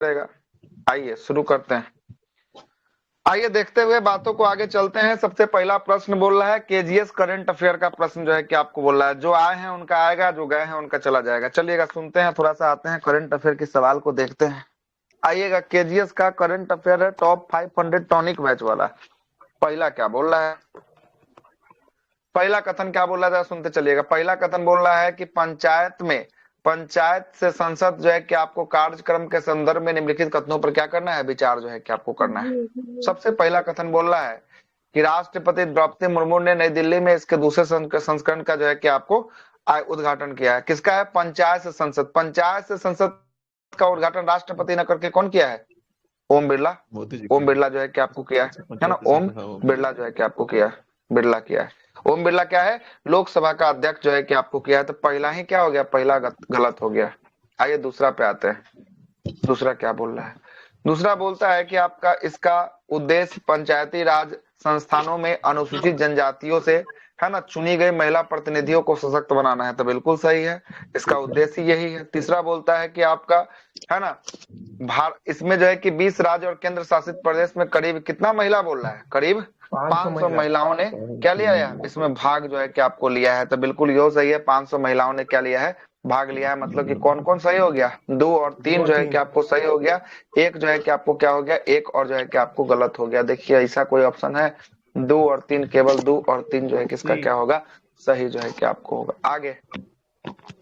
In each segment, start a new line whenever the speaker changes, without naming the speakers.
रहेगा। आइए शुरू करते हैं। आइए देखते हुए बातों को आगे चलते हैं। सबसे पहला प्रश्न बोल रहा है केजीएस करंट अफेयर का प्रश्न जो है कि आपको बोल रहा है, जो आए हैं उनका आएगा, जो गए हैं उनका चला जाएगा। चलिएगा सुनते हैं, थोड़ा सा आते हैं करंट अफेयर के सवाल को देखते हैं। आइएगा, केजीएस का करंट अफेयर है टॉप 500 टॉनिक बैच वाला। पहला क्या बोल रहा है, पहला कथन क्या बोल रहा था, सुनते चलिएगा। पहला कथन बोल रहा है कि पंचायत से संसद जो है कि आपको कार्यक्रम के संदर्भ में निम्नलिखित कथनों पर क्या करना है, विचार जो है कि आपको करना है। सबसे पहला कथन बोल रहा है कि राष्ट्रपति द्रौपदी मुर्मू ने नई दिल्ली में इसके दूसरे संस्करण का जो है कि आपको उद्घाटन किया है। किसका है, पंचायत से संसद। पंचायत से संसद का उद्घाटन राष्ट्रपति ने करके कौन किया है, ओम बिरला। ओम बिरला जो है कि आपको किया है ना, ओम बिरला जो है कि आपको किया है, बिरला किया है। ओम बिरला क्या है, लोकसभा का अध्यक्ष जो है कि आपको किया है। तो पहला ही क्या हो गया, पहला गलत हो गया। आइए दूसरा पे आते हैं। दूसरा क्या बोल रहा है, दूसरा बोलता है कि आपका इसका उद्देश्य पंचायती राज संस्थानों में अनुसूचित जनजातियों से है ना चुनी गई महिला प्रतिनिधियों को सशक्त बनाना है। तो बिल्कुल सही है, इसका उद्देश्य यही है। तीसरा बोलता है कि आपका है ना इसमें जो है कि 20 राज्य और केंद्र शासित प्रदेश में करीब कितना महिला बोल रहा है, करीब 500 महिलाओं ने क्या लिया है इसमें भाग जो है कि आपको लिया है। तो बिल्कुल यो सही है, 500 महिलाओं ने क्या लिया है, भाग लिया है। मतलब कि कौन कौन सही हो गया, 2 और 3 जो है कि आपको सही हो गया, एक जो है कि आपको क्या हो गया, एक और जो है कि आपको गलत हो गया। देखिए ऐसा कोई ऑप्शन है 2 और 3, केवल 2 और 3 जो है किसका क्या होगा, सही जो है कि आपको होगा। आगे,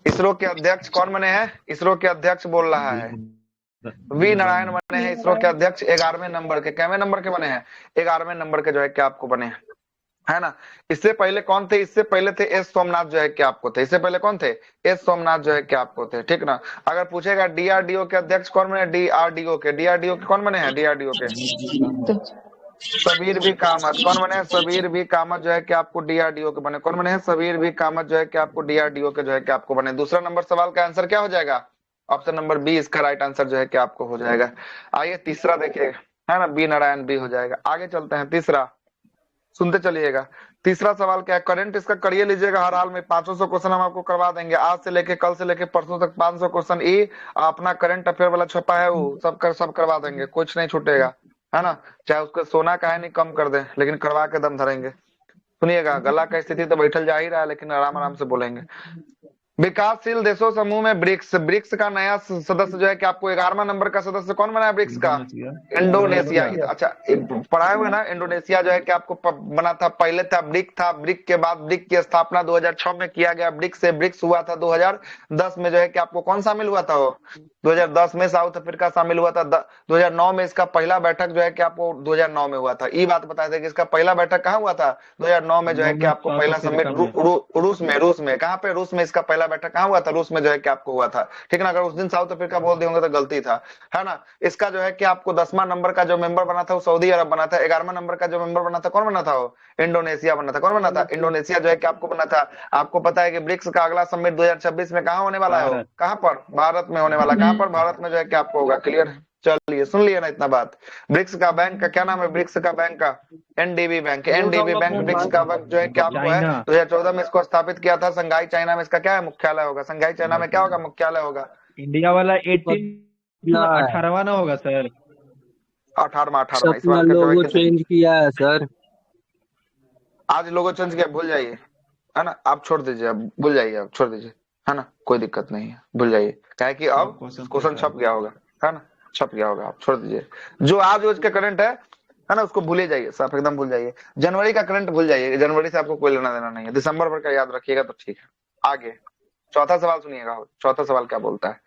इसरो के अध्यक्ष कौन बने हैं, इसरो के अध्यक्ष बोल रहा है वी नारायण बने हैं इसरो के अध्यक्ष। 11वें नंबर के, कैवें नंबर के बने हैं, 11वें नंबर के जो है कि आपको बने हैं, है ना। इससे पहले कौन थे, इससे पहले थे एस सोमनाथ जो है कि आपको थे। इससे पहले कौन थे, एस सोमनाथ जो है कि आपको थे, ठीक ना। अगर पूछेगा डीआरडीओ के अध्यक्ष कौन बने, डीआरडीओ के कौन बने हैं, डीआरडीओ के सबीर भी कामत। कौन बने हैं, सबीर भी कामत जो है कि आपको डीआरडीओ के बने। कौन बने हैं, सबीर भी कामत जो है कि आपको डीआरडीओ के जो है कि आपको बने। दूसरा नंबर सवाल का आंसर क्या हो जाएगा, ऑप्शन नंबर बी इसका राइट आंसर जो है कि आपको हो जाएगा। आइए तीसरा देखिए, है ना, बी नारायण बी हो जाएगा। आगे चलते हैं, तीसरा सुनते चलिएगा। तीसरा सवाल क्या है, करंट इसका करिए लीजिएगा हर हाल में। 500 क्वेश्चन हम आपको करवा देंगे, आज से लेके कल से लेके परसों तक 500 क्वेश्चन। ई अपना करंट अफेयर वाला छपा है वो सब करवा देंगे, कुछ नहीं छूटेगा, है ना। चाहे उसका सोना का है नहीं कम कर दें, लेकिन करवा के दम धरेंगे। सुनिएगा, गला का स्थिति तो बैठल जा ही रहा है, लेकिन आराम आराम से बोलेंगे। विकासशील देशों समूह में ब्रिक्स, ब्रिक्स का नया सदस्य जो है कि आपको 11वां नंबर का सदस्य कौन बना है ब्रिक्स का, इंडोनेशिया। अच्छा पढ़ाए हुए ना, इंडोनेशिया जो है कि आपको बना था, पहले था ब्रिक, था ब्रिक के बाद ब्रिक की स्थापना 2006 में किया गया। ब्रिक से ब्रिक्स हुआ था 2010 में जो है कि आपको कौन शामिल हुआ था, वो 2010 में साउथ अफ्रीका शामिल हुआ था। 2009 में इसका पहला बैठक जो है कि आपको 2009 में हुआ था। ये बात बताए थे कि इसका पहला बैठक कहाँ हुआ था, 2009 में जो है कि आपको पहला समिट रूस में कहाँ पे, रूस में इसका पहला बैठक कहाँ हुआ था, रूस में जो है कि आपको हुआ था, ठीक ना। अगर उस दिन साउथ अफ्रीका बोल दिए होंगे तो गलती था, है ना। इसका जो है कि आपको 10वां नंबर का जो मेंबर बना था वो सऊदी अरब बना था। 11वां नंबर का जो मेंबर बना था कौन बना था, वो इंडोनेशिया बना था। कौन बना था, इंडोनेशिया जो है कि आपको बना था। आपको पता है कि ब्रिक्स का अगला समिट 2026 में कहाँ होने वाला है, वो कहाँ पर, भारत में होने वाला। कहाँ पर, भारत में जो है कि आपको होगा। क्लियर है, चलिए सुन लिया ना इतना बात। ब्रिक्स का बैंक का क्या नाम है, ब्रिक्स का बैंक का NDB bank. NDB bank BRICS का बैंक जो है कि आपको है 2014 में इसको स्थापित किया था। संघाई चाइना में इसका क्या है, मुख्यालय होगा। संघाई चाइना में क्या होगा, मुख्यालय होगा।
इंडिया वाला 18वां ना होगा सर,
18वां इस
अपना
बार का जो है
लोगो
कि
चेंज किया है सर।
आज लोगो चेंज किया, भूल जाइए, है ना। आप छोड़ दीजिए, अब भूल जाइए, आप छोड़ दीजिए, है ना, कोई दिक्कत नहीं है, भूल जाइए। क्या है कि अब क्वेश्चन छप गया होगा, है ना, छप गया होगा, आप छोड़ दीजिए। जो आज रोज का करंट है ना, उसको भूले जाइए, सब एकदम भूल जाइए। जनवरी का करंट भूल जाइए, जनवरी से आपको कोई लेना देना नहीं है। दिसंबर भर का याद रखिएगा तो ठीक है। आगे चौथा सवाल सुनिएगा, चौथा सवाल क्या बोलता है।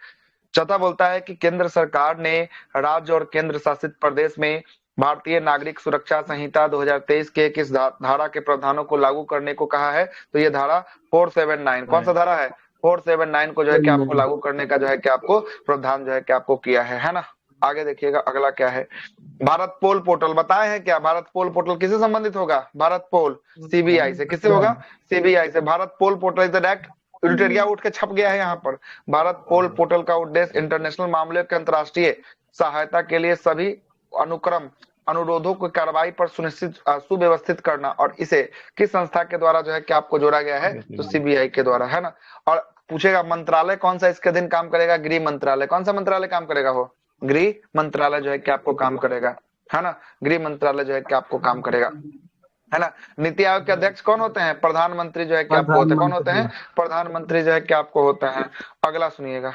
चौथा बोलता है कि केंद्र सरकार ने राज्य और केंद्र शासित प्रदेश में भारतीय नागरिक सुरक्षा संहिता 2023 के किस धारा के प्रावधानों को लागू करने को कहा है। तो ये धारा 479, कौन सा धारा है, 479 को जो है कि आपको लागू करने का जो है कि आपको प्रावधान जो है कि आपको किया है ना। आगे देखिएगा अगला क्या है, भारत पोल पोर्टल बताए हैं क्या। भारत पोल पोर्टल किससे संबंधित होगा, भारत पोल सीबीआई से। किससे होगा, सीबीआई से। Bharatpol portal is direct उल्टेरिया उठ के छप गया है यहाँ पर। भारत पोल पोर्टल का उद्देश्य इंटरनेशनल मामले के अंतर्राष्ट्रीय सहायता के लिए सभी अनुक्रम अनुरोधों की कार्रवाई पर सुनिश्चित सुव्यवस्थित करना, और इसे किस संस्था के द्वारा जो है कि आपको जोड़ा गया है, तो सीबीआई के द्वारा, है ना। और पूछेगा मंत्रालय कौन सा इसके अधीन काम करेगा, गृह मंत्रालय। कौन सा मंत्रालय काम करेगा, वो गृह मंत्रालय जो है कि आपको काम करेगा, है ना। गृह मंत्रालय जो है कि आपको काम करेगा, है ना। नीति आयोग के अध्यक्ष कौन होते हैं? प्रधानमंत्री जो है कि आपको होते हैं। कौन होते हैं? प्रधानमंत्री जो है कि आपको होता है। अगला सुनिएगा,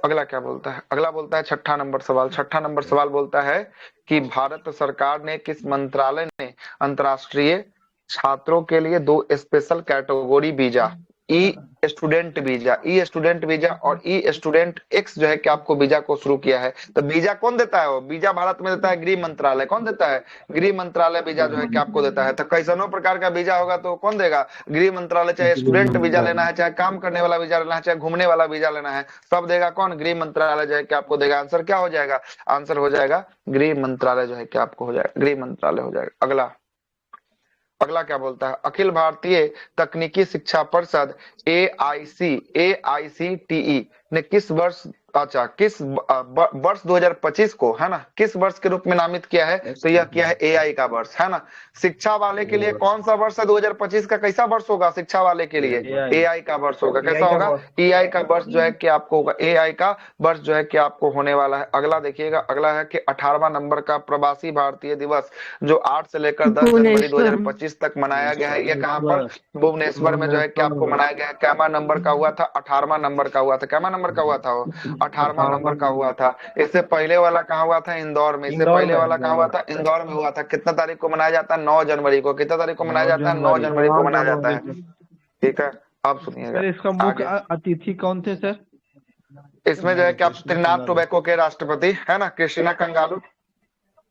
अगला क्या बोलता है? अगला बोलता है छठा नंबर सवाल। छठा नंबर सवाल बोलता है कि भारत सरकार ने किस मंत्रालय ने अंतर्राष्ट्रीय छात्रों के लिए दो स्पेशल कैटेगरी वीजा, ई स्टूडेंट वीजा और ई स्टूडेंट एक्स जो है कि आपको वीजा को शुरू किया है। तो वीजा कौन देता है? वो वीजा भारत में देता है गृह मंत्रालय। कौन देता है? गृह मंत्रालय वीजा जो है कि आपको देता है। तो कैसनो प्रकार का वीजा होगा तो कौन देगा? गृह मंत्रालय। चाहे स्टूडेंट वीजा लेना है, चाहे काम करने वाला वीजा लेना है, चाहे घूमने वाला वीजा लेना है, सब देगा कौन? गृह मंत्रालय जो है कि आपको देगा। आंसर क्या हो जाएगा? आंसर हो जाएगा गृह मंत्रालय जो है कि आपको हो जाएगा, गृह मंत्रालय हो जाएगा। अगला, अगला क्या बोलता है? अखिल भारतीय तकनीकी शिक्षा परिषद AICTE ने किस वर्ष, अच्छा किस वर्ष 2025 को, है ना, किस वर्ष के रूप में नामित किया है? तो यह किया है AI का वर्ष, है ना। शिक्षा वाले के लिए कौन सा वर्ष है? 2025 का कैसा वर्ष होगा शिक्षा वाले के लिए? AI का वर्ष होगा। कैसा होगा? AI का वर्ष जो है कि आपको होगा, AI का वर्ष जो है कि आपको होने वाला है। अगला देखिएगा, अगला है कि 18वां नंबर का प्रवासी भारतीय दिवस जो 8 से लेकर 10 जनवरी 2025 तक मनाया गया है, ये कहाँ पर? भुवनेश्वर में जो है कि आपको मनाया गया है। कैमा नंबर का हुआ था? 18वां नंबर का हुआ था। कैमा नंबर का हुआ था? वो 18वां नंबर का हुआ था। इससे पहले वाला कहाँ हुआ था? इंदौर में। इससे पहले वाला कहाँ हुआ था? इंदौर में हुआ था। कितना तारीख को मनाया जाता है? 9 जनवरी को। कितना तारीख को मनाया जाता है? 9 जनवरी को मनाया जाता है। ठीक है, अब सुनिएगा
सर इसका
आगे।
मुख्य अतिथि कौन थे सर?
इसमें जो है कि आप त्रिनाद टोबैको के राष्ट्रपति, है ना, क्रिस्टीना कंगालू।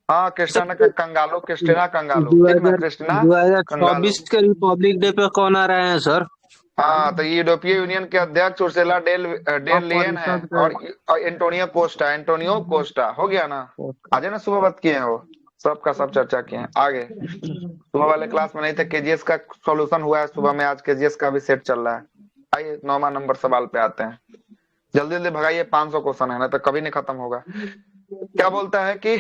हाँ, क्रिस्टीना कंगालो, क्रिस्टीना कंगालो, ठीक ना, क्रिस्टीना कंगालो।
2024 के रिपब्लिक डे पे कौन आ रहे हैं सर?
हाँ, तो यूरोपीय यूनियन के अध्यक्ष उर्सुला डेल लियन है और एंटोनियो कोस्टा, एंटोनियो कोस्टा हो गया ना। आज है ना, सुबह बात किए हैं वो, सबका सब चर्चा किए हैं। आगे, सुबह वाले क्लास में नहीं थे, केजीएस का सॉल्यूशन हुआ है सुबह में, आज केजीएस का भी सेट चल रहा है। आइए 9वां नंबर सवाल पे आते हैं। जल्दी जल्दी भगाइए, 500 क्वेश्चन है ना, तो कभी नहीं खत्म होगा। क्या बोलता है कि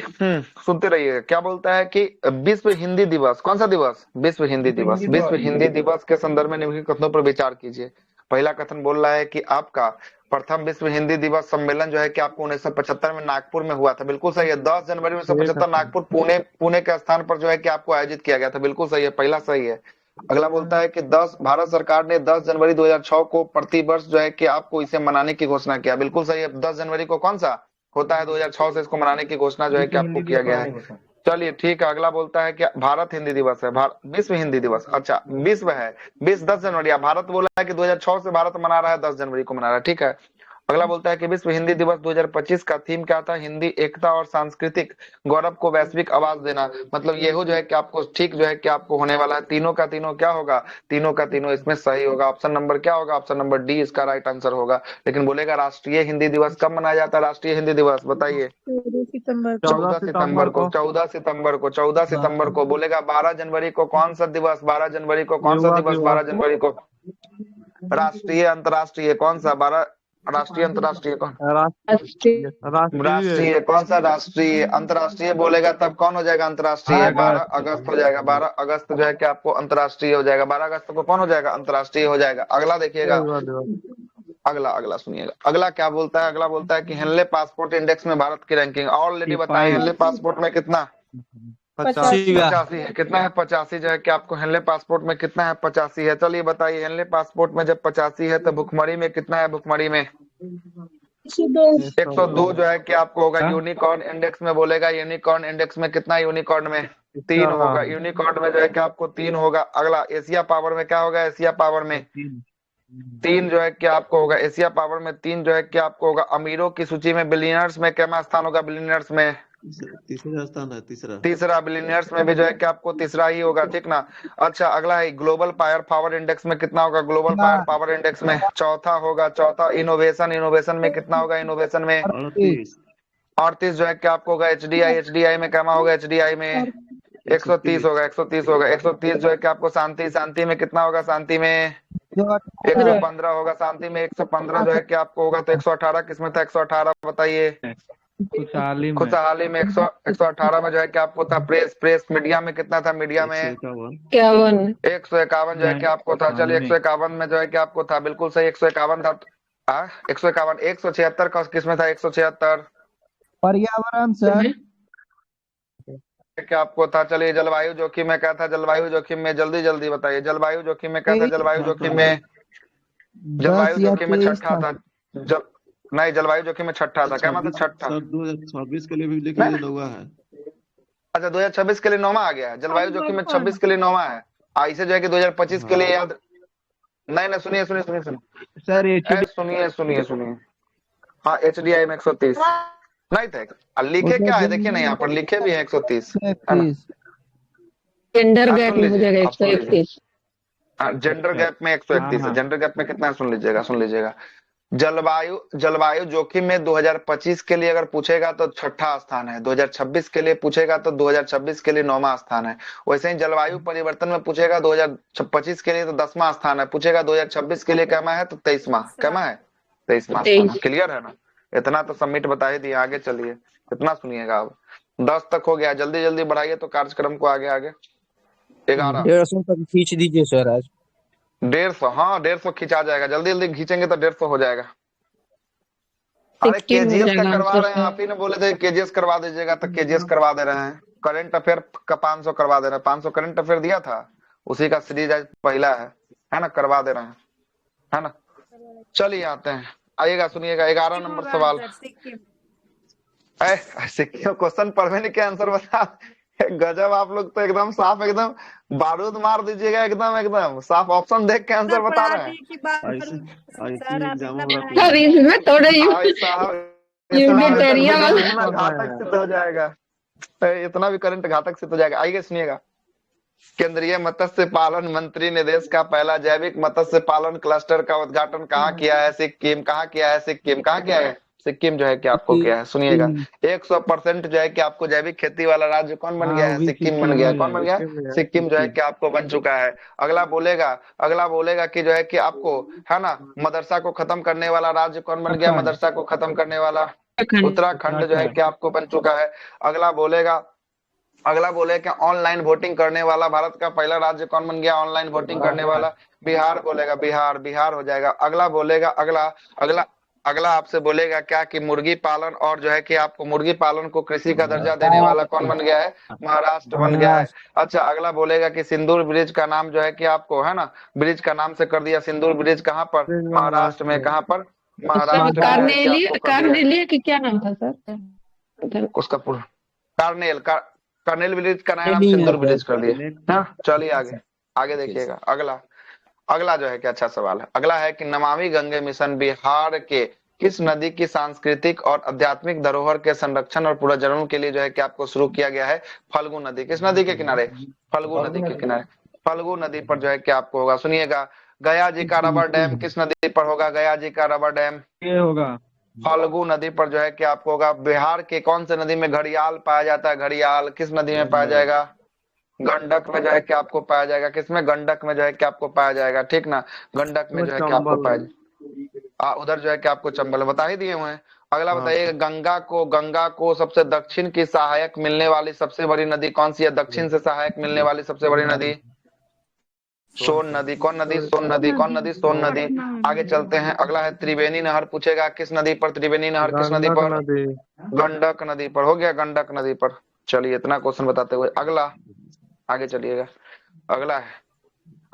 सुनते रहिए, क्या बोलता है कि विश्व हिंदी दिवस, कौन सा दिवस? विश्व हिंदी दिवस। विश्व हिंदी दिवस के संदर्भ में निम्नलिखित कथनों पर विचार कीजिए। पहला कथन बोल रहा है कि आपका प्रथम विश्व हिंदी दिवस सम्मेलन जो है कि आपको 1975 में नागपुर में हुआ था। बिल्कुल सही है। 10 जनवरी 1975 नागपुर पुणे के स्थान पर जो है कि आपको आयोजित किया गया था। बिल्कुल सही है, पहला सही है। अगला बोलता है कि 10 भारत सरकार ने 10 जनवरी 2006 को प्रतिवर्ष जो है कि आपको इसे मनाने की घोषणा किया। बिल्कुल सही है। 10 जनवरी को कौन सा होता है? 2006 से इसको मनाने की घोषणा जो है कि आपको किया गया है। चलिए ठीक है, अगला बोलता है कि भारत हिंदी दिवस है, विश्व हिंदी दिवस, अच्छा विश्व है, 10 जनवरी। भारत बोला है कि 2006 से भारत मना रहा है, 10 जनवरी को मना रहा है, ठीक है। अगला बोलता है कि विश्व हिंदी दिवस 2025 का थीम क्या था? हिंदी एकता और सांस्कृतिक गौरव को वैश्विक आवाज देना। मतलब ये जो है कि आपको ठीक जो है कि आपको होने वाला है। तीनों का तीनों क्या होगा? तीनों का तीनों इसमें सही होगा। ऑप्शन नंबर क्या होगा? ऑप्शन नंबर डी इसका राइट आंसर होगा। लेकिन बोलेगा राष्ट्रीय हिंदी दिवस कब मनाया जाता है? राष्ट्रीय हिंदी दिवस बताइए। 14 सितंबर को, 14 सितंबर को, 14 सितंबर को। बोलेगा 12 जनवरी को कौन सा दिवस? 12 जनवरी को कौन सा दिवस? 12 जनवरी को राष्ट्रीय अंतर्राष्ट्रीय कौन सा? 12 राष्ट्रीय अंतर्राष्ट्रीय कौन? राष्ट्रीय कौन सा? राष्ट्रीय। अंतर्राष्ट्रीय बोलेगा तब कौन हो जाएगा? अंतर्राष्ट्रीय। 12 अगस्त हो जाएगा। 12 अगस्त जो है कि आपको अंतर्राष्ट्रीय हो जाएगा। 12 अगस्त को कौन हो जाएगा? अंतर्राष्ट्रीय हो जाएगा। अगला देखिएगा, अगला अगला सुनिएगा, अगला क्या बोलता है? अगला बोलता है कि हेनले पासपोर्ट इंडेक्स में भारत की रैंकिंग ऑलरेडी बताए। हेनले पासपोर्ट में कितना? 85 है। कितना है? 85 जो है कि आपको हेनले पासपोर्ट में कितना है? 85 है। चलिए बताइए, हेनले पासपोर्ट में जब 85 है तो भुखमरी में कितना है? भुखमरी में 102 जो है कि आपको होगा। यूनिकॉर्न इंडेक्स में बोलेगा, यूनिकॉर्न इंडेक्स में कितना? यूनिकॉर्न में 3 होगा। यूनिकॉर्न में जो है कि आपको 3 होगा। अगला एशिया पावर में क्या होगा? एशिया पावर में 3 जो है कि आपको होगा। एशिया पावर में 3 जो है कि आपको होगा। अमीरों की सूची में बिलियनर्स में क्या स्थान होगा? बिलियनर्स में
तीसरा स्थान है।
तीसरा बिलियनर्स में भी जो है कि आपको तीसरा ही होगा, ठीक ना। अच्छा अगला है ग्लोबल फायर पावर इंडेक्स में कितना होगा? ग्लोबल फायर पावर इंडेक्स में चौथा होगा। चौथा इनोवेशन में कितना होगा? इनोवेशन में 38 जो है कि आपको होगा। एचडीआई में क्या होगा? एचडीआई में 130 होगा। 130 होगा। 130 जो है कि आपको शांति में कितना होगा? शांति में 115 होगा। शांति में 115 जो है कि आपको होगा। तो 118 किसमें था? 118 बताइए। खुशहाली में 118 में जो है कि आपको था। प्रेस मीडिया में कितना था? मीडिया में 151 जो है कि आपको था। चलिए 151 में जो है कि आपको था। बिल्कुल सही, 151 था। 151, 176 का किसमें था? 176
पर्यावरण सर।
क्या आपको था? चलिए जलवायु जोखिम में क्या था? जलवायु जोखिम में जल्दी जल्दी बताइए, जलवायु जोखिम में क्या था? जलवायु जोखिम में,
10
जलवायु
या
जोखिम में
23
छठा
था।
था। जल नहीं, जलवायु जोखिम में छठा था। क्या मतलब
26
छठा?
सर 2026 के लिए भी लिख लीजिए,
नहीं,
नौवा है।
अच्छा 2026 के लिए नौवा आ गया है। जलवायु जोखिम में 26 के लिए नौवा है। इसे जो है कि 2025 के लिए
हाँ
याद। नहीं नहीं, सुनिए सुनिए सुनिए सुनिए,
सर एचडी
सुनिए सुनिए सुनिए। हाँ, HDI में 130 नहीं थे। लिखे
उसमें
क्या है देखिए ना, यहाँ पर लिखे भी है 130, है ना?
131।
जेंडर
हाँ,
गैप
सुन
में हो
लीजिए,
जाएगा
आप सुन लीजिए।
131।
हाँ, जेंडर गैप में
हाँ
131 है।
हाँ।
जेंडर गैप में कितना है? सुन लीजिएगा, सुन लीजिएगा। जलवायु जलवायु जोखिम में 2025 के लिए अगर पूछेगा तो छठा स्थान है। 2026 के लिए पूछेगा तो 2026 के लिए नौवां स्थान है। वैसे ही जलवायु परिवर्तन में पूछेगा 2025 के लिए तो 10वां स्थान है। पूछेगा 2026 के लिए कैमा है तो 23वां। कैमा है? 23वां स्थान है।
23।
क्लियर है ना? इतना तो सबमिट बता ही दिया। आगे चलिए, इतना सुनिएगा। अब 10 तक हो गया, जल्दी जल्दी बढ़ाइए तो कार्यक्रम को आगे आगे। 11,
150 तक खींच दीजिए सर आज।
150, हाँ 150 खिंचा जाएगा। जल्दी जल्दी खींचेंगे तो 150 हो जाएगा। अरे
सिक्किम हो
केजीएस का
जाएगा
करवा
आंसर
रहे हैं,
सर।
आप ही ने बोले थे केजीएस करवा दीजिएगा, तो केजीएस करवा दे रहे हैं। करंट अफेयर का 500 करवा दे रहे हैं। 500 करंट अफेयर दिया था, उसी का सीरीज आज पहला है ना? करवा दे रहे हैं, है ना? चलिए आते हैं, आइएगा सुनिएगा 11 नंबर सवाल। सिक्किम क्वेश्चन पढ़ने नहीं के आंसर बता। गजब, आप लोग तो एकदम साफ, एकदम बारूद मार दीजिएगा, एकदम एकदम साफ ऑप्शन देख के आंसर बता रहे हैं।
ऐसे ऐसे ही एग्जाम हो रहा
सर
था।
इसमें थोड़े
भाई साहब, इतना भी
यूनिटेरिया
कंफ्यूजन,
वाला।
इतना घातक सिद्ध हो जाएगा। इतना भी करंट घातक सिद्ध हो जाएगा। आइए सुनिएगा। केंद्रीय मत्स्य पालन मंत्री ने देश का पहला जैविक मत्स्य पालन क्लस्टर का उद्घाटन कहाँ किया है? सिक्किम। कहाँ किया है? सिक्किम। कहाँ किया है? सिक्किम जो है कि आपको किया है। सुनिएगा, 100% जो है कि आपको जैविक खेती वाला राज्य कौन बन गया
हाँ,
है?
अभी
सिक्किम बन गया है। कौन बन गया है?
सिक्किम है।
सिक्किम जो है कि आपको बन चुका है। अगला बोलेगा कि जो है कि आपको, है ना, मदरसा को खत्म करने वाला राज्य कौन बन गया?
उत्तराखंड।
मदरसा को खत्म करने वाला
उत्तराखंड।
उत्तराखंड जो है कि आपको बन चुका है। अगला बोले कि ऑनलाइन वोटिंग करने वाला भारत का पहला राज्य कौन बन गया? ऑनलाइन वोटिंग करने वाला बिहार बोलेगा। बिहार हो जाएगा। अगला बोलेगा, अगला अगला अगला आपसे बोलेगा क्या कि मुर्गी पालन, और जो है कि आपको मुर्गी पालन को कृषि का दर्जा देने वाला कौन बन गया है? महाराष्ट्र बन गया है। अच्छा, अगला बोलेगा कि सिंदूर ब्रिज का नाम जो है कि आपको, है ना, ब्रिज का नाम से कर दिया। सिंदूर ब्रिज कहाँ पर? महाराष्ट्र में। कहाँ पर?
उसका
महाराष्ट्र में जो है कि आपको कर दिया।
कार्नेलिया की क्या नाम था सर?
उसका पूरा कार्नेल कर्नेल ब्रिज का नया नाम
नहीं है
सिंदूर
सर।
ब्रिज कर दिए। हाँ, चलिए आगे आगे देखिएगा। अगला अगला जो है कि अच्छा सवाल है। अगला है कि नमामि गंगे मिशन बिहार के किस नदी की सांस्कृतिक और आध्यात्मिक धरोहर के संरक्षण और पुनर्जनन के लिए जो है कि आपको शुरू किया गया है? फल्गु नदी। किस नदी के किनारे? फल्गु नदी के किनारे। फल्गु नदी पर जो है कि आपको होगा। सुनिएगा, गया जी का रबर डैम किस नदी पर होगा? गया जी का रबर डैम
ये होगा
फाल्गु नदी पर जो है कि आपको होगा। बिहार के कौन से नदी में घड़ियाल पाया जाता है? घड़ियाल किस नदी में पाया जाएगा? गंडक में जो है कि आपको पाया जाएगा। किसमें? गंडक में जो है कि आपको पाया जाएगा। ठीक ना? गंडक में जो है कि आपको पाया जाएगा। उधर जो है कि आपको चंबल बता ही दिए हुए हैं। अगला बताइए, गंगा को सबसे दक्षिण की सहायक मिलने वाली सबसे बड़ी नदी कौन सी है? दक्षिण से सहायक मिलने वाली सबसे बड़ी नदी सोन नदी। कौन नदी? सोन नदी। कौन नदी? सोन नदी। आगे चलते हैं। अगला है त्रिवेणी नहर। पूछेगा किस नदी पर? त्रिवेणी नहर किस नदी पर? गंडक नदी पर। हो गया, गंडक नदी पर। चलिए, इतना क्वेश्चन बताते हुए अगला आगे चलिएगा। अगला है,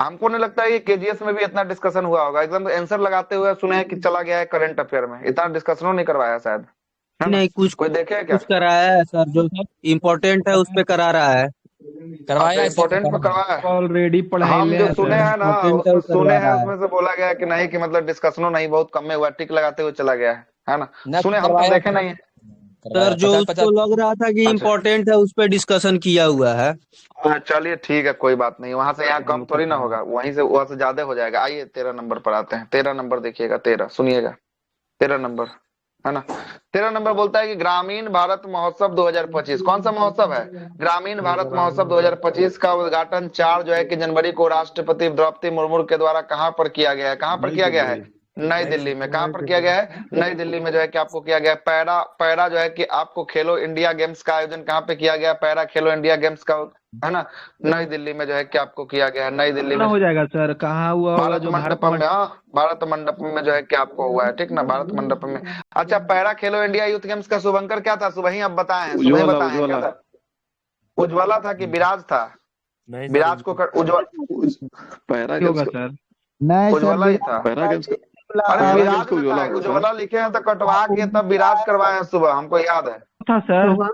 हमको नहीं लगता है कि केजीएस में भी इतना डिस्कशन हुआ होगा। एकदम आंसर लगाते हुए सुने हैं कि चला गया है करंट अफेयर में। इतना डिस्कशन नहीं करवाया शायद, है ना?
नहीं, कुछ
कोई देखे है क्या?
कुछ कराया है सर, जो इम्पोर्टेंट है उस पे करा रहा है।
अच्छा, इम्पोर्टेंट पे करवाया है।
ऑलरेडी
हम
पढ़ाई
जो सुने हैं ना,
इम्पोर्टेंट है
उसमें
वो
सुने
करवा
हैं,
रहा है।
उसमें से बोला गया है कि नहीं, कि मतलब डिस्कशनों नहीं, बहुत कम में हुआ, टिक लगाते हुए चला गया है ना? सुने, हम तो देखे नहीं।
सर जो उसको लग रहा था कि
अच्छा,
इम्पोर्टेंट है उस पे डिस्कशन किया हुआ है।
चलिए ठीक है, कोई बात नहीं। वहां से यहाँ कम थोड़ी ना होगा, वहां से ज्यादा हो जाएगा। आइए 13 नंबर पर आते हैं। 13 नंबर देखिएगा। 13 सुनिएगा, 13 नंबर, है ना? 13 नंबर बोलता है कि ग्रामीण भारत महोत्सव 2025 कौन सा महोत्सव है? ग्रामीण भारत महोत्सव 2025 का उद्घाटन 4 जो है कि जनवरी को राष्ट्रपति द्रौपदी मुर्मू के द्वारा कहां पर किया गया है? कहां पर
नई
किया गया है?
दिल्ली।
नई दिल्ली में। कहां पर किया गया है? नई दिल्ली में जो है कि आपको किया गया है। पैरा पैरा जो है कि आपको खेलो इंडिया गेम्स का आयोजन कहां पे किया गया? पैरा खेलो इंडिया गेम्स का है ना। नई दिल्ली में जो है कि आपको किया गया है, नई दिल्ली
ना
में
हो जाएगा सर, कहाँ हुआ होगा
भारत
जो भारत
मंडपम में, हाँ भारत मंडपम में जो है कि आपको हुआ है, ठीक ना, भारत मंडपम में। अच्छा, पैरा खेलो इंडिया यूथ गेम्स का शुभंकर क्या था, सुबह ही आप बताए हैं, सुबह ही
उज्ज्वला
बताए हैं, क्या
उज्ज्वला
था? उज्ज्वला था कि विराज था?
नहीं सर,
विराज को उज्ज्वल,
पैरा
ही होगा
गेम्स
सर।
नहीं सर,
उज्ज्वला ही था।
पैरा गेम्स का
अरे
पैरा गेम्स
विराज
को
में था,
उज्ज्वला होगा सर।
उज्ज्वला लिखे हैं तो कटवा के तब विराज करवाए हैं सुबह, हमको याद है।
था सर,
होगा।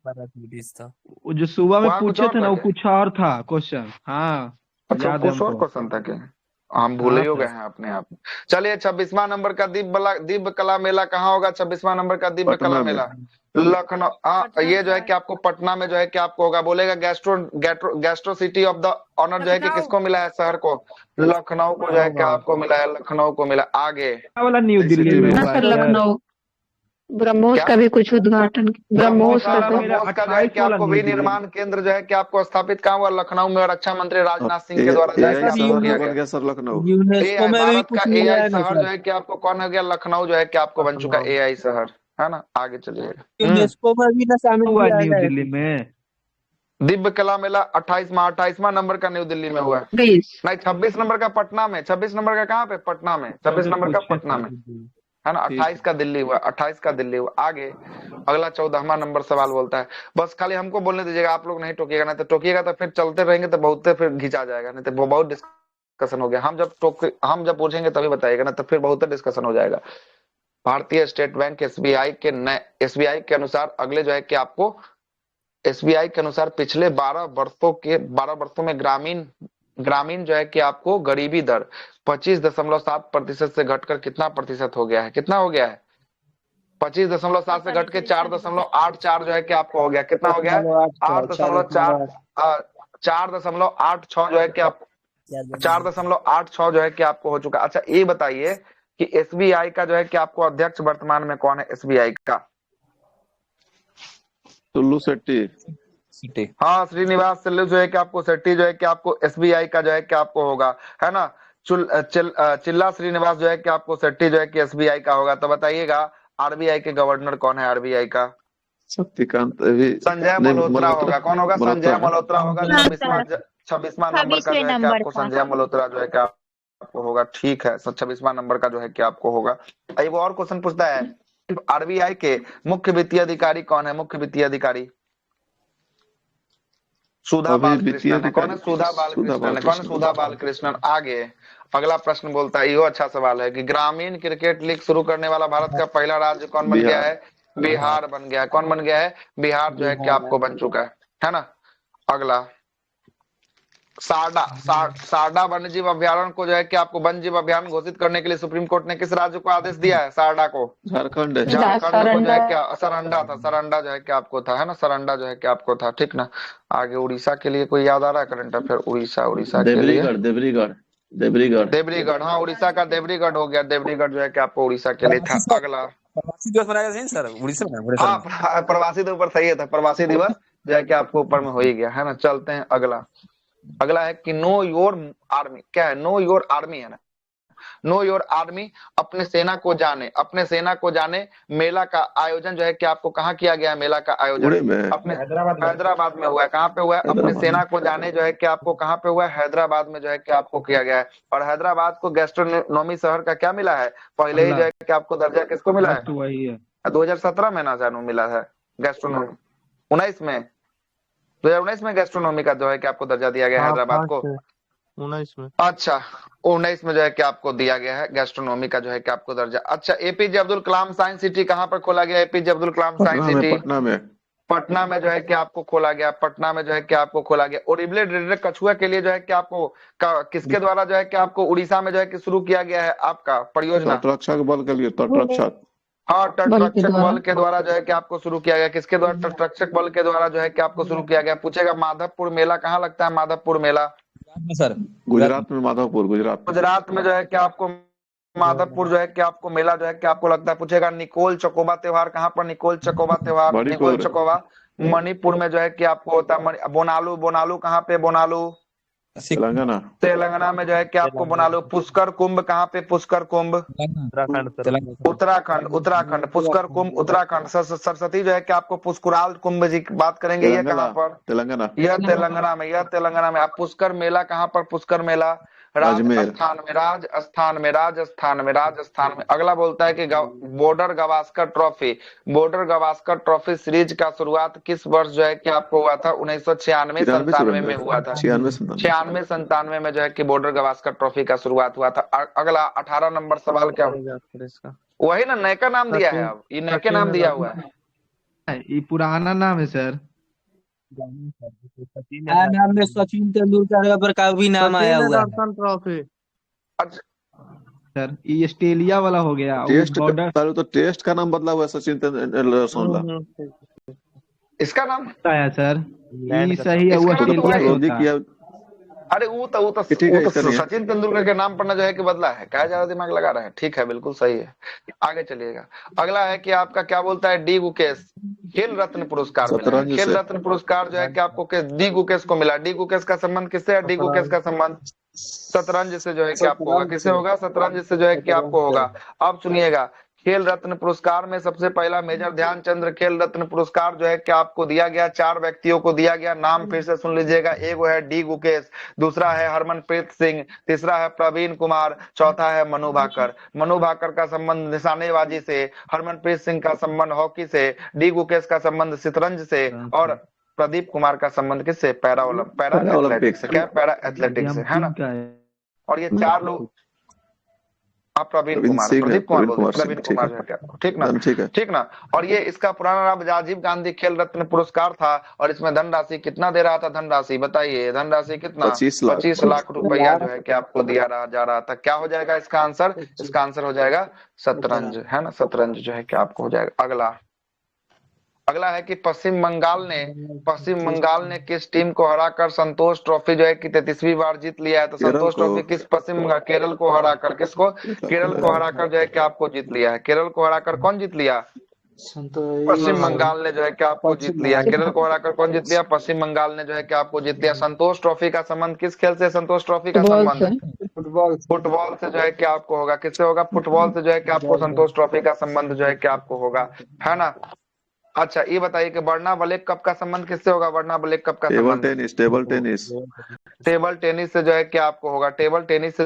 एक्टिविटीज था।
वो जो सुबह में
वहाँ कुछ
पूछे
और
थे ना,
था
वो
क्या?
कुछ और था क्वेश्चन। हाँ
अच्छा,
याद है
कुछ और
हमको।
क्वेश्चन था क्या? हम भूल
हाँ
ही हो गए
सर।
हैं अपने आप। चलिए, 26वां नंबर का दिव्य कला मेला कहाँ होगा? 26वां नंबर का दिव्य कला
पटना में।
मेला लखनऊ, हाँ ये जो है कि आपको पटना में जो है कि आपको होगा। बोलेगा gastro city of the honour जो है कि किसको मिला है? शहर को, लखनऊ को जो है कि आपको मिला है, लखनऊ को मिला। आगे
क्या वाला न्यू
नई
दिल्ली
सिटी
में
में।
ना
हुआ है
सर,
सर?
लखनऊ ब्रह्मोस
क्या?
का भी कुछ उद्घाटन, ब्रह्मोस का
वाला
कुछ।
मेरा
ब्रह्मोस का जो है
28
कि
वाला
आपको
न्यू दिल्ली में।
विनिर्माण केंद्र जो है कि आपको स्थापित कहाँ हुआ? लखनऊ में। और रक्षा मंत्री राजनाथ सिंह के द्वारा जो है कि
एआई
आपको
शहर
किया
में बन
गया।
गया सर लखनऊ।
यूनेस्को
एआई
में भी
भारत
कुछ
का
मिल
एआई
गया है ना
शहर जो
सर?
है कि आपको कौन हो गया? लखनऊ जो है कि आपको बन चुका एआई शहर, है ना। आगे चलिएगा।
यूनेस्को में भी ना शामिल
हुआ
किया
न्यू
गया है।
दिल्ली में।
दिव्य कला मेला 28वां नंबर का न्यू दिल्ली में हुआ है।
20।
नहीं, 26 नंबर का पटना में। 26 नंबर का कहाँ पे? पटना में। 26 नंबर का पटना में, है ना। 28 का दिल्ली हुआ, 28 का दिल्ली हुआ। आगे अगला 14वां नंबर सवाल बोलता है, बस खाली हमको बोलने दीजिएगा, आप लोग नहीं टोकिएगा, नहीं तो टोकिएगा तो फिर चलते रहेंगे तो बहुत फिर घिंचा जाएगा, नहीं तो वो बहुत डिस्कशन हो गया। हम जब पूछेंगे तभी बताइएगा ना, तो फिर बहुत डिस्कशन हो जाएगा। भारतीय स्टेट बैंक एसबीआई के अनुसार अगले जो है कि आपको एसबीआई के अनुसार पिछले 12 वर्षों में ग्रामीण जो है कि आपको गरीबी दर 25.7% से घटकर कितना प्रतिशत हो गया है? कितना हो गया है? 25.7 से घट के 4.84 जो है कि आपको हो गया। कितना हो गया है? 8.4 4.86 जो है कि आप 4.86 जो है कि आपको हो चुका। अच्छा, ये बताइए कि एसबीआई का जो है कि आपको अध्यक्ष वर्तमान में कौन है? एसबीआई का
टुल्लू शेट्टी।
सिटी।
हाँ, श्रीनिवास सेल्लू जो है कि आपको सेट्टी जो है कि आपको एसबीआई का जो है कि आपको होगा, है ना। चिल्ला श्रीनिवास जो है कि आपको सेट्टी जो है कि एसबीआई का होगा। तो बताइएगा आरबीआई के गवर्नर कौन है? आरबीआई का
शक्तिकांत अभी
संजय
नहीं,
मल्होत्रा होगा। कौन होगा? संजय मल्होत्रा होगा।
हाँ,
26वां नंबर का जो है कि आपको संजय मल्होत्रा जो है कि आपको होगा। ठीक है, 26वां नंबर का जो है कि आपको होगा। एक और क्वेश्चन पूछता है, आरबीआई के मुख्य वित्तीय अधिकारी कौन है? मुख्य वित्तीय अधिकारी सुधा
अभी वित्तीय
बालकृष्णन है। कौन है?
अधिकारी
सुधा बालकृष्णन है। कौन है? सुधा बालकृष्णन। आगे अगला प्रश्न बोलता है, यो अच्छा सवाल है कि ग्रामीण क्रिकेट लीग शुरू करने वाला भारत का पहला राज्य कौन बन गया है? बिहार बन गया है। कौन बन गया है? बिहार जो है कि आपको बन चुका है ना। अगला सारडा वन्यजीव अभ्यारण्य को जो है कि आपको वन्य जीव अभ्यारण्य घोषित करने के लिए सुप्रीम कोर्ट ने किस राज्य को आदेश दिया है? सारडा को
झारखंड है।
झारखंड को जो है क्या सरंडा था, सरंडा जो है कि आपको था, है ना, सरंडा जो है कि आपको था, ठीक ना। आगे उड़ीसा के लिए कोई याद आ रहा है करंट अफेयर? उड़ीसा के लिए देवरीगढ़, हाँ उड़ीसा का देवरीगढ़ हो गया। देवरीगढ़ जो है कि आपको उड़ीसा के लिए था। अगला
प्रवासी दिवस मनाया गया सर, उड़ीसा में।
हाँ, प्रवासी दिवस ऊपर सही है था, प्रवासी दिवस जो है कि आपको ऊपर में हो ही गया, है ना। चलते हैं अगला है कि नो योर आर्मी। क्या है? नो योर आर्मी, है ना। नो योर आर्मी अपने सेना को जाने मेला का आयोजन जो है कि आपको कहाँ किया गया है? मेला का आयोजन अपने हैदराबाद में हुआ है। कहाँ पे हुआ है? अपने सेना को जाने जो है कि आपको कहाँ पे हुआ है? हैदराबाद में जो है कि आपको किया गया है। और हैदराबाद को गैस्ट्रोनॉमी शहर का क्या मिला है? पहले ही जो है कि आपको दर्जा किसको मिला है?
वही है
2017 में ना जानू मिला है गैस्ट्रोनॉमी। 2019 में गैस्ट्रोनॉमी का जो है कि आपको दर्जा दिया गया हैदराबाद को।
19 में।
अच्छा, 19 में जो है कि आपको दिया गया है गैस्ट्रोनॉमी का जो है कि आपको दर्जा। अच्छा, APJ Abdul Kalam science city कहाँ पर खोला गया? APJ Abdul Kalam science city Patna में जो है कि आपको खोला गया। पटना में जो है कि आपको खोला गया। ओरिबले डेड्रे कछुआ के लिए जो है कि आपको किसके द्वारा जो है कि आपको उड़ीसा में जो है कि शुरू किया गया है आपका परियोजना?
तटरक्षक बल के लिए, तटरक्षक।
हाँ, तटरक्षक बल के द्वारा जो है कि आपको शुरू किया गया। किसके द्वारा? तटरक्षक बल के द्वारा जो है कि आपको शुरू किया गया। पूछेगा माधवपुर मेला कहाँ लगता है? माधवपुर मेला
सर
गुजरात में। माधवपुर
गुजरात में जो है कि आपको माधवपुर जो है कि आपको मेला जो है कि आपको लगता है। पूछेगा निकोल चकोबा त्योहार कहाँ पर? निकोल चकोबा त्योहार निकोल चकोबा मणिपुर में जो है कि आपको होता है। बोनालू कहाँ पे? बोनालू
तेलंगाना
तेलंगाना में जो है कि आपको बना लो पुष्कर कुंभ। कहाँ पे पुष्कर कुंभ?
उत्तराखंड सर।
उत्तराखंड। उत्तराखंड पुष्कर कुंभ उत्तराखंड। सरस्वती जो है कि आपको पुष्कराल कुंभ जी की बात करेंगे। ये कहाँ पर?
तेलंगाना
यह तेलंगाना में। यह तेलंगाना में। आप पुष्कर मेला कहाँ पर? पुष्कर मेला
अजमेर
राजस्थान में। राजस्थान में। राजस्थान में। राजस्थान में। अगला बोलता है कि border Gavaskar trophy. Border Gavaskar trophy series का शुरुआत किस वर्ष जो है कि आपको हुआ था? 1996 97 में हुआ था। 96 97 में जो है कि बॉर्डर गावस्कर ट्रॉफी का शुरुआत हुआ था। अगला 18 नंबर सवाल क्या होगा? वही ना, नए का नाम दिया है। अब ये नए के नाम दिया हुआ है।
ये पुराना नाम है सर।
सचिन
नाम में सचिन तेंदुलकर का भी नाम आया हुआ है।
ट्रॉफी
अच्छा,
सर, ये ऑस्ट्रेलिया वाला हो गया। वो
टेस्ट
बॉर्डर
पहले तो टेस्ट का नाम बदला हुआ है सचिन तेंदुलकर।
इसका नाम
है सर। ये
का
सही है, वो
इसका नाम तो
ऑस्ट्रेलिया
वही
से
रोजी
होता
किया
है।
अरे
ठीक है, इसका नहीं है।
सचिन तेंदुलकर के नाम पर ना जो है कि बदला है। क्या ज्यादा दिमाग लगा रहे हैं? ठीक है, बिल्कुल सही है। आगे चलिएगा। अगला है कि आपका क्या बोलता है? डी गुकेश खेल रत्न पुरस्कार मिला है।
शतरंज
खेल
से
रत्न पुरस्कार जो है कि आपको डी गुकेश को मिला। डी गुकेश का संबंध किससे है? डी गुकेश का संबंध शतरंज से जो है कि आपको होगा। किससे होगा? शतरंज से जो है कि आपको होगा। अब सुनिएगा, खेल रत्न पुरस्कार में सबसे पहला मेजर ध्यानचंद्र खेल रत्न पुरस्कार जो है कि आपको दिया गया। 4 व्यक्तियों को दिया गया। नाम फिर से सुन लीजिएगा। एक वो है डी गुकेश, दूसरा है हरमनप्रीत सिंह, तीसरा है प्रवीण कुमार, चौथा है मनु भाकर। मनु भाकर का संबंध निशानेबाजी से, हरमनप्रीत सिंह का संबंध हॉकी से, डी गुकेश का संबंध शतरंज से और प्रदीप कुमार का संबंध किससे? पैरा एथलेटिक्स से। क्या? पैरा एथलेटिक्स से, है ना। और ये 4 लोग। आप प्रवीण कुमार, प्रदीप कुमार बोल प्रवीण कुमार जो है क्या? ठीक ना? ठीक ना। और ये इसका पुराना नाम राजीव गांधी खेल रत्न पुरस्कार था। और इसमें धनराशि कितना दे रहा था? धनराशि बताइए, धनराशि कितना? 25 लाख रुपया जो है कि आपको दिया जा रहा था। क्या हो जाएगा इसका आंसर? इसका आंसर हो जाएगा शतरंज, है ना। शतरंज जो है कि आपको हो जाएगा। अगला है कि पश्चिम बंगाल ने किस टीम को हराकर संतोष ट्रॉफी जो है कि 33वीं बार जीत लिया है? तो संतोष ट्रॉफी किस पश्चिम बंगाल? केरल को हराकर। किसको? केरल को हराकर जो है कि आपको जीत लिया है। केरल को हराकर कौन जीत लिया? पश्चिम बंगाल ने जो है कि आपको जीत लिया। केरल को हराकर कौन जीत लिया? पश्चिम बंगाल ने जो है कि आपको जीत लिया। संतोष ट्रॉफी का संबंध किस खेल से? संतोष ट्रॉफी का
फुटबॉल
संबंध फुटबॉल से जो है कि आपको होगा। किससे होगा? फुटबॉल से जो है कि आपको संतोष ट्रॉफी का संबंध जो है कि आपको होगा, है ना। अच्छा, ये बताइए कि वर्ना ब्लैक कप का संबंध किससे होगा? वर्ना ब्लैक कप का संबंध
टेबल टेनिस
से जो है कि आपको होगा। टेबल टेनिस से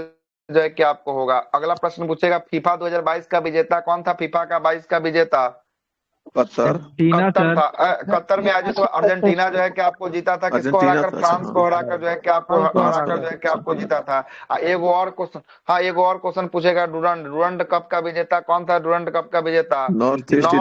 जो है कि आपको होगा। अगला प्रश्न पूछेगा, फीफा 2022 का विजेता कौन था? फीफा का 22 का विजेता कतर था। कतर में आज तो अर्जेंटीना जो है कि आपको जीता था। किसको हराकर? फ्रांस को हराकर जो है कि आपको हराकर जो है कि आपको जीता था। एगो और क्वेश्चन, हाँ एगो और क्वेश्चन पूछेगा। डुरंड कप का विजेता कौन था? डुरंड कप का विजेता नॉर्थ ईस्ट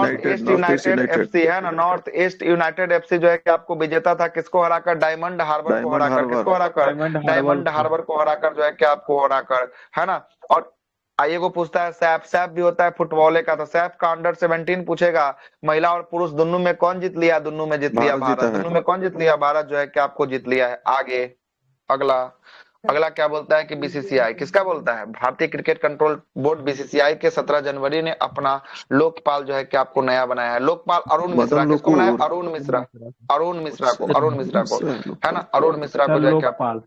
यूनाइटेड एफसी, है ना। नॉर्थ ईस्ट यूनाइटेड एफसी जो है कि आपको विजेता था। किसको हराकर? डायमंड हार्बर को हराकर। किसको हराकर? डायमंड हार्बर को हराकर जो है कि आपको हराकर, है ना। और आइए को पूछता है सैफ भी होता है फुटबॉल का। तो सैफ का अंडर 17 पूछेगा। महिला और पुरुष दोनों में कौन जीत लिया? दोनों में जीत लिया भारत। दोनों में कौन जीत लिया? भारत जो है कि आपको जीत लिया है। आगे अगला क्या बोलता है कि बीसीसीआई किसका बोलता है? भारतीय क्रिकेट कंट्रोल बोर्ड बीसीसीआई के 17 जनवरी ने अपना लोकपाल जो है कि आपको नया बनाया है। लोकपाल अरुण मिश्रा। किसको बनाया? अरुण मिश्रा को, है ना। अरुण मिश्रा को जो है कि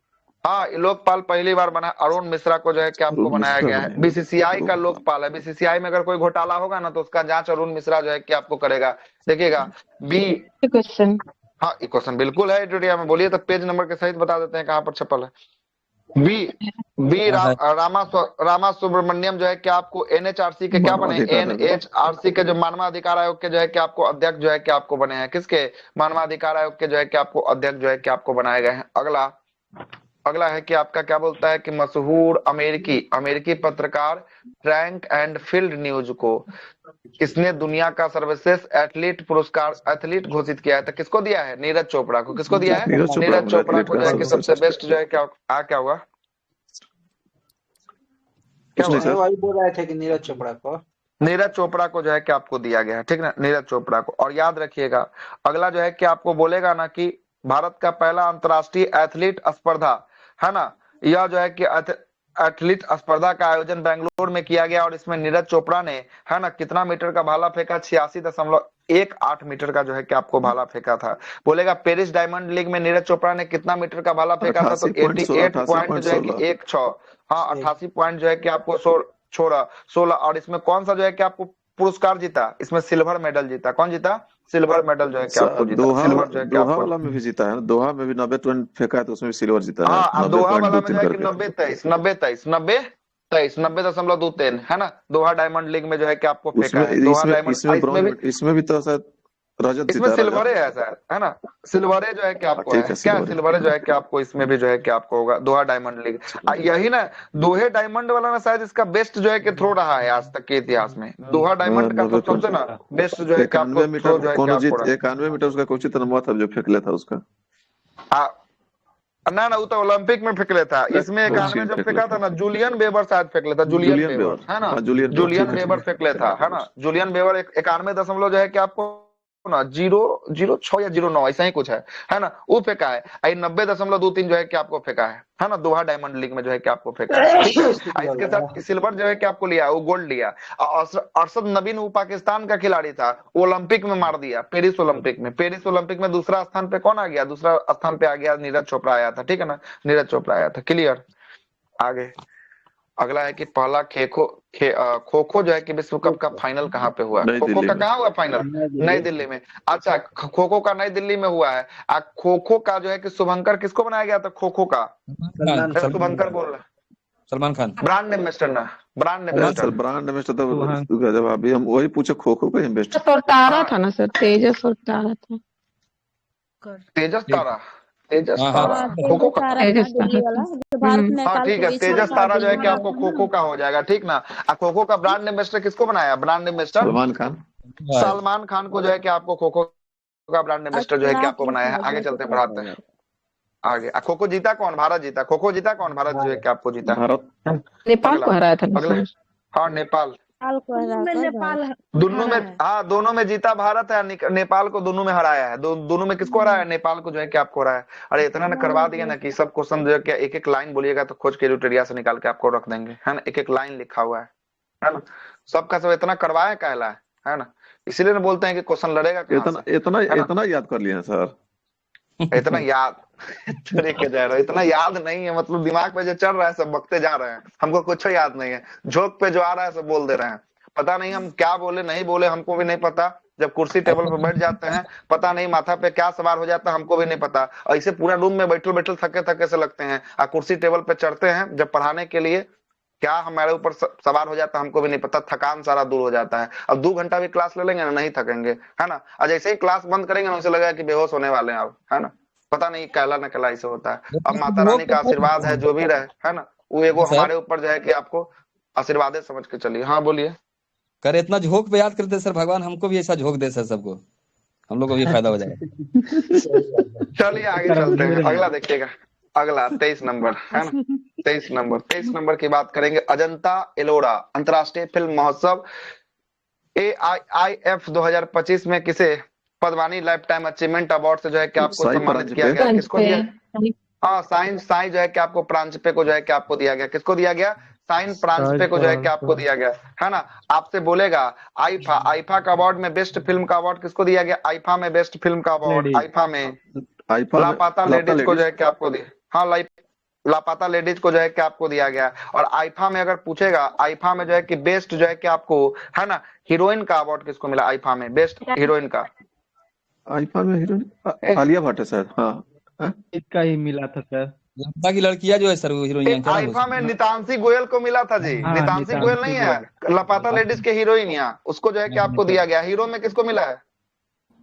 हाँ, लोकपाल पहली बार बना। अरुण मिश्रा को जो है कि आपको बनाया गया है। बीसीसीआई का लोकपाल है। बीसीसीआई में अगर कोई घोटाला होगा ना तो उसका जांच अरुण मिश्रा जो है कि आपको करेगा। देखिएगा
क्वेश्चन।
हाँ, ये क्वेश्चन बिल्कुल है एडिटोरिया में। बोलिए तो पेज नंबर के सहित बता देते हैं कहाँ पर छपल है। रामा सुब्रमण्यम जो है कि आपको एनएचआरसी के क्या बने? एनएचआरसी के जो मानवाधिकार आयोग के जो है कि आपको अध्यक्ष जो है कि आपको बने हैं। किसके? मानवाधिकार आयोग के जो है कि आपको अध्यक्ष जो है कि आपको बनाए गए हैं। अगला है कि आपका क्या बोलता है कि मशहूर अमेरिकी पत्रकार फ्रैंक एंड फील्ड न्यूज को किसने दुनिया का सर्वश्रेष्ठ एथलीट घोषित किया है? तो किसको दिया है? नीरज चोपड़ा को। किसको दिया है? नीरज चोपड़ा को जो है कि सबसे बेस्ट जो है क्या हुआ? क्या
वही बोल रहे थे कि नीरज चोपड़ा को
जो है कि आपको दिया गया है, ठीक ना, नीरज चोपड़ा को। और याद रखिएगा अगला जो है कि आपको बोलेगा ना कि भारत का पहला अंतरराष्ट्रीय एथलीट स्पर्धा, है ना, यह जो है कि एथलीट स्पर्धा का आयोजन बेंगलुरु में किया गया। और इसमें नीरज चोपड़ा ने, है ना, कितना मीटर का भाला फेंका? 86 1.8 मीटर का जो है कि आपको भाला फेंका था। बोलेगा पेरिस डायमंड लीग में नीरज चोपड़ा ने कितना मीटर का भाला फेंका था, तो 88 पॉइंट जो है कि 16। हाँ 88 पॉइंट जो है कि आपको छोड़ा 16। और इसमें कौन सा जो है कि आपको पुरस्कार जीता, इसमें सिल्वर मेडल जीता। कौन जीता? सिल्वर मेडल जो है कि आपको जीता। सिल्वर जो है कि
दोहा
आपको,
वाला में भी जीता है, दोहा में भी 90 पॉइंट फेंका है तो उसमें भी सिल्वर जीता है।
हाँ दोहा वाला में
90.23
जो है कि
करके
90.23 है ना। दोहा डायमंड लीग में जो है कि आपको फेंका
उसमें
है दोहा
इसमें
डायमंड।
इसमें
इसमें भी,
ब्रॉन्ज, इसमें भी तो शायद रजत
इसमें
जीता है,
सिल्वरे
रजत।
है सर, है ना। सिल्वरे जो है कि आपको
ठीक
है
है,
क्या,
सिल्वर है।
सिल्वरे जो है कि आपको इसमें भी जो है कि आपको होगा दोहा डायमंड लीग। यही ना, दोहे डायमंड वाला ना शायद इसका बेस्ट जो है कि थ्रो रहा है आज तक के इतिहास में। दोहा डायमंड का
90
सबसे ना बेस्ट जो है कि आपको
91
थ्रो
मीटर
जो है कि
कौन
आपको
जीत, 91 मीटर उसका कोई लंबा था जो फेंक लेता उसका।
रहा। ना ना वो तो ओलंपिक में फेंक लेता। इसमें 91
कोचिन
जब
फेंक
फेंका था
लेता।
ना, जूलियन बेबर शायद फेंक लेता, जूलियन
जूलियन
बेबर
बेवर,
है ना।
हाँ जूलियन बेवर,
जूलियन
ठीक है,
बेबर
ठीक
फेंक लेता है ना। जूलियन बेबर 91 जो है कि आपको ना 0.06 या 0.9 ऐसा ही कुछ है ना, वो फेंका है। 90.23 जो है कि आपको फेंका है ना, दोहा डायमंड लीग में जो है कि आपको फेंका है। ठीक है, इसके साथ सिल्वर जो है कि आपको लिया, वो गोल्ड लिया। अरशद नबीन वो पाकिस्तान का खिलाड़ी था, ओलंपिक में मार दिया, पेरिस ओलंपिक में। पेरिस ओलंपिक में दूसरा स्थान पे कौन आ गया? दूसरा स्थान पे आ गया नीरज चोपड़ा आया था, ठीक है ना, नीरज चोपड़ा आया था। क्लियर। आगे अगला है कि पहला खो खो जो है कि विश्व कप का फाइनल कहाँ पे हुआ?
नई
खो खो
दिल्ली
का
में।
कहाँ हुआ फाइनल? नई दिल्ली में। अच्छा, खो खो का नई दिल्ली में हुआ है। खो खो का जो है कि शुभंकर किसको बनाया गया था? खो खो का शुभंकर बोल रहा है,
सलमान खान।
ब्रांड एम्बेसडर ना, ब्रांड
हाँ सर,
एम्बेसडर।
ब्रांड में तो
हाँ।
जब अभी हम वही पूछे खो खो का बेस्ट।
और तारा
हाँ
था ना सर, तेजस और तारा था।
तेजस तारा, तेजस
हाँ
तारा
हाँ
खो खो का।
तेजस तारा।
हाँ ठीक है, तेजस तारा जो है कि आपको खो खो का हो जाएगा, ठीक ना। खो खो का ब्रांड एम्बेसडर किसको बनाया? Brand ambassador
Salman Khan.
सलमान खान को जो है कि आपको खो खो का ब्रांड एम्बेसडर जो है कि आपको बनाया है। आगे चलते हैं, बढ़ाते हैं आगे। खो खो जीता कौन? भारत जीता। खो खो जीता कौन? भारत जो है कि आपको जीता।
भारत।
नेपाल
अगला
को हराया था ना
अगला,
सर।
हाँ नेपाल।
नेपाल
दोनों में, हाँ दोनों में जीता भारत है। नेपाल को दोनों में हराया है। दोनों में किसको हराया है? नेपाल को जो है कि आपको हराया है। अरे इतना ना करवा दिया ना कि सब क्वेश्चन जो है कि एक एक लाइन बोलिएगा तो खोज के यूटेरिया से निकाल के आपको रख देंगे, है ना। एक एक लाइन लिखा हुआ है ना। सबका सब इतना करवाया कहला है ना। इसीलिए ना बोलते हैं कि क्वेश्चन लड़ेगा कहाँ
इतना
से,
इतना
है ना।
इतना याद कर लिए हैं सर।
इतना याद चले के जा रहा है, इतना याद नहीं है। मतलब दिमाग पे जो चल रहा है सब बकते जा रहे हैं, हमको कुछ याद नहीं है। झोंक पे जो आ रहा है सब बोल दे रहे हैं। पता नहीं हम क्या बोले नहीं बोले, हमको भी नहीं पता। जब कुर्सी टेबल पर बैठ जाते हैं, पता नहीं माथा पे क्या सवार हो जाता है, हमको भी नहीं पता। ऐसे पूरा रूम में बैठल बैठल थके थके से लगते हैं, और कुर्सी टेबल पे चढ़ते हैं जब पढ़ाने के लिए, क्या हमारे ऊपर सवार हो जाता है हमको भी नहीं पता। थकान सारा दूर हो जाता है। अब 2 घंटा भी क्लास ले लेंगे ना, नहीं थकेंगे, है ना। और जैसे ही क्लास बंद करेंगे ना, उसे लगेगा कि बेहोश होने वाले हैं अब, है ना। पता नहीं कहला न कहला ऐसे होता है। अब माता रानी का आशीर्वाद है जो भी रहे, है ना, वो एगो हमारे ऊपर जो है कि आपको आशीर्वाद समझ के चलिए। हाँ बोलिए।
करे इतना झोंक पे याद करते सर, भगवान हमको भी ऐसा झोंक दे सर, सबको हम लोग को भी फायदा हो जाएगा।
चलिए आगे चलते हैं। अगला देखिएगा, अगला 23 नंबर है ना। 23 नंबर की बात करेंगे। अजंता एलोरा अंतरराष्ट्रीय फिल्म महोत्सव AIIF 2025 में किसे पद्मानी लाइफ टाइम अचीवमेंट अवार्ड से जो है कि आपको
साई
सम्मानित किया
परांजपे।
गया? किसको दिया? हाँ साई जो है कि आपको प्रांजपे को जो है कि आपको दिया गया। किसको दिया गया? साइन प्रांजपे को जो है कि आपको दिया गया, है ना। आपसे बोलेगा आईफा का अवार्ड में बेस्ट फिल्म का अवार्ड किसको दिया गया? आईफा में बेस्ट फिल्म का अवार्ड, आईफा में लापता लेडीज को जो है कि आपको दिया। हाँ लापता लेडीज को जो है कि आपको दिया गया। और आईफा में अगर पूछेगा, आईफा में जो है कि बेस्ट जो है कि आपको, है ना, हीरोइन का अवार्ड किसको मिला? आईफा में बेस्ट हीरोइन का
आईफा में हीरोइन आलिया भट्ट है सर। हाँ
इसका ही मिला था सर।
लता की लड़कियां जो है सर, वो हीरोइन क्या नाम है
आईफा में नितांशी गोयल को मिला था जी।
हाँ,
नितांशी गोयल नहीं है, लापता लेडीज के हीरोइन यहाँ, उसको जो है कि आपको दिया गया। हीरो में किसको मिला है?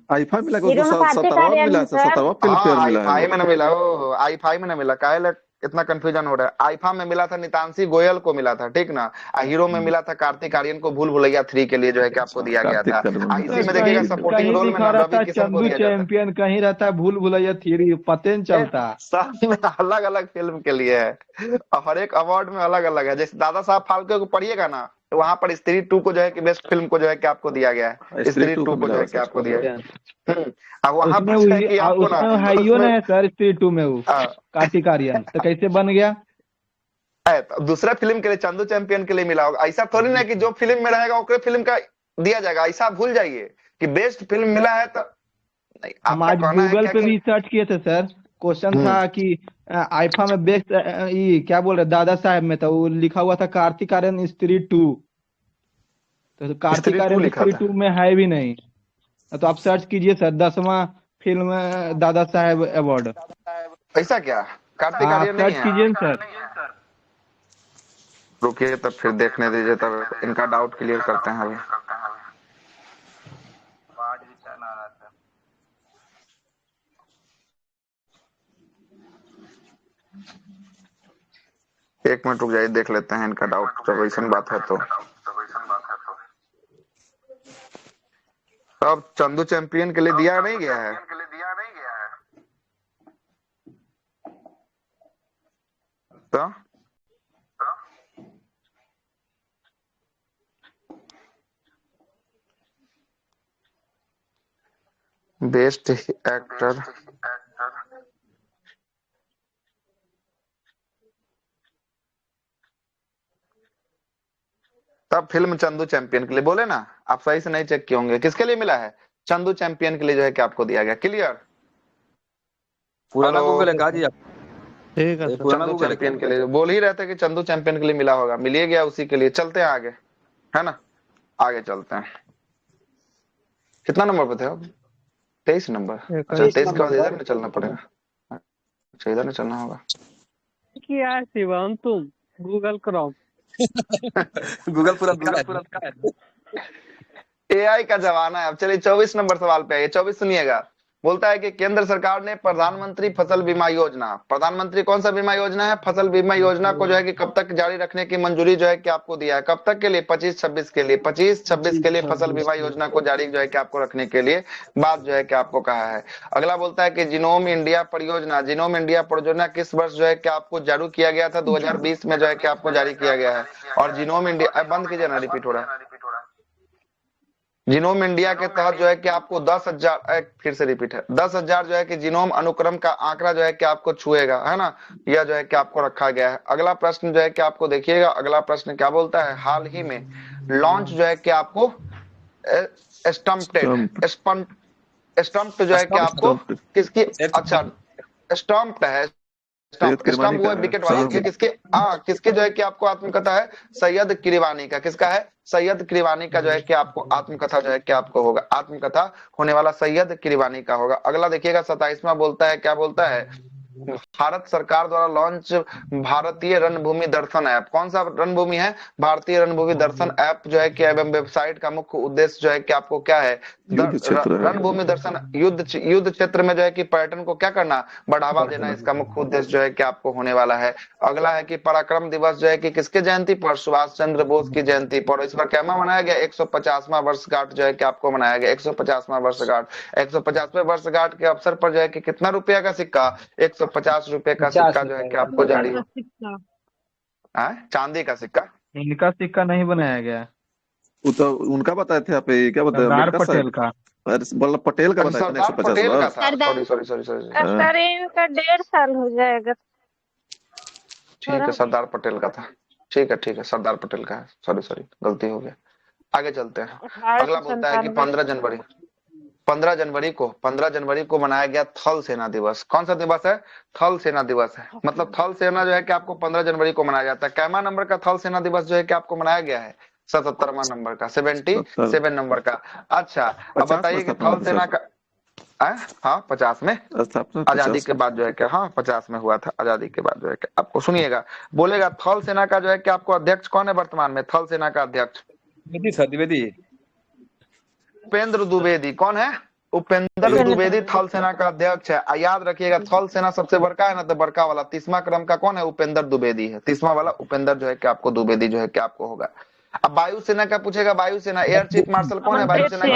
आईफा मिला को 17वां मिला है, 17वां फिल्म फेयर मिला है।
आई में ना मिला, ओ आई में ना मिला, काहे इतना कंफ्यूजन हो रहा है। आईफा में मिला था नितांशी गोयल को मिला था, ठीक ना। हीरो में मिला था कार्तिक आर्यन को, भूल भुलैया 3 के लिए जो है कि आपको दिया गया था। इसी में देखिएगा सपोर्टिंग रोल में ना रवि किशन को दिया जाता है।
चैंपियन कहीं रहता है, भूल भुलैया 3 पते नहीं चलता।
सब में अलग अलग फिल्म के लिए है, और हर एक अवार्ड में अलग अलग है। जैसे दादा साहब फाल्के को पढ़िएगा ना, तो वहां पर स्त्री 2 को जो है कि बेस्ट फिल्म को जो है कि आपको दिया गया है। स्त्री 2 को जो है कि आपको दिया गया। अब वहां पर जो है कि आपको ना
हाइयो ना है सर, स्त्री 2 में वो कार्तिक आर्यन, तो कैसे बन गया?
दूसरा फिल्म के लिए चंदू चैंपियन के लिए मिला होगा। ऐसा थोड़ी ना कि जो फिल्म में रहेगा ओकरे फिल्म का दिया जाएगा। ऐसा भूल जाइए कि बेस्ट फिल्म मिला है तो नहीं,
हम
आपका
आज
कहना है
गूगल
क्या
पे
कि
भी सर्च किए थे सर। क्वेश्चन था कि आईफा में बेस्ट ये क्या बोल रहे दादा साहब में था, वो लिखा हुआ था कार्तिक आर्यन स्त्री 2। तो कार्तिक
स्त्री 2
आर्यन
लिखा
स्त्री
था?
2 में है भी नहीं। तो आप सर्च कीजिए sir, 10वां film Dada Saheb award.
ऐसा क्या? कार्तिक
हाँ,
आर्यन नहीं
सर्च
है?
कीजिए ना सर।
रुकिए तब फिर देखने दीजिए, तब इनका डाउट क्लियर करते हैं अभी। एक मिनट रुक जाइए, देख लेते हैं इनका डाउट, जब ऐसी बात है तो। अब चंदू चैंपियन के लिए दिया नहीं गया है? तो बेस्ट एक्टर तब फिल्म चंदू चैंपियन के लिए बोले ना, आप सही से नहीं चेक किए होंगे। किसके लिए मिला है? चंदू चैंपियन के लिए जो है कि आपको दिया गया। क्लियर?
पुराना
हेलो,
गूगल है कहा जी आप?
ठीक है
ये
सर।
पुराना
चंदू
गूगल है क्या?
चैंपियन के लिए बोल ही रहे थे कि चंदू चैंपियन के लिए मिला होगा, मिल ही गया उसी के लिए। चलते हैं आगे, है ना, आगे चलते हैं। कितना नंबर पे थे आप? 23 नंबर। अच्छा, 23 के बाद इधर में चलना पड़ेगा। अच्छा, इधर में चलना होगा।
क्या है शिवम तुम? Google Chrome.
गूगल पूरा है।
एआई का जमाना है अब। चलिए 24 नंबर सवाल पे आइए। 24 सुनिएगा। बोलता है कि केंद्र सरकार ने प्रधानमंत्री फसल बीमा योजना, प्रधानमंत्री कौन सा बीमा योजना है? फसल बीमा योजना को जो है कि कब तक जारी रखने की मंजूरी जो है कि आपको दिया है? कब तक के लिए? 25-26 के लिए। 25-26 के लिए फसल बीमा योजना को जारी जो है कि आपको रखने के लिए बात जो है कि आपको कहा है। अगला बोलता है कि जीनोम इंडिया परियोजना, जीनोम इंडिया परियोजना किस वर्ष जो है कि आपको जारी किया गया था? 2020 में जो है कि आपको जारी किया गया है। और जीनोम इंडिया, बंद कीजिए ना, रिपीट हो रहा है। जीनोम इंडिया के तहत जो है कि आपको 10,000, फिर से रिपीट है, 10,000 जो है कि जीनोम अनुक्रम का आंकड़ा जो है कि आपको छुएगा, है ना, यह जो है कि आपको रखा गया है। अगला प्रश्न जो है कि आपको देखिएगा, अगला प्रश्न क्या बोलता है? हाल ही में लॉन्च जो है कि आपको स्टम्प्ड जो है कि आपको किसकी? अच्छा, स्टम्प्ड है। स्टम्प वो है विकेट वाला। किसके जो है कि आपको आत्मकथा है? सैयद किरवानी का। किसका है? सैयद किरवानी का जो है कि आपको आत्मकथा जो है कि आपको होगा, आत्मकथा होने वाला सैयद किरवानी का होगा। अगला देखिएगा 27वां बोलता है, क्या बोलता है? भारत सरकार द्वारा लॉन्च भारतीय रणभूमि दर्शन ऐप। कौन सा रणभूमि है? भारतीय रणभूमि दर्शन ऐप जो है कि एवं वेबसाइट का मुख्य उद्देश्य जो है कि आपको क्या है? रणभूमि दर्शन युद्ध क्षेत्र में जो है कि पर्यटन को क्या करना? बढ़ावा देना, इसका मुख्य उद्देश्य जो है कि आपको होने वाला है। अगला है कि पराक्रम दिवस जो है कि किसके जयंती पर? सुभाष चंद्र बोस की जयंती पर। इस बार क्या मनाया गया? 150वां वर्षगांठ जो है कि आपको मनाया गया। 150वां वर्षगांठ, 150वें वर्षगांठ के अवसर पर जो है कि कितना रुपया का सिक्का? 150 रुपए का सिक्का जो है कि आपको जारी। चांदी का सिक्का?
इनका सिक्का नहीं बनाया गया,
वो तो उनका बताए थे आप, ये क्या बताया?
सरदार
अम्बेडकर
पटेल
साहब
का।
वल्लभ पटेल का बताया था ना,
सरदार
150
पटेल का
वर्ष।
था। Sorry sorry sorry sorry.
Sir इनका 1.5 साल हो जाएगा।
ठीक है, सरदार पटेल का था। ठीक है, सरदार पटेल का है। सॉरी सॉरी, गलती हो गया। आगे चलते हैं। अगला बोलता है कि 15 जनवरी को मनाया गया थल सेना दिवस। कौन सा दिवस है? थल सेना दिवस है। मतलब थल सेना जो है कि आपको 15 जनवरी को मनाया जाता है। कैमा नंबर का थल सेना दिवस जो है कि आपको मनाया गया है? 77वां नंबर का, 77 नंबर का। अच्छा, अब बताइए कि थल सेना का हाँ 50 में आजादी के बाद जो है कि, हाँ 50 में हुआ था आजादी के बाद जो है कि। आपको सुनिएगा, बोलेगा थल सेना का जो है कि आपको अध्यक्ष कौन है वर्तमान में? थल सेना का अध्यक्ष
द्विवेदी।
उपेंद्र द्विवेदी। कौन है? उपेंद्र द्विवेदी थल सेना का अध्यक्ष है। याद रखिएगा, थल सेना सबसे बड़का है ना, तो बड़का वाला 30वां क्रम का कौन है? उपेंद्र द्विवेदी है। 30वां वाला उपेंद्र जो है कि आपको द्विवेदी जो है कि आपको होगा। अब वायुसेना का पूछेगा, वायुसेना एयर चीफ मार्शल कौन है? वायुसेना का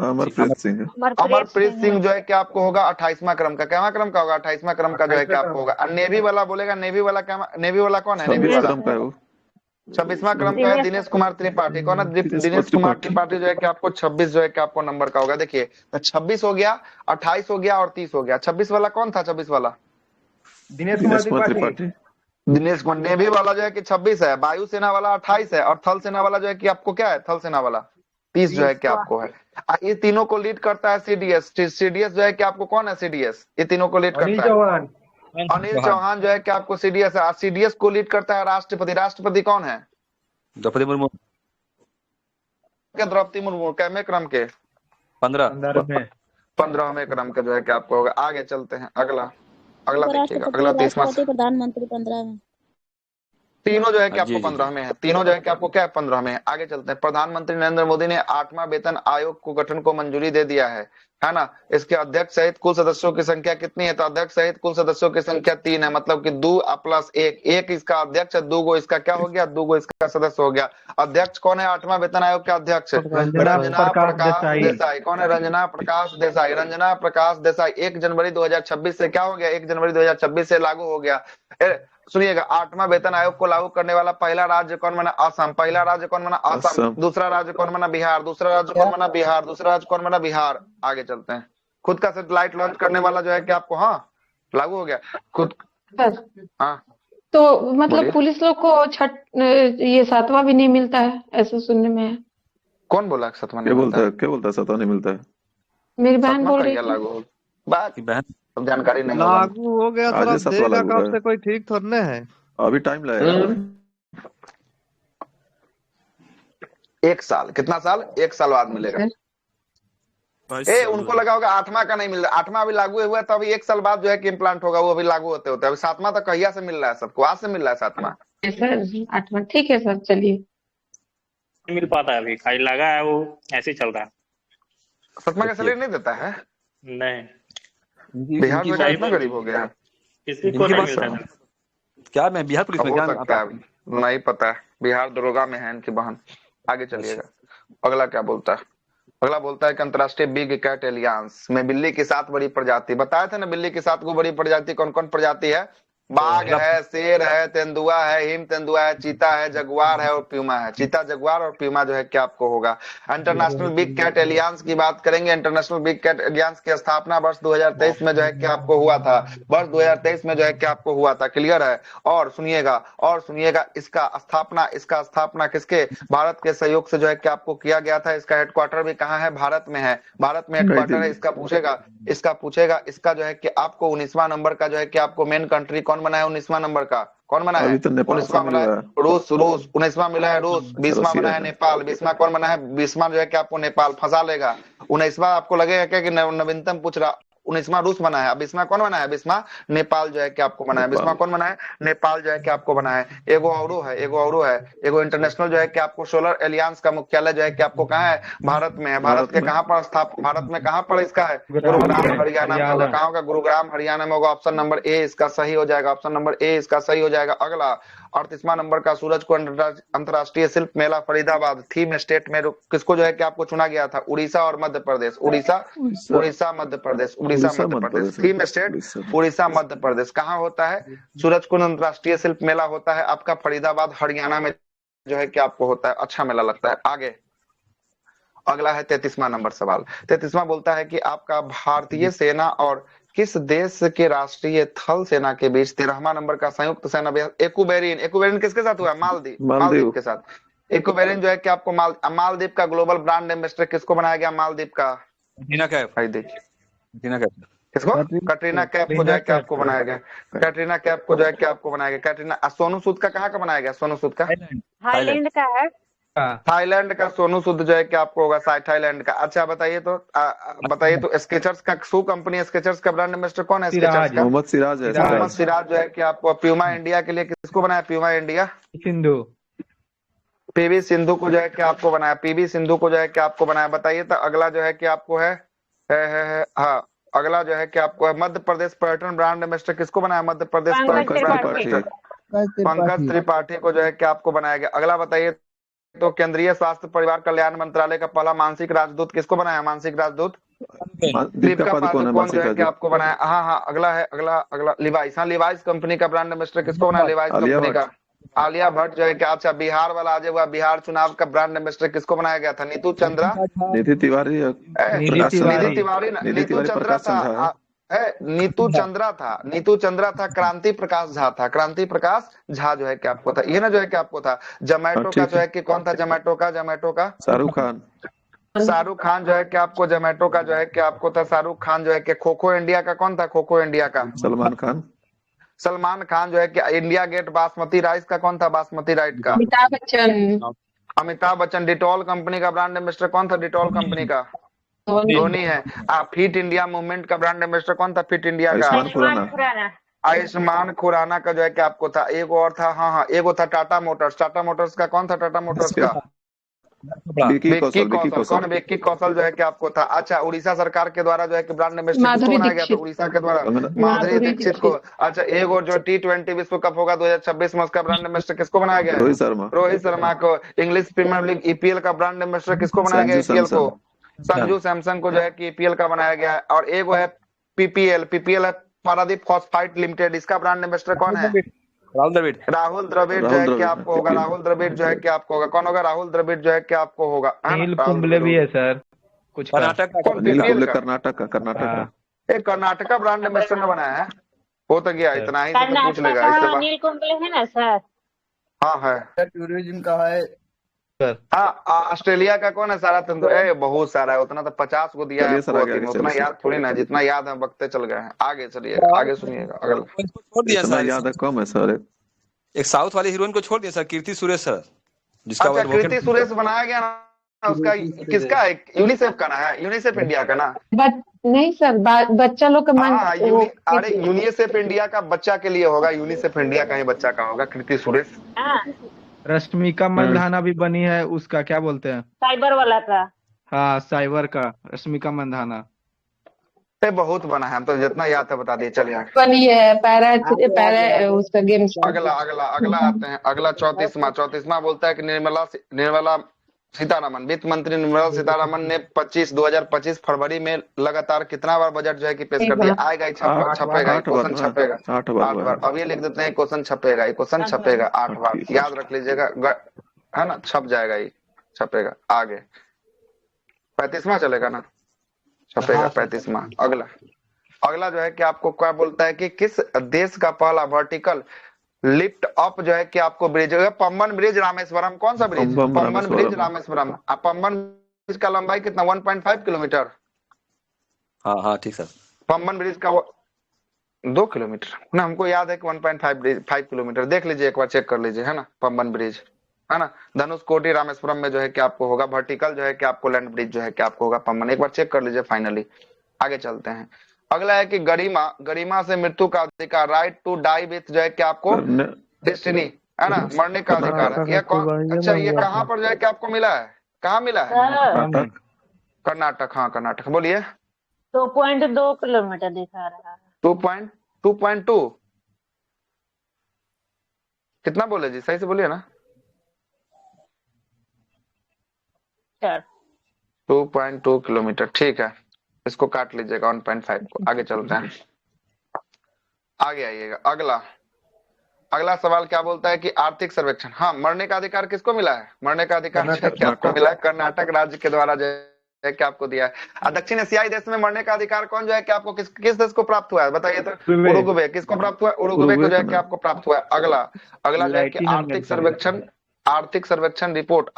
अमरप्रीत सिंह।
अमरप्रीत सिंह जो है कि आपको होगा 28वां क्रम का। क्या क्रम का होगा? 28वां क्रम का जो है कि आपको होगा। नेवी वाला बोलेगा, नेवी वाला क्या? नेवी वाला कौन है? नेवी वाला 26वां क्रम का है दिनेश कुमार त्रिपाठी। कौन है? दिनेश कुमार त्रिपाठी जो है कि आपको 26 जो है कि आपको नंबर का होगा। देखिए, तो 26 हो गया, 28 हो गया और 30 हो गया। 26 वाला कौन था? 26 वाला
दिनेश कुमार त्रिपाठी।
दिनेश कुमार। नेवी वाला जो है कि 26 है, वायुसेना वाला 28 है, और थल सेना वाला जो है कि आपको क्या है? थल सेना वाला 30 जो है कि आपको है। ये तीनों को लीड करता है सीडीएस। सीडीएस जो है कि आपको कौन है सीडीएस? ये तीनों को लीड
अनिल
करता है
चौहान।
अनिल चौहान जो है कि आपको सीडीएस है। सीडीएस को लीड करता है राष्ट्रपति। राष्ट्रपति कौन है?
द्रौपदी मुर्मू।
क्या द्रौपदी मुर्मू कैमे क्रम के?
15
15वें क्रम के जो है कि आपको होगा। आगे चलते हैं, अगला देखिएगा, अगला 30वां।
प्रधानमंत्री 15 में।
तीनों जो है कि
जी,
आपको
जी,
15 में है। तीनों जो है कि आपको क्या है 15 में है। आगे चलते हैं। प्रधानमंत्री नरेंद्र मोदी ने 8वां वेतन आयोग को गठन को मंजूरी दे दिया है ना। इसके अध्यक्ष सहित कुल सदस्यों की संख्या कितनी है? तो अध्यक्ष सहित कुल सदस्यों की संख्या 3 है, मतलब कि 2 प्लस 1। एक इसका अध्यक्ष है, 2 गो इसका क्या हो गया? 2 गो इसका सदस्य हो गया। अध्यक्ष कौन है 8वां वेतन आयोग के अध्यक्ष? रंजना प्रकाश देसाई। कौन है? रंजना प्रकाश देसाई। रंजना प्रकाश देसाई 1 जनवरी 2026 से क्या हो गया? 1 जनवरी 2026 से लागू हो गया। सुनिएगा, 8वां वेतन आयोग को लागू करने वाला पहला राज्य कौन बना? असम। पहला राज्य कौन बना? असम। दूसरा राज्य कौन बना? बिहार। दूसरा राज्य कौन बना? बिहार। दूसरा राज्य कौन बना? बिहार। आगे चलते हैं। खुद का सैटेलाइट लॉन्च करने वाला जो है कि आपको लागू हो गया खुद।
तो मतलब
बोलिए।
पुलिस लोग को ये 7वां भी नहीं मिलता है, ऐसे सुनने में है।
कौन बोला 7वां
क्या
नहीं
बोलता
मिलता
है? क्या बोलता है? 7वां नहीं मिलता है?
मेरी बहन
7वां
बोल
का
रही
क्या
थी।
लागू हो? बात
बहन
सब जानकारी नहीं होगा।
लागू हो गया तो
आज
अब
ये 7वां
देगा
लागू
कब
है।
से कोई ठीक थोड़ने है।
अभी टाइम लगेगा।
1 साल। कितना साल? 1 साल बाद मिलेगा। उनको लगा होगा 8वां का नहीं मिल रहा। 8वां अभी लागू हुआ है, तो अभी 1 साल बाद जो है कि इम्प्लांट होगा। वो अभी लागू होते होते अभी 7वां तो कहिया से मिल रहा है सबको? आज से मिल रहा है 7वां।
सर 8वां ठीक है सर, चलिए।
मिल पाता है अभी, खाली लगा है वो ऐसे ही चल रहा है।
7वां का सैलरी नहीं देता है?
नहीं,
बिहार में इतना गरीब हो गया है?
किसी को नहीं मिलता है।
क्या मैं बिहार पुलिस में
हो
क्या
सकता है, नहीं पता है। बिहार दरोगा में है इनकी बहन। आगे चलिएगा, अगला क्या बोलता है? अगला बोलता है कि अंतरराष्ट्रीय बिग कैट एलियांस में बिल्ली की 7 बड़ी प्रजाति। बताया था ना बिल्ली की 7 को बड़ी प्रजाति कौन कौन प्रजाति है? बाघ है, शेर है, तेंदुआ है, हिम तेंदुआ है, चीता है, जगुआर है और प्यूमा है। चीता, जगुआर और प्यूमा जो है क्या आपको होगा। इंटरनेशनल बिग कैट एलियांस की बात करेंगे। इंटरनेशनल बिग कैट एलियांस की स्थापना वर्ष 2023 में जो है क्या आपको हुआ था। वर्ष 2023 में जो है क्या आपको हुआ था। क्लियर है? और सुनिएगा इसका स्थापना किसके? भारत के सहयोग से जो है क्या आपको किया गया था। इसका हेडक्वार्टर भी कहाँ है? भारत में है। भारत में हेडक्वार्टर है। इसका पूछेगा इसका जो है कि आपको 19वां नंबर का जो है कि आपको मेन कंट्री कौन बना है? 19वां नंबर का कौन बना है?
अभी तो नेपाल
19वां बना है रूस। 19वां मिला है रूस। 20वां बना है नेपाल। 20वां कौन बना है? 20वां जो है कि आपको नेपाल फंसा लेगा। 19वां आपको लगेगा क्या कि नवीनतम पूछ रहा। 19वां रूस बना है। अब 20वां कौन बना है? 20वां नेपाल जो है कि आपको बना है। 20वां कौन बना है? नेपाल जो है कि आपको बना है। एगो एगो इंटरनेशनल जो है कि आपको सोलर एलियांस का मुख्यालय जो है कि आपको कहाँ है? भारत में है। भारत के कहाँ पर भारत में कहाँ पर इसका है? गुरुग्राम हरियाणा में होगा। कहाँ होगा? गुरुग्राम हरियाणा में होगा। ऑप्शन नंबर ए इसका सही हो जाएगा। ऑप्शन नंबर ए इसका सही हो जाएगा। अगला 38वां नंबर का सूरज को अंतरराष्ट्रीय शिल्प मेला फरीदाबाद थीम स्टेट में किसको जो है कि आपको चुना गया था? उड़ीसा और मध्य प्रदेश। उड़ीसा मध्य प्रदेश। Theme state Orissa Madhya Pradesh. कहाँ होता है? सूरज कुंड अंतरराष्ट्रीय शिल्प मेला होता है आपका फरीदाबाद हरियाणा में जो है कि आपको होता है। अच्छा मेला लगता है। आगे अगला है 33वां नंबर सवाल। 33वां बोलता है कि आपका भारतीय सेना और किस देश के राष्ट्रीय थल सेना के बीच 13वां नंबर का संयुक्त सेना अभ्यास एक्वेरिन किसके साथ हुआ? मालदीव के साथ। एक्वेरिन जो है कि आपको मालदीव का ग्लोबल ब्रांड एम्बेसडर किसको बनाया गया? मालदीव का
कटरीना कैफ।
किसको? कटरीना कैफ को जो है कि आपको बनाया गया। कटरीना कैफ को जो है कि आपको बनाया गया। कटरीना सोनू सूद का कहाँ का बनाया गया? सोनू सूद का
थाईलैंड का है।
थाईलैंड का सोनू सूद जो है कि आपको होगा थाईलैंड का। अच्छा बताइए तो स्केचर्स का शू कंपनी स्केचर्स का ब्रांड एम्बेसडर कौन है? स्केचर्स का
मोहम्मद सिराज है।
मोहम्मद सिराज जो है कि आपको प्यूमा इंडिया के लिए किसको बनाया? प्यूमा इंडिया पीवी सिंधु को जो है कि आपको बनाया। पीवी सिंधु को जो है कि आपको बनाया। बताइए तो अगला जो है कि आपको है अगला जो है कि आपको है मध्य प्रदेश पर्यटन ब्रांड एम्बेसडर किसको बनाया? मध्य प्रदेश पंकज त्रिपाठी को जो है कि आपको बनाया गया। अगला बताइए तो केंद्रीय स्वास्थ्य परिवार कल्याण मंत्रालय का पहला मानसिक राजदूत किसको बनाया? मानसिक राजदूत दीपिका पादुकोण जो है कि आपको बनाया। अगला है अगला लिवाइस कंपनी का ब्रांड एम्बेसडर किसको बनाया? लिवाइस कंपनी का आलिया भट्ट जो है कि अच्छा बिहार वाला आज हुआ। बिहार चुनाव का ब्रांड एम्बेसडर किसको बनाया गया था? नीतू चंद्रा था। क्रांति प्रकाश झा जो है कि आपको था। ये ना जो है कि आपको था। जोमेटो का जो है कि कौन था? जोमेटो का शाहरुख शाहरुख खान जो है कि आपको जोमेटो का जो है कि आपको था, शाहरुख खान जो है कि खो खो इंडिया का कौन था, खो खो इंडिया का
सलमान खान।
सलमान खान जो है कि इंडिया गेट बासमती राइस का कौन था, बासमती राइस का
अमिताभ बच्चन।
अमिताभ बच्चन। डिटॉल कंपनी का ब्रांड एम्बेसडर कौन था, डिटॉल कंपनी का धोनी है। फिट इंडिया मूवमेंट का ब्रांड एम्बेसडर कौन था, फिट इंडिया का
आयुष्मान खुराना।
आयुष्मान खुराना का जो है कि आपको था। एक और था, हाँ, एक था टाटा मोटर्स। टाटा मोटर्स का कौन था, टाटा मोटर्स का
विक्की
विक्की
कौशल। विक्की
कौशल। कौन,
कौशल।
विक्की कौशल जो है कि आपको था। अच्छा, उड़ीसा सरकार के द्वारा जो है कि ब्रांड एम्बेसडर किसको
माधुरी
बनाया गया था,
दीक्षित।
उड़ीसा के द्वारा माधुरी
माधुरी
दीक्षित को। अच्छा, एक और जो T20 विश्व कप होगा 2026 में, उसका ब्रांड एम्बेसडर किसको बनाया गया है,
रोहित शर्मा।
रोहित शर्मा को। इंग्लिश प्रीमियर लीग EPL का ब्रांड एम्बेसडर किसको बनाया गया,
संजू
EPL को
सैमसन।
संजू सैमसन को जो है कि EPL का बनाया गया है। और एक वो है PPL है पारादीप फॉस्फाइट लिमिटेड, इसका ब्रांड एम्बेसडर कौन है,
राहुल द्रविड़।
राहुल द्रविड़ जो है कि आपको होगा, राहुल द्रविड़ जो है कि आपको होगा। कौन होगा, राहुल द्रविड़ जो है कि आपको होगा, है ना?
अनिल
राहुल
कुंबले भी
द्रविड़।
है सर कुछ का।
कर्नाटक का
कौन,
अनिल
PPL
कुंबले
का?
कर्नाटक का। कर्नाटक का।
हाँ।
एक कर्नाटका ब्रांड एम्बेसडर ने बनाया है, हो तो गया, इतना ही से तो पूछ लेगा इससे बात।
अनिल कुंबले है ना सर।
हाँ है।
टूरिज्म का है।
हाँ, ऑस्ट्रेलिया का कौन है, सारा बहुत सारा है, उतना तो 50 को दिया है
चलिए सर,
आपको,
आगे
उतना
चलिए।
याद थोड़ी ना, जितना याद है बकते चल गए हैं। आगे चलिए, आगे सुनिएगा अगला।
छोड़ दिया
इतना
सर।
याद है कम है सर।
एक साउथ वाली हीरोइन को छोड़ दिया सर, कीर्ति सुरेश सर, जिसका
अच्छा,
एडवोकेट।
कृति सुरेश बनाया गया ना, उसका किसका है, यूनिसेफ का ना है, यूनिसेफ इंडिया का ना।
नहीं सर, बच्चा लोग का मन
हाँ, अरे यूनिसेफ इंडिया का बच्चा के लिए होगा, यूनिसेफ इंडिया का ही बच्चा का होगा कृति सुरेश।
रश्मिका मंदाना भी बनी है, उसका क्या बोलते हैं,
साइबर वाला का।
हाँ साइबर का, रश्मिका मंदाना।
बहुत बना है, हम तो जितना याद है बता दिए। चलिए आगे।
बनी है, पैरा उसका गेम्स।
अगला अगला अगला आते हैं, अगला 34वां बोलता है कि निर्मला सीतारमन, वित्त मंत्री निर्मला सीतारमन ने 2025 फरवरी में लगातार कितना बार बजट जो है कि पेश कर दिया। आएगा, छपेगा, क्वेश्चन छपेगा 8 बार। अब ये लिख देते हैं, क्वेश्चन छपेगा, क्वेश्चन छपेगा 8 बार, याद रख लीजिएगा, है ना, छप जाएगा, ये छपेगा। आगे 35वां चलेगा ना, छपेगा 35वां। अगला जो है कि आपको क्या बोलता है कि किस देश का पहला वर्टिकल लिफ्ट अप जो है कि आपको ब्रिज, पम्बन ब्रिज रामेश्वरम। कौन सा bridge, Pamban bridge Rameswaram. Pamban bridge का लंबाई कितना, 1.5 किलोमीटर।
हाँ ठीक सर।
पम्बन ब्रिज का 2 किलोमीटर ना, हमको याद है कि 1.5 किलोमीटर। देख लीजिए एक बार, चेक कर लीजिए, है ना, पम्बन ब्रिज, है ना। धनुषकोटी रामेश्वरम में जो है कि आपको होगा वर्टिकल जो है कि आपको लैंड ब्रिज जो है कि आपको होगा पम्बन। एक बार चेक कर लीजिए फाइनली। आगे चलते हैं। अगला है कि गरिमा से मृत्यु का अधिकार, राइट टू डाई विथ जो है कि आपको डेस्टिनी, है ना, मरने का अधिकार। ये कौन, अच्छा ये कहाँ पर जो है कि आपको मिला है, कहाँ मिला है, कर्नाटक। हाँ कर्नाटक। बोलिए।
2.2 किलोमीटर दिखा रहा है।
2.2 कितना बोले जी, सही से बोलिए ना। 2.2 किलोमीटर, ठीक है, इसको काट लीजिएगा 1.5 को। आगे चलते हैं, आगे आइएगा। अगला सवाल क्या बोलता है कि आर्थिक सर्वेक्षण। हाँ, मरने का अधिकार किसको मिला है, मरने का अधिकार आपको मिला है, कर्नाटक राज्य के द्वारा जो है कि आपको दिया है। दक्षिण एशियाई देश में मरने का अधिकार कौन जो है कि आपको किस देश को प्राप्त हुआ है, बताइए तो। उरुग्वे। किसको प्राप्त हुआ है, उरुग्वे को जो है कि आपको प्राप्त हुआ है। अगला जो है कि आर्थिक सर्वेक्षण रिपोर्ट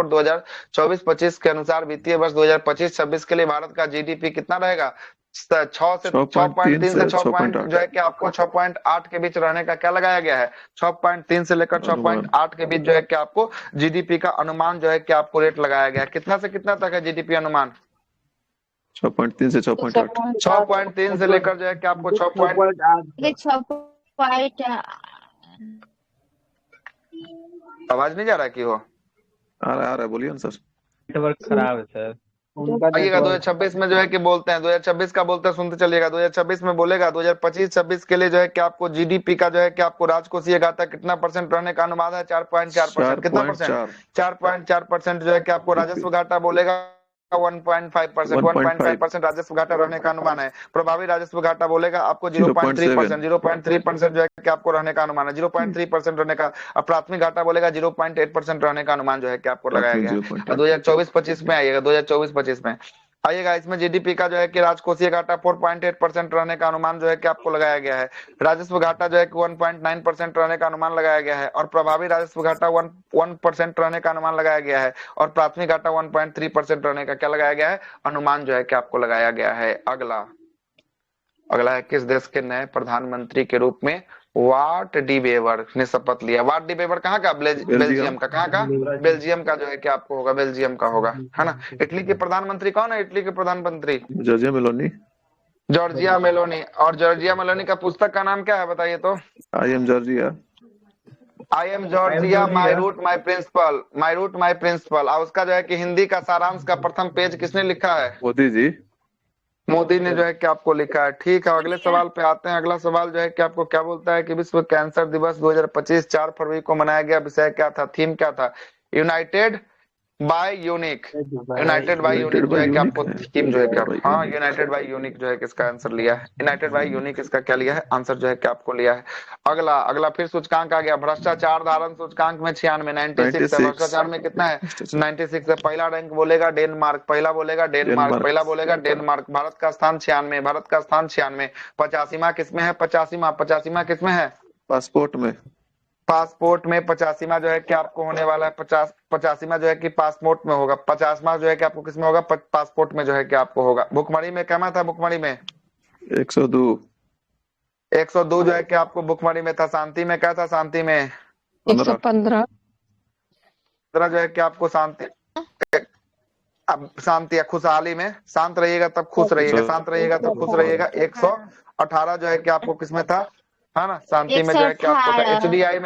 2024-25 के अनुसार वित्तीय वर्ष 2025-26 के लिए भारत का GDP कितना रहेगा, 6.3 से 6 जो है कि आपको 6.8 के बीच रहने का क्या लगाया गया है, 6.3 से लेकर 6.8 के बीच जो है कि आपको GDP का अनुमान जो है कि आपको रेट लगाया गया है। कितना से कितना तक है GDP अनुमान,
6.3 से 6.8।
6.3 से लेकर जो है कि आपको 6.8। आवाज नहीं जा रहा है कि हो,
आ रहा है, बोलिए ना सर।
नेटवर्क खराब है सर।
आइएगा 2026 में जो है कि बोलते हैं, 2026 का बोलते हैं, सुनते चलिएगा। 2026 में बोलेगा 2025-26 के लिए जो है कि आपको GDP का जो है कि आपको राजकोषीय घाटा कितना % रहने का अनुमान है, 4.4%। कितना %, 4.4% जो है कि आपको राजस्व घाटा बोलेगा 1.5% राजस्व घाटा रहने का अनुमान है। प्रभावी राजस्व घाटा बोलेगा आपको 0.3% जो है कि आपको रहने का अनुमान है, 0.3% रहने का। प्राथमिक घाटा बोलेगा 0.8% रहने का अनुमान जो है कि आपको लगाया गया है। 2024-25 में आइएगा, 2024-25 में आइएगा, इसमें जीडीपी का जो है कि राजकोषीय घाटा 4.8% रहने का अनुमान जो है कि आपको लगाया गया है। राजस्व घाटा जो है कि 1.9% रहने का अनुमान लगाया गया है और प्रभावी राजस्व घाटा 1% रहने का अनुमान लगाया गया है और प्राथमिक घाटा 1.3% रहने का क्या लगाया गया है, अनुमान जो है कि आपको लगाया गया है। अगला है किस देश के नए प्रधानमंत्री के रूप में वाट डी वेवर ने शपथ लिया। वाट डी वेवर कहाँ का? बेल्जियम का। कहाँ का? बेल्जियम का जो है कि आपको होगा, बेल्जियम का होगा, है ना। इटली के प्रधानमंत्री कौन है? इटली के प्रधानमंत्री
जॉर्जिया मेलोनी।
Giorgia Meloni. और जॉर्जिया मेलोनी का पुस्तक का नाम क्या है बताइए तो?
I am Giorgia.
I am Giorgia, my root my principle, my root my principle. और उसका जो है कि हिंदी का सारांश का प्रथम पेज किसने लिखा है?
मोदी जी।
मोदी ने जो है कि आपको लिखा है। ठीक है, अगले सवाल पे आते हैं। अगला सवाल जो है कि आपको क्या बोलता है कि विश्व कैंसर दिवस 2025 4 फरवरी को मनाया गया। विषय क्या था? थीम क्या था? United by unique. United by unique जो है कि आपको थीम जो है क्या? हाँ, यूनाइटेड बाय यूनिक जो है कि इसका आंसर लिया है। यूनाइटेड बाय यूनिक इसका क्या लिया है? आंसर जो है कि आपको लिया है। अगला फिर सूचकांक आ गया। भ्रष्टाचार धारण सूचकांक में 96 है। भ्रष्टाचार में कितना है? 96 है। पहला रैंक बोलेगा डेनमार्क, पहला बोलेगा डेनमार्क। भारत का स्थान 96, भारत का स्थान 96। 85वां किसमें है? 85वां किसमें है? पासपोर्ट में 85वां जो है कि आपको होने वाला है। 85वां जो है कि पासपोर्ट में होगा। 50वां जो है कि आपको किसमें होगा? पासपोर्ट में जो है कि आपको होगा। भुखमरी में क्या था? भुखमरी में 102 जो है कि आपको भुखमरी में था। शांति में क्या था? शांति में
115
जो है कि आपको शांति या खुशहाली में शांत रहिएगा तब खुश रहिएगा, शांत रहिएगा तब खुश रहिएगा। 118 जो है कि आपको किसमें था, है ना? शांति में जो है कि आपको था। एचडीआई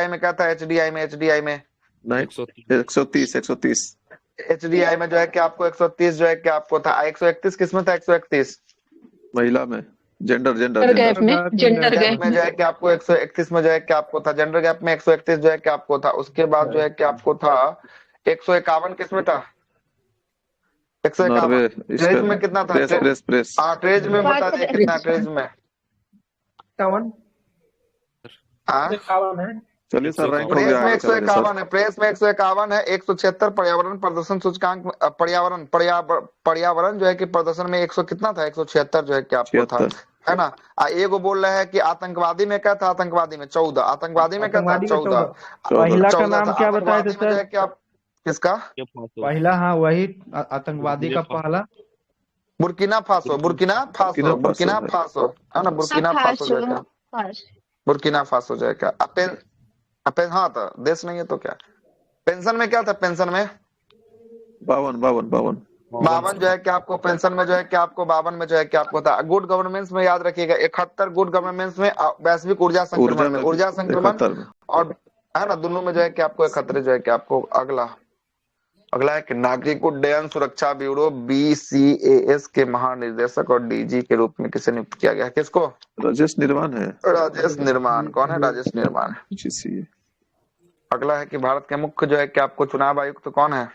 में क्या था? एचडीआई में
130।
एचडीआई में जो है कि आपको 130 जो है कि आपको था। 131 किसमें था? 131
महिला में। जेंडर
गैप में
जो है कि आपको 131 में जो है कि आपको था। जेंडर गैप में 131 जो है कि आपको था। उसके बाद जो है कि आपको था 151 किसमें था? 151 ट्रेज में कितना था? ट्रेज में बता दिए कितना ट्रेज में?
चलिए सर, रैंक हो गया।
151 है, प्रेस में 151 है। 176 पर्यावरण प्रदर्शन सूचकांक, पर्यावरण जो है कि प्रदर्शन में 100 कितना था? 176 जो है कि आपको था, है ना। एगो बोल रहे हैं कि आतंकवादी में क्या था? आतंकवादी में 14। आतंकवादी में क्या था? 14।
पहला का नाम क्या बताए थे सर?
किसका
पहला? हाँ, वही आतंकवादी का पहला।
बुर्किना फासो है ना। बुर्किना फासो जो है, बुर्किना फासो जो है क्या? हाँ था, देश नहीं है तो क्या? पेंशन में क्या था? पेंशन में 52 जो है कि आपको पेंशन में जो है कि आपको 52 में जो है कि आपको था। गुड गवर्नेंस में याद रखिएगा 71। गुड गवर्नेंस में वैश्विक ऊर्जा संक्रमण में और है ना, दोनों में जो है कि आपको 71 जो है कि आपको। अगला है कि नागरिक उड्डयन सुरक्षा ब्यूरो BCAS के महानिदेशक और DG के रूप में किसे नियुक्त किया गया? किसको?
राजेश निर्माण है।
राजेश निर्माण। कौन है? राजेश निर्माण। अगला है कि भारत के मुख्य जो है कि आपको चुनाव आयुक्त कौन है?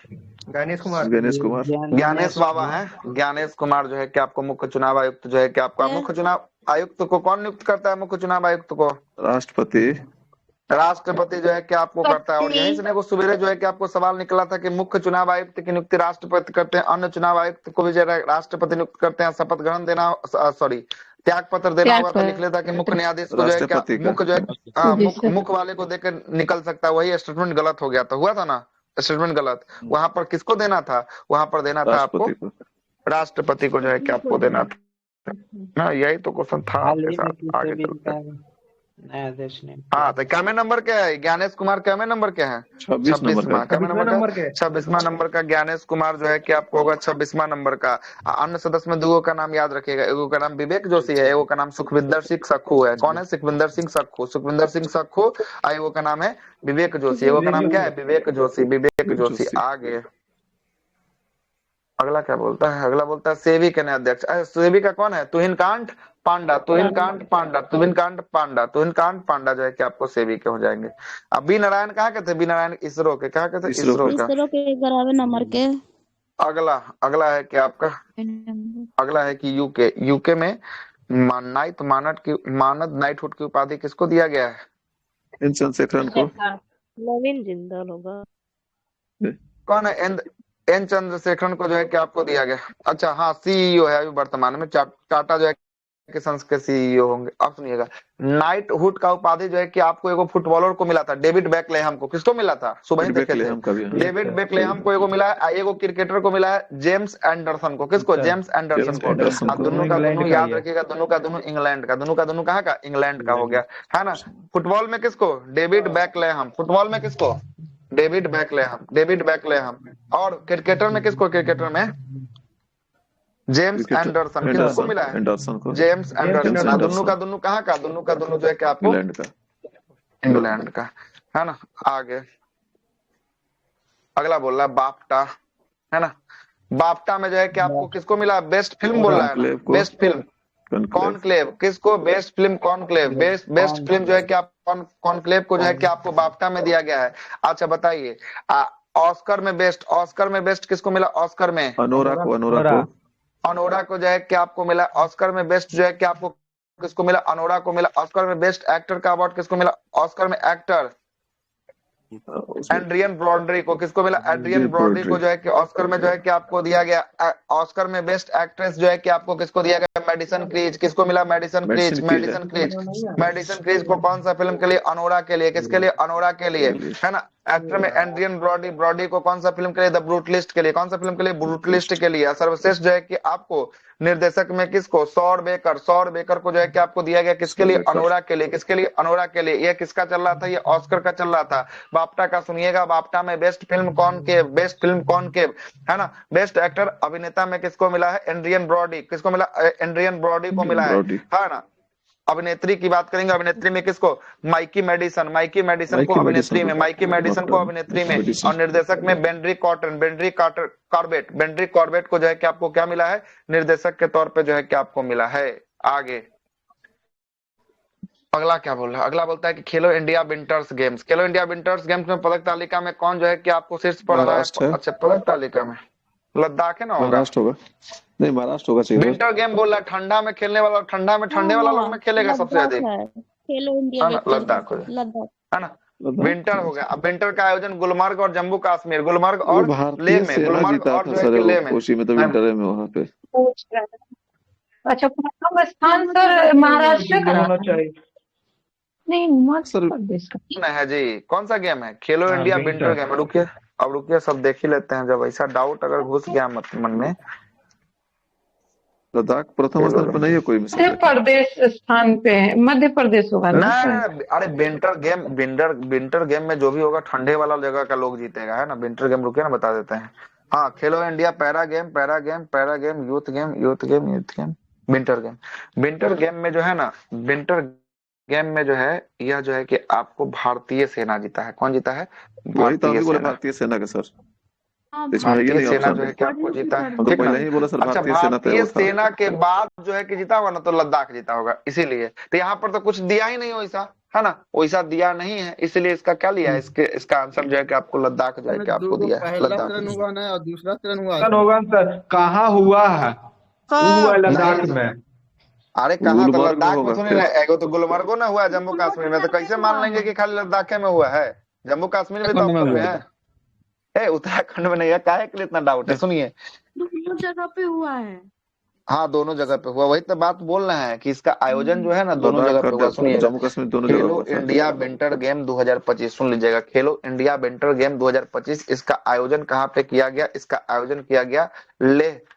गणेश कुमार।
ज्ञानेश बाबा है। ज्ञानेश कुमार जो है कि आपको मुख्य चुनाव आयुक्त जो है कि आपका। मुख्य चुनाव आयुक्त को कौन नियुक्त करता है? मुख्य चुनाव आयुक्त को राष्ट्रपति जो है कि आपको करता है। और यहीं से वो सवेरे जो है कि आपको सवाल निकला था कि मुख्य चुनाव आयुक्त की नियुक्ति राष्ट्रपति करते हैं, अन्य चुनाव आयुक्त को भी राष्ट्रपति नियुक्त करते हैं। शपथ ग्रहण देना, त्याग पत्र देना होगा तो लिख लेता कि मुख्य न्यायाधीश को जो है क्या, मुख्य जो है मुख्य वाले को देकर निकल सकता है। वही स्टेटमेंट गलत हो गया था, हुआ था ना स्टेटमेंट गलत। वहां पर किसको देना था? वहां पर देना था आपको राष्ट्रपति को जो है कि आपको देना था। यही तो क्वेश्चन था। आगे चलते हैं। हाँ, तो कैमे नंबर क्या है? ज्ञानेश कुमार कैमे नंबर क्या है? 26वां नंबर का ज्ञानेश कुमार जो है कि आपको होगा 26वां नंबर का। अन्य सदस्य में दो का नाम याद रखिएगा। एगो का नाम विवेक जोशी है, एगो का नाम सुखविंदर सिंह सक्खू है। कौन है? सुखविंदर सिंह सक्खू। एगो का नाम है विवेक जोशी। एगो का नाम क्या है? विवेक जोशी। आगे अगला क्या बोलता है? अगला बोलता है सेबी के नए अध्यक्ष। सेबी का कौन है? तुहिन कांत पांडा जो है कि आपको सेबी के हो जाएंगे। अब बी नारायण कहाँ के थे? बी नारायण इसरो के। कहाँ के थे? इसरो के
11वें नंबर के।
अगला है कि आपका, अगला है कि यूके में मानद नाइटहुड की उपाधि किसको दिया गया है?
नवीन जिंदाल होगा।
कौन है? एन चंद्रशेखरन को जो है कि आपको दिया गया। अच्छा हाँ, सीईओ है अभी वर्तमान में, टाटा जो है कि सन्स के सीईओ होंगे। अब सुनिएगा, नाइट हुड का उपाधि जो है कि आपको एगो फुटबॉलर को मिला था, डेविड बेकलेहम को। किसको मिला था? सुबह ही देखे थे, डेविड बेकलेहम को एगो मिला है, एगो क्रिकेटर को मिला है जेम्स एंडरसन को। किसको? जेम्स एंडरसन को। दोनों का दोनों याद रखिएगा, दोनों का दोनों इंग्लैंड का, दोनों का दोनों कहाँ का? इंग्लैंड का हो गया, है ना। फुटबॉल में किसको? डेविड बेकलेहम। फुटबॉल में किसको? David Beckham, David Beckham. और क्रिकेटर में किसको? क्रिकेटर में जेम्स एंडरसन। किसको मिला है? James Anderson. दोनों का दोनों कहाँ का? दोनों का दोनों जो है कि आपको इंग्लैंड का, है ना। आगे अगला बोल रहा है बाफ्टा, है ना। बाफ्टा में जो है कि आपको किसको मिला? बेस्ट फिल्म बोल रहा है ना, बेस्ट फिल्म कॉनक्लेव। किसको? Best film conclave. Best film जो है कि आप कॉनक्लेव को जो है कि आपको बाफ्टा में दिया गया है। अच्छा बताइए, ऑस्कर में बेस्ट किसको मिला? ऑस्कर में अनोरा को जो है कि आपको मिला। ऑस्कर में बेस्ट जो है कि आपको किसको मिला? अनोरा को मिला। ऑस्कर में बेस्ट एक्टर का अवार्ड किसको मिला? ऑस्कर में एक्टर एड्रियन ब्रॉडी को। किसको मिला? एड्रियन ब्रॉडी को जो है कि ऑस्कर में जो है कि आपको दिया गया। ऑस्कर में बेस्ट एक्ट्रेस जो है कि आपको किसको दिया गया? Madison Keys. किसको मिला? मेडिसन क्रीज को कौन सा फिल्म के लिए? अनोरा के लिए। किसके लिए? अनोरा के लिए, है ना। एक्टर में एड्रियन ब्रॉडी को कौन सा फिल्म के लिए? द ब्रूटलिस्ट के लिए। कौन सा फिल्म के लिए? ब्रूटलिस्ट के लिए। सर्वश्रेष्ठ जो है कि आपको निर्देशक में किसको? सौर बेकर को जो है कि आपको दिया गया। किसके लिए? अनोरा के लिए। किसके लिए? अनोरा के लिए। ये किसका चल रहा था? ये ऑस्कर का चल रहा था। बाफ्टा का सुनिएगा, बाफ्टा में बेस्ट फिल्म कॉनक्लेव, है ना। बेस्ट एक्टर अभिनेता में किसको मिला है? Adrien Brody. किसको मिला? एड्रियन ब्रॉडी को मिला है ना। अभिनेत्री की बात करेंगे, अभिनेत्री में किसको? माइकी मेडिसन को अभिनेत्री में, और निर्देशक में बेंड्री कॉर्बेट को जो है कि आपको क्या मिला है? निर्देशक के तौर पे जो है कि आपको मिला है। आगे अगला क्या बोल रहा है? अगला बोलता है कि खेलो इंडिया विंटर्स गेम्स में पदक तालिका में कौन जो है कि आपको शीर्ष पर रहा है? अच्छा, पदक तालिका में लद्दाख है ना,
महाराष्ट्र होगा। नहीं, महाराष्ट्र होगा।
विंटर गेम बोल रहा है, ठंडा में खेलने वाला, ठंडा में ठंडे वाला लोग में खेलेगा सबसे अधिक,
खेलो इंडिया
लद्दाख है ना। विंटर हो गया। अब विंटर का आयोजन गुलमर्ग और जम्मू कश्मीर, गुलमर्ग और लेह में, गुलमर्ग और जो है कि लेह में,
उसी में तो विंटर में वहां पे।
अच्छा, प्रथम स्थान सर महाराष्ट्र का होना चाहिए। नहीं, मध्य प्रदेश का
है जी। कौन सा गेम है? खेलो इंडिया विंटर गेम। रुकिए सब देख ही लेते हैं। जब ऐसा डाउट अगर घुस गया मन में,
लद्दाख प्रथम स्थान पर नहीं है कोई?
मध्य प्रदेश स्थान पे है, मध्य प्रदेश होगा ना।
अरे विंटर गेम में जो भी होगा ठंडे वाला जगह का लोग जीतेगा, है ना। विंटर गेम, रुकिए ना बता देते हैं। हाँ, खेलो India para game, youth game, winter game में जो है ना, विंटर गेम में जो है, यह जो है कि आपको भारतीय सेना जीता है। कौन जीता है?
भारतीय सेना का सर।
भारतीय सेना जो है कि आपको जीता है। अच्छा, भारतीय सेना के बाद जो है कि जीता होगा ना, तो लद्दाख जीता होगा। इसीलिए तो यहाँ पर तो कुछ दिया ही नहीं वैसा, है ना, वैसा दिया नहीं है, इसलिए इसका क्या लिया है? इसका आंसर जो है कि आपको लद्दाख जो है कि आपको दिया है। लद्दाख
हुआ ना, और दूसरा चरण होगा सर। कहाँ हुआ है? लद्दाख में।
अरे कहाँ? तो लद्दाख में सुनिए ना, एगो तो गुलमर्गो ना हुआ है जम्मू कश्मीर में, तो कैसे मान लेंगे कि खाली लद्दाख में हुआ है? जम्मू कश्मीर में तो है, उत्तराखंड में नहीं है। काहे के लिए इतना डाउट है? सुनिए,
दोनों जगह पे हुआ है।
हाँ, दोनों जगह पे हुआ। वही तो बात बोल रहे हैं कि इसका आयोजन जो है ना, दोनों जगह पे हुआ। सुनिए,
जम्मू कश्मीर दोनों जगह।
खेलो इंडिया विंटर गेम 2025, सुन लीजिएगा, खेलो इंडिया विंटर गेम 2025, इसका आयोजन कहाँ पे किया गया? इसका आयोजन किया गया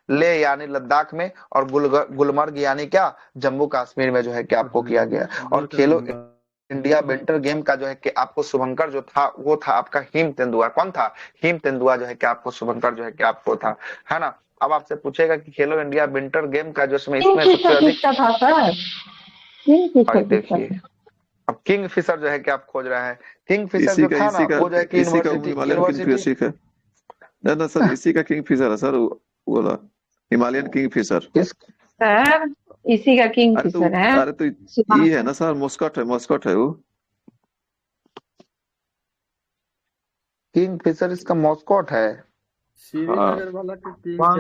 लेह यानी लद्दाख में, और गुलमर्ग यानी क्या? जम्मू कश्मीर में जो है कि आपको किया गया। और खेलो इंडिया विंटर गेम का जो है कि आपको शुभंकर जो था, वो था आपका हिम तेंदुआ। कौन था? हिम तेंदुआ जो है कि आपको शुभंकर जो है कि आपको था, है ना। अब आपसे पूछेगा कि खेलो इंडिया विंटर गेम का जो इसमें सबसे अधिक
था सर।
देखिए, अब किंग फिशर जो है कि आप खोज रहे हैं। किंग फिशर जो था ना, वो जो है कि यूनिवर्सिटी
है ना सर। इसी का किंग फिशर है सर, वो हिमालयन किंग फिशर।
सर इसी का किंग फिशर है।
अरे तो ये है ना सर, मस्कट है वो।
किंग फिशर इसका मस्कट है।
श्रीनगर वाला के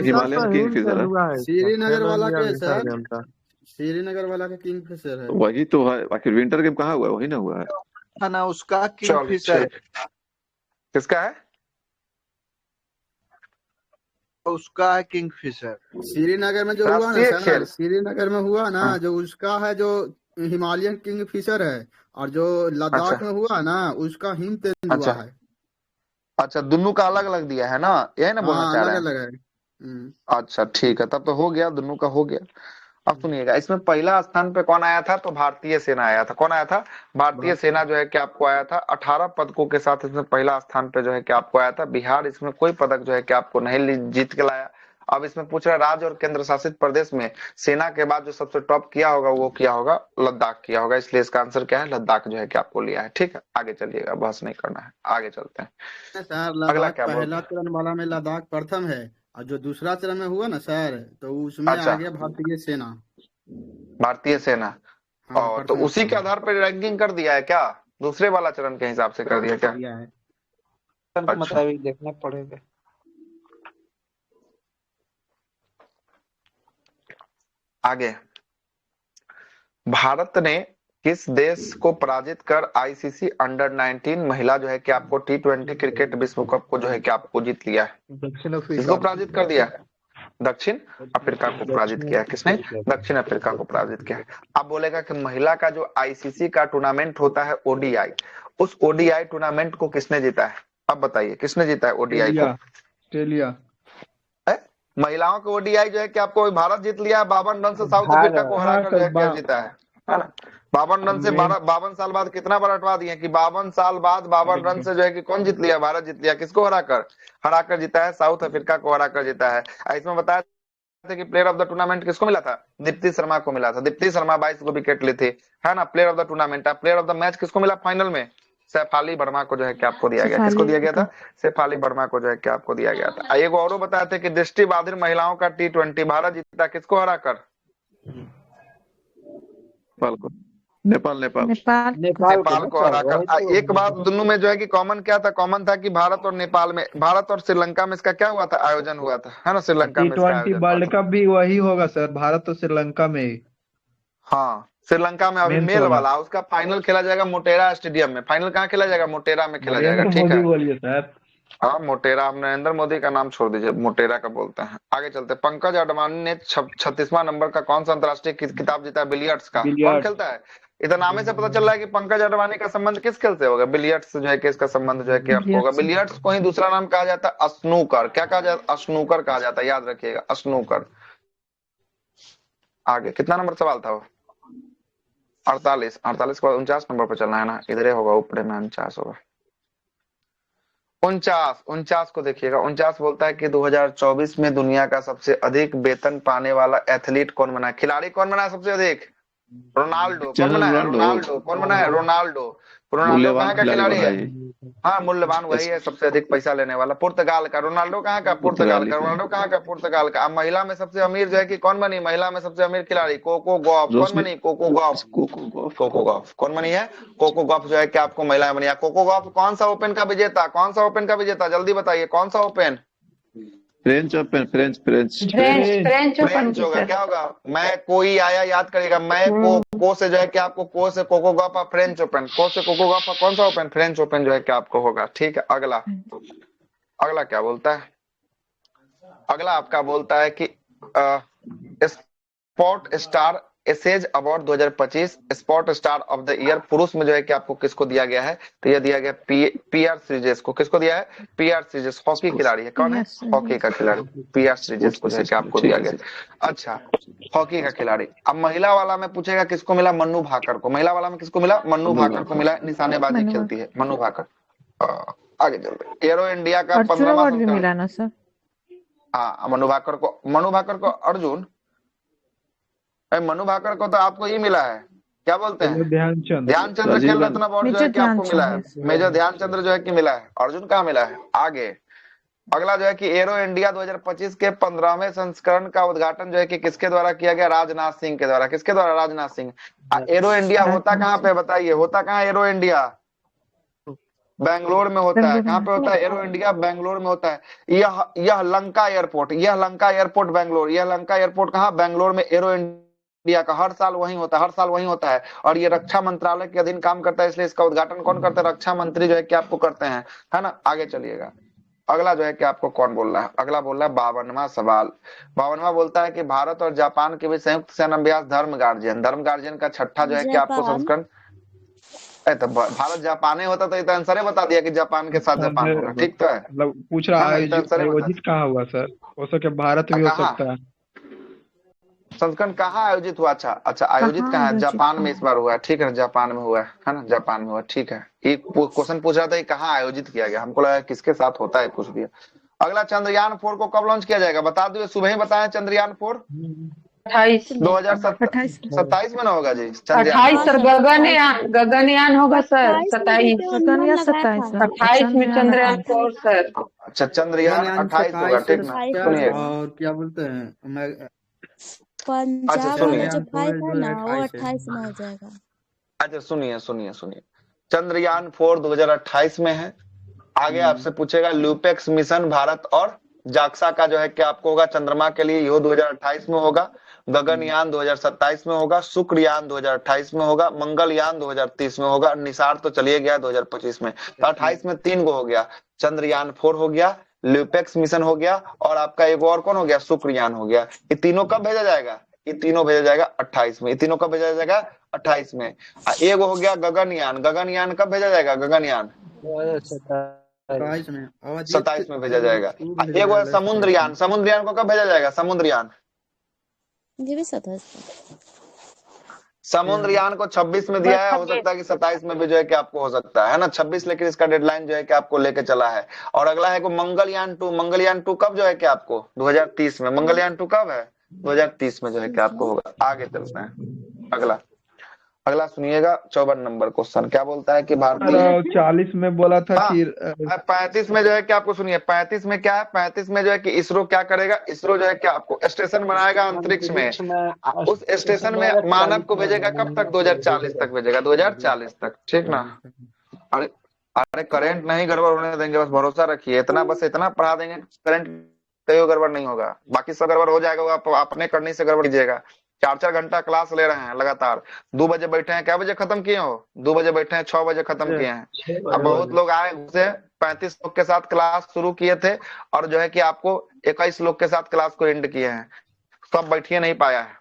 हिमालयन किंग फिशर है।
श्रीनगर वाला के सर, श्रीनगर वाला का किंग फिशर है।
वही तो है। आखिर विंटर गेम कहाँ हुआ है? वही ना हुआ है
ना, उसका किंग फिशर।
किसका है?
उसका है किंगफिशर।
श्रीनगर में जो हुआ ना
राष्ट्रीय
सर,
खेल
श्रीनगर में हुआ ना
हाँ,
जो उसका है जो हिमालयन किंगफिशर है, और जो लद्दाख
अच्छा
में हुआ ना उसका हिम तेंदुआ
अच्छा
है।
अच्छा, दोनों का अलग अलग दिया है ना, यही ना बोलना
हाँ
चाह
अलग
रहे हैं।
अलग है।
अच्छा ठीक है, तब तो हो गया, दोनों का हो गया। अब सुनिएगा, इसमें पहला स्थान पे कौन आया था, तो भारतीय सेना आया था। कौन आया था? भारतीय सेना जो है कि आपको आया था 18 पदकों के साथ, इसमें पहला स्थान पे जो है कि आपको आया था। बिहार इसमें कोई पदक जो है कि आपको नहीं जीत के लाया। अब इसमें पूछ रहा है राज्य और केंद्र शासित प्रदेश में सेना के बाद जो सबसे टॉप किया होगा वो किया होगा लद्दाख किया होगा, इसलिए इसका आंसर क्या है, लद्दाख जो है कि आपको लिया है। ठीक है, आगे चलिएगा, बहस नहीं करना है, आगे चलते हैं।
सर
अगला
लद्दाख
क्या बोलते
पहला
हैं?
चरण वाला में लद्दाख प्रथम है, और जो दूसरा चरण में हुआ ना सर तो उसमें
अच्छा,
आ गया भारतीय सेना।
भारतीय सेना।
हाँ
और तो
प्रथम
उसी
स्थान
के
है।
आधार पर रैंकिंग कर दिया है क्या? दूसरे वाला चरण के हिसाब से कर दिया क्या?
दिया है।
के
अच्छा,
मुताबिक देखना पड़ेगा।
आगे, भारत ने किस देश को पराजित कर आईसीसी अंडर 19 महिला जो है कि आपको T20 क्रिकेट विश्व कप को जो है कि आपको जीत लिया है?
दक्षिण
किसको
अफ्रीका।
पराजित कर दिया है? दक्षिण अफ्रीका को पराजित किया है। किसने? दक्षिण अफ्रीका को पराजित किया है। अब बोलेगा कि महिला का जो आईसीसी का टूर्नामेंट होता है ओडीआई, उस ओडीआई टूर्नामेंट को किसने जीता है? अब बताइए किसने जीता है ओडीआई को?
ऑस्ट्रेलिया।
है? महिलाओं को ओडीआई जो है कि आपको भारत जीत लिया है 52 रन से, साउथ अफ्रीका को हराकर जो है क्या जीता है ना? 52 रन से 52 साल बाद कितना बार हटवा दिए कि 52 साल बाद 52 रन से जो है कि कौन जीत लिया? भारत जीत लिया। किसको हराकर जीता है? साउथ अफ्रीका को हराकर जीता है। इसमें बताया था कि प्लेयर ऑफ द टूर्नामेंट किसको मिला था? दीप्ति शर्मा को मिला था। दीप्ति शर्मा 22 को विकेट ली थी, है ना? Player of the tournament. Player of the match किसको मिला फाइनल में? सैफाली वर्मा को जो है कि आपको दिया गया। किसको दिया गया था? सैफाली वर्मा को जो है कि आपको दिया गया था। एक और बताया था कि दृष्टिबाधिर महिलाओं का T20 भारत जीता, किसको हराकर?
नेपाल को। नेपाल नेपाल
नेपाल को हराकर। एक बात दोनों में जो है कि कॉमन क्या था? कॉमन था कि भारत और नेपाल में, भारत और श्रीलंका में इसका क्या हुआ था? आयोजन हुआ था, है ना? श्रीलंका में इसका
T20
आयोजन हुआ
वर्ल्ड
था।
कप भी वही होगा सर, भारत और श्रीलंका में ही।
हाँ, श्रीलंका में अभी
मेंस
मेल
वाला।
वाला उसका फाइनल खेला जाएगा मोटेरा स्टेडियम में। फाइनल कहाँ खेला जाएगा? मोटेरा में खेला जाएगा।
नरेंद्र
ठीक
मोदी
है,
बोलिए सर।
हाँ मोटेरा। हम नरेंद्र मोदी का नाम छोड़ दीजिए, मोटेरा का बोलते हैं। आगे चलते हैं। पंकज अडवाणी ने 36वां नंबर का कौन सा अंतर्राष्ट्रीय खिताब जीता है? बिलियर्ड्स का। कौन
बिलियर्ड्स।
खेलता है? इधर नामे से पता चल रहा है कि पंकज अडवाणी का संबंध किस खेल से होगा? बिलियर्ड्स से जो है कि इसका संबंध जो है कि आपको होगा। बिलियर्ड्स को ही दूसरा नाम कहा जाता है स्नूकर। क्या कहा जाता है? स्नूकर कहा जाता है, याद रखिएगा, स्नूकर। आगे कितना नंबर सवाल था वो? 48। 48 को 49 नंबर पर चलना है ना, इधर होगा, ऊपर में 49 होगा। 49 को देखिएगा। 49 बोलता है कि 2024 में दुनिया का सबसे अधिक वेतन पाने वाला एथलीट कौन बना है? खिलाड़ी कौन बना है सबसे अधिक? रोनाल्डो। कौन बना है? रोनाल्डो। कौन बना है? रोनाल्डो। रोनाल्डो कहाँ का खिलाड़ी है? हाँ, मूल्यवान वही है, सबसे अधिक पैसा लेने वाला। पुर्तगाल का। रोनाल्डो कहाँ का? पुर्तगाल का। रोनाल्डो कहाँ का? पुर्तगाल का। अब महिला में सबसे अमीर जो है कि कौन बनी? महिला में सबसे अमीर खिलाड़ी कोको गॉफ। कौन बनी? Coco Gauff. कोको गॉफ कौन बनी है? कोको गॉफ जो है कि आपको महिला बनी है। कोको गॉफ कौन सा ओपन का विजेता? कौन सा ओपन का विजेता? जल्दी बताइए, कौन सा open?
French open. French
French
होगा। क्या होगा? मैं कोई आया, याद करिएगा, मैं को से जो है कि आपको को से कोको गॉफ, फ्रेंच ओपन। को से कोको गॉफ कौन सा ओपन? फ्रेंच ओपन जो है कि आपको होगा। ठीक है, अगला क्या बोलता है? अगला आपका बोलता है कि sport star aces award 2025 sport star of the year पुरुष में जो है कि आपको किसको दिया गया है? तो यह दिया गया पीआर सीरीजेस को। किसको दिया है? पीआर सीरीजेस। हॉकी खिलाड़ी है। कौन है? हॉकी का खिलाड़ी। पीआर सीरीजेस को जो है कि आपको दिया गया। अच्छा, हॉकी का खिलाड़ी। अब महिला वाला में पूछेगा किसको मिला? मन्नू भाकर को। महिला वाला में किसको मिला? मन्नू भाकर को मिला। निशानेबाजी खेलती है मन्नू भाकर। आगे चलते। एरो इंडिया का 15वां
मिला ना सर।
हाँ, मनु भाकर को अर्जुन। मनु भाकर को तो आपको ही मिला है, क्या बोलते हैं? ध्यानचंद्र खेल रत्न अवार्ड जो है कि आपको मिला है। मेजर ध्यानचंद्र जो है कि मिला है। अर्जुन कहाँ मिला है? आगे अगला जो है कि एरो इंडिया 2025 के 15वें संस्करण का उद्घाटन जो है कि किसके द्वारा किया गया? राजनाथ सिंह के द्वारा। किसके द्वारा? राजनाथ सिंह। एरो इंडिया होता कहाँ पे बताइए? होता कहाँ एरो इंडिया? बेंगलोर में होता है। कहाँ पे होता है एरो इंडिया? बेंगलोर में होता है। यह लंका एयरपोर्ट, बेंगलोर। यह लंका एयरपोर्ट कहाँ? बेंगलोर में एरो इंडिया का हर साल वही होता है। और ये रक्षा मंत्रालय के अधीन काम करता है, इसलिए इसका उद्घाटन कौन करता है? रक्षा मंत्री जो है कि आपको करते हैं, है ना? आगे चलिएगा। अगला जो है कि आपको कौन बोल रहा है, अगला बोल रहा है 52वां सवाल। 52वां बोलता है कि भारत और जापान के बीच संयुक्त सेना अभ्यास धर्म गार्जियन का छठा जो है कि आपको
जापान।
संस्करण। तो भारत जापान ही होता तो ये तो आंसर ही बता दिया कि जापान के साथ जापान होगा, ठीक तो है।
मतलब पूछ रहा
हाँ ना, ये तो
आयोजित
आंसर ही बता
आयोजित कहाँ हुआ सर? हो सके भारत भी हो
कहाँ
सकता है।
संस्करण कहाँ आयोजित हुआ? अच्छा अच्छा, आयोजित
कहाँ
कहाँ है?
आयोजित
जापान में
हुआ?
इस बार हुआ है, ठीक है, जापान में हुआ है ना, जापान में हुआ, ठीक है। ये क्वेश्चन पूछ रहा था कि कहाँ आयोजित किया गया, हमको लगा किसके साथ होता है, पूछ दिया। अगला, चंद्रयान 4 को कब लॉन्च किया जाएगा? बता दो, सुबह ही बताएं। चंद्रयान 4
28
2027 में ना होगा जी? चंद्रयान
28
हाँ
सर,
सर, 27
गगनयान होगा सर,
28 में भी
27
तो उन्होंने लगाया था।
28 में चंद्रयान 4 सर।
अच्छा, चंद्रयान
गगनयान
28 होगा,
27
ठीक ना?
28 में
सुनिए,
होगा।
और क्या बोलते हैं मैं
अच्छा
पंजाब वाला
सुनिए,
जो
चंद्रयान 4
फ्लाइट है ना, वो
2028 है।
28 में हो जाएगा।
अच्छा सुनिए सुनिए सुनिए, चंद्रयान 4 2028 में है। आगे आपसे पूछेगा ल्यूपेक्स मिशन भारत और जाक्सा का जो है कि आपको होगा चंद्रमा के लिए, यो 2028 में होगा। गगनयान 2027 में होगा, शुक्रयान 2028 में होगा, मंगलयान 2030 में होगा, निसार तो चलिए गया 2025 में। तो 28 में 3 गो हो गया, चंद्रयान 4 हो गया, ल्यूपेक्स मिशन हो गया, और आपका एक और कौन हो गया? शुक्रयान हो गया। ये तीनों कब भेजा जाएगा? ये तीनों भेजा जाएगा 28 में। ये तीनों कब भेजा जाएगा? 28 में। एक हो गया गगनयान, गगनयान कब भेजा जाएगा? गगनयान
27 में, और
27 में भेजा जाएगा।
वो भेजा
एक
जाएगा
है समुद्रयान, समुद्रयान को कब भेजा जाएगा? समुद्रयान
ये भी 27।
समुद्रयान को 26 में दिया है, हो सकता है कि 27 में भी जो है कि आपको हो सकता है ना, 26, लेकिन इसका डेडलाइन जो है कि आपको लेके चला है। और अगला है को मंगलयान 2, मंगलयान 2 कब जो है कि आपको 2030 में, मंगलयान 2 कब है? 2030 में जो है कि आपको होगा। आगे चलते हैं, अगला अगला सुनिएगा, 54 नंबर क्वेश्चन क्या बोलता है कि भारतीय
40 में बोला था
हाँ,
कि
35 में जो है कि आपको सुनिए, 35 में क्या है? 35 में जो है कि इसरो क्या करेगा? इसरो जो है कि आपको स्टेशन बनाएगा अंतरिक्ष में, उस स्टेशन में मानव को भेजेगा कब तक? 2040 तक भेजेगा, 2040 तक, ठीक ना? अरे अरे करंट नहीं गड़बड़ होने देंगे, बस भरोसा रखिए, इतना बस इतना पढ़ा देंगे, करंट कहीं गड़बड़ नहीं होगा, बाकी सब गड़बड़ हो जाएगा, आप अपने करने से गड़बड़ कीजिएगा। 4-4 घंटा क्लास ले रहे हैं लगातार, 2 बजे बैठे हैं, क्या बजे खत्म किए हो? 2 बजे बैठे हैं, 6 बजे खत्म किए हैं। अब बहुत लोग आए घुसे, 35 लोग के साथ क्लास शुरू किए थे, और जो है कि आपको 21 लोग के साथ क्लास को एंड किए हैं, सब बैठिए नहीं पाया है,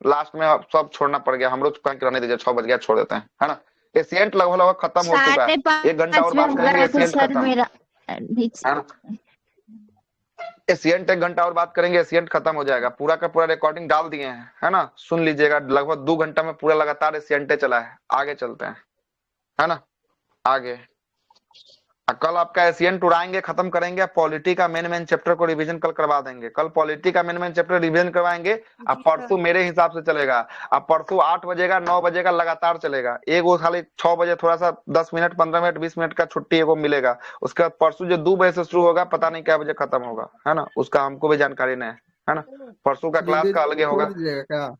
लास्ट में सब छोड़ना पड़ गया, हम लोग रहने दीजिए, 6 बज गया, छोड़ देते हैं, है ना। एशियंट लगभग लगभग खत्म हो चुका है, 1 घंटा और बात करेंगे, एशियंट खत्म, है ना। एशियंट 1 घंटा और बात करेंगे, एशियंट खत्म हो जाएगा, पूरा का पूरा रिकॉर्डिंग डाल दिए हैं, है ना, सुन लीजिएगा, लगभग 2 घंटा में पूरा लगातार एशियंटे चला है। आगे चलते हैं, है ना, आगे कल आपका एशियंट उड़ाएंगे, खत्म करेंगे, पॉलिटी का मेन चैप्टर को रिवीजन कल करवा देंगे, कल पॉलिटी का मेन चैप्टर रिवीजन करवाएंगे। अब परसों मेरे हिसाब से चलेगा, अब परसों 8 बजेगा 9 बजेगा लगातार चलेगा, एक वो खाली 6 बजे थोड़ा सा 10 मिनट 15 मिनट 20 मिनट का छुट्टी को मिलेगा, उसके बाद परसों जो 2 बजे से शुरू होगा, पता नहीं क्या बजे खत्म होगा, है ना, उसका हमको भी जानकारी नहीं है ना, परसों का क्लास का अलग होगा।